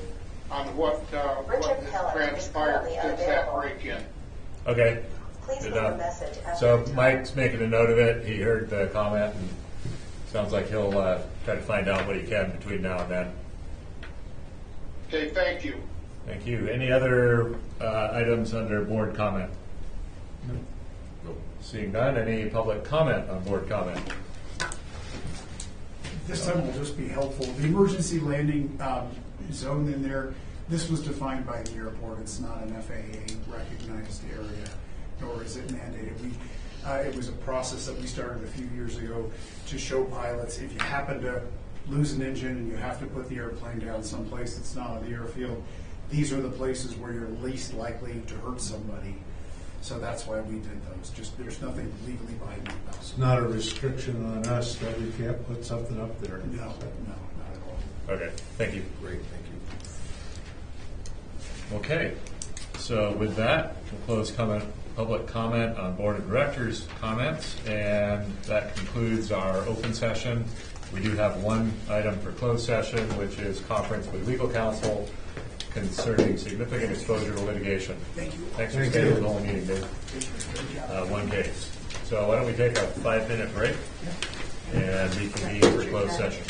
on what has transpired since that break-in. Okay. Good enough. So Mike's making a note of it. He heard the comment, and sounds like he'll try to find out what he can between now and then. Okay, thank you. Thank you. Any other items under board comment? No. Seeing none, any public comment on board comment? This time will just be helpful. The emergency landing zone in there, this was defined by the airport. It's not an FAA recognized area, nor is it mandated. It was a process that we started a few years ago to show pilots if you happen to lose an engine and you have to put the airplane down someplace that's not on the airfield, these are the places where you're least likely to hurt somebody. So that's why we did those. Just there's nothing legally binding about it. It's not a restriction on us that we can't put something up there. No, not at all. Okay, thank you. Great, thank you. Okay, so with that, we'll close public comment on board of directors comments, and that concludes our open session. We do have one item for closed session, which is conference with legal counsel concerning significant exposure to litigation. Thank you. Thanks for staying with the whole meeting, Dave. One case. So why don't we take a 5-minute break and reconvene for closed session.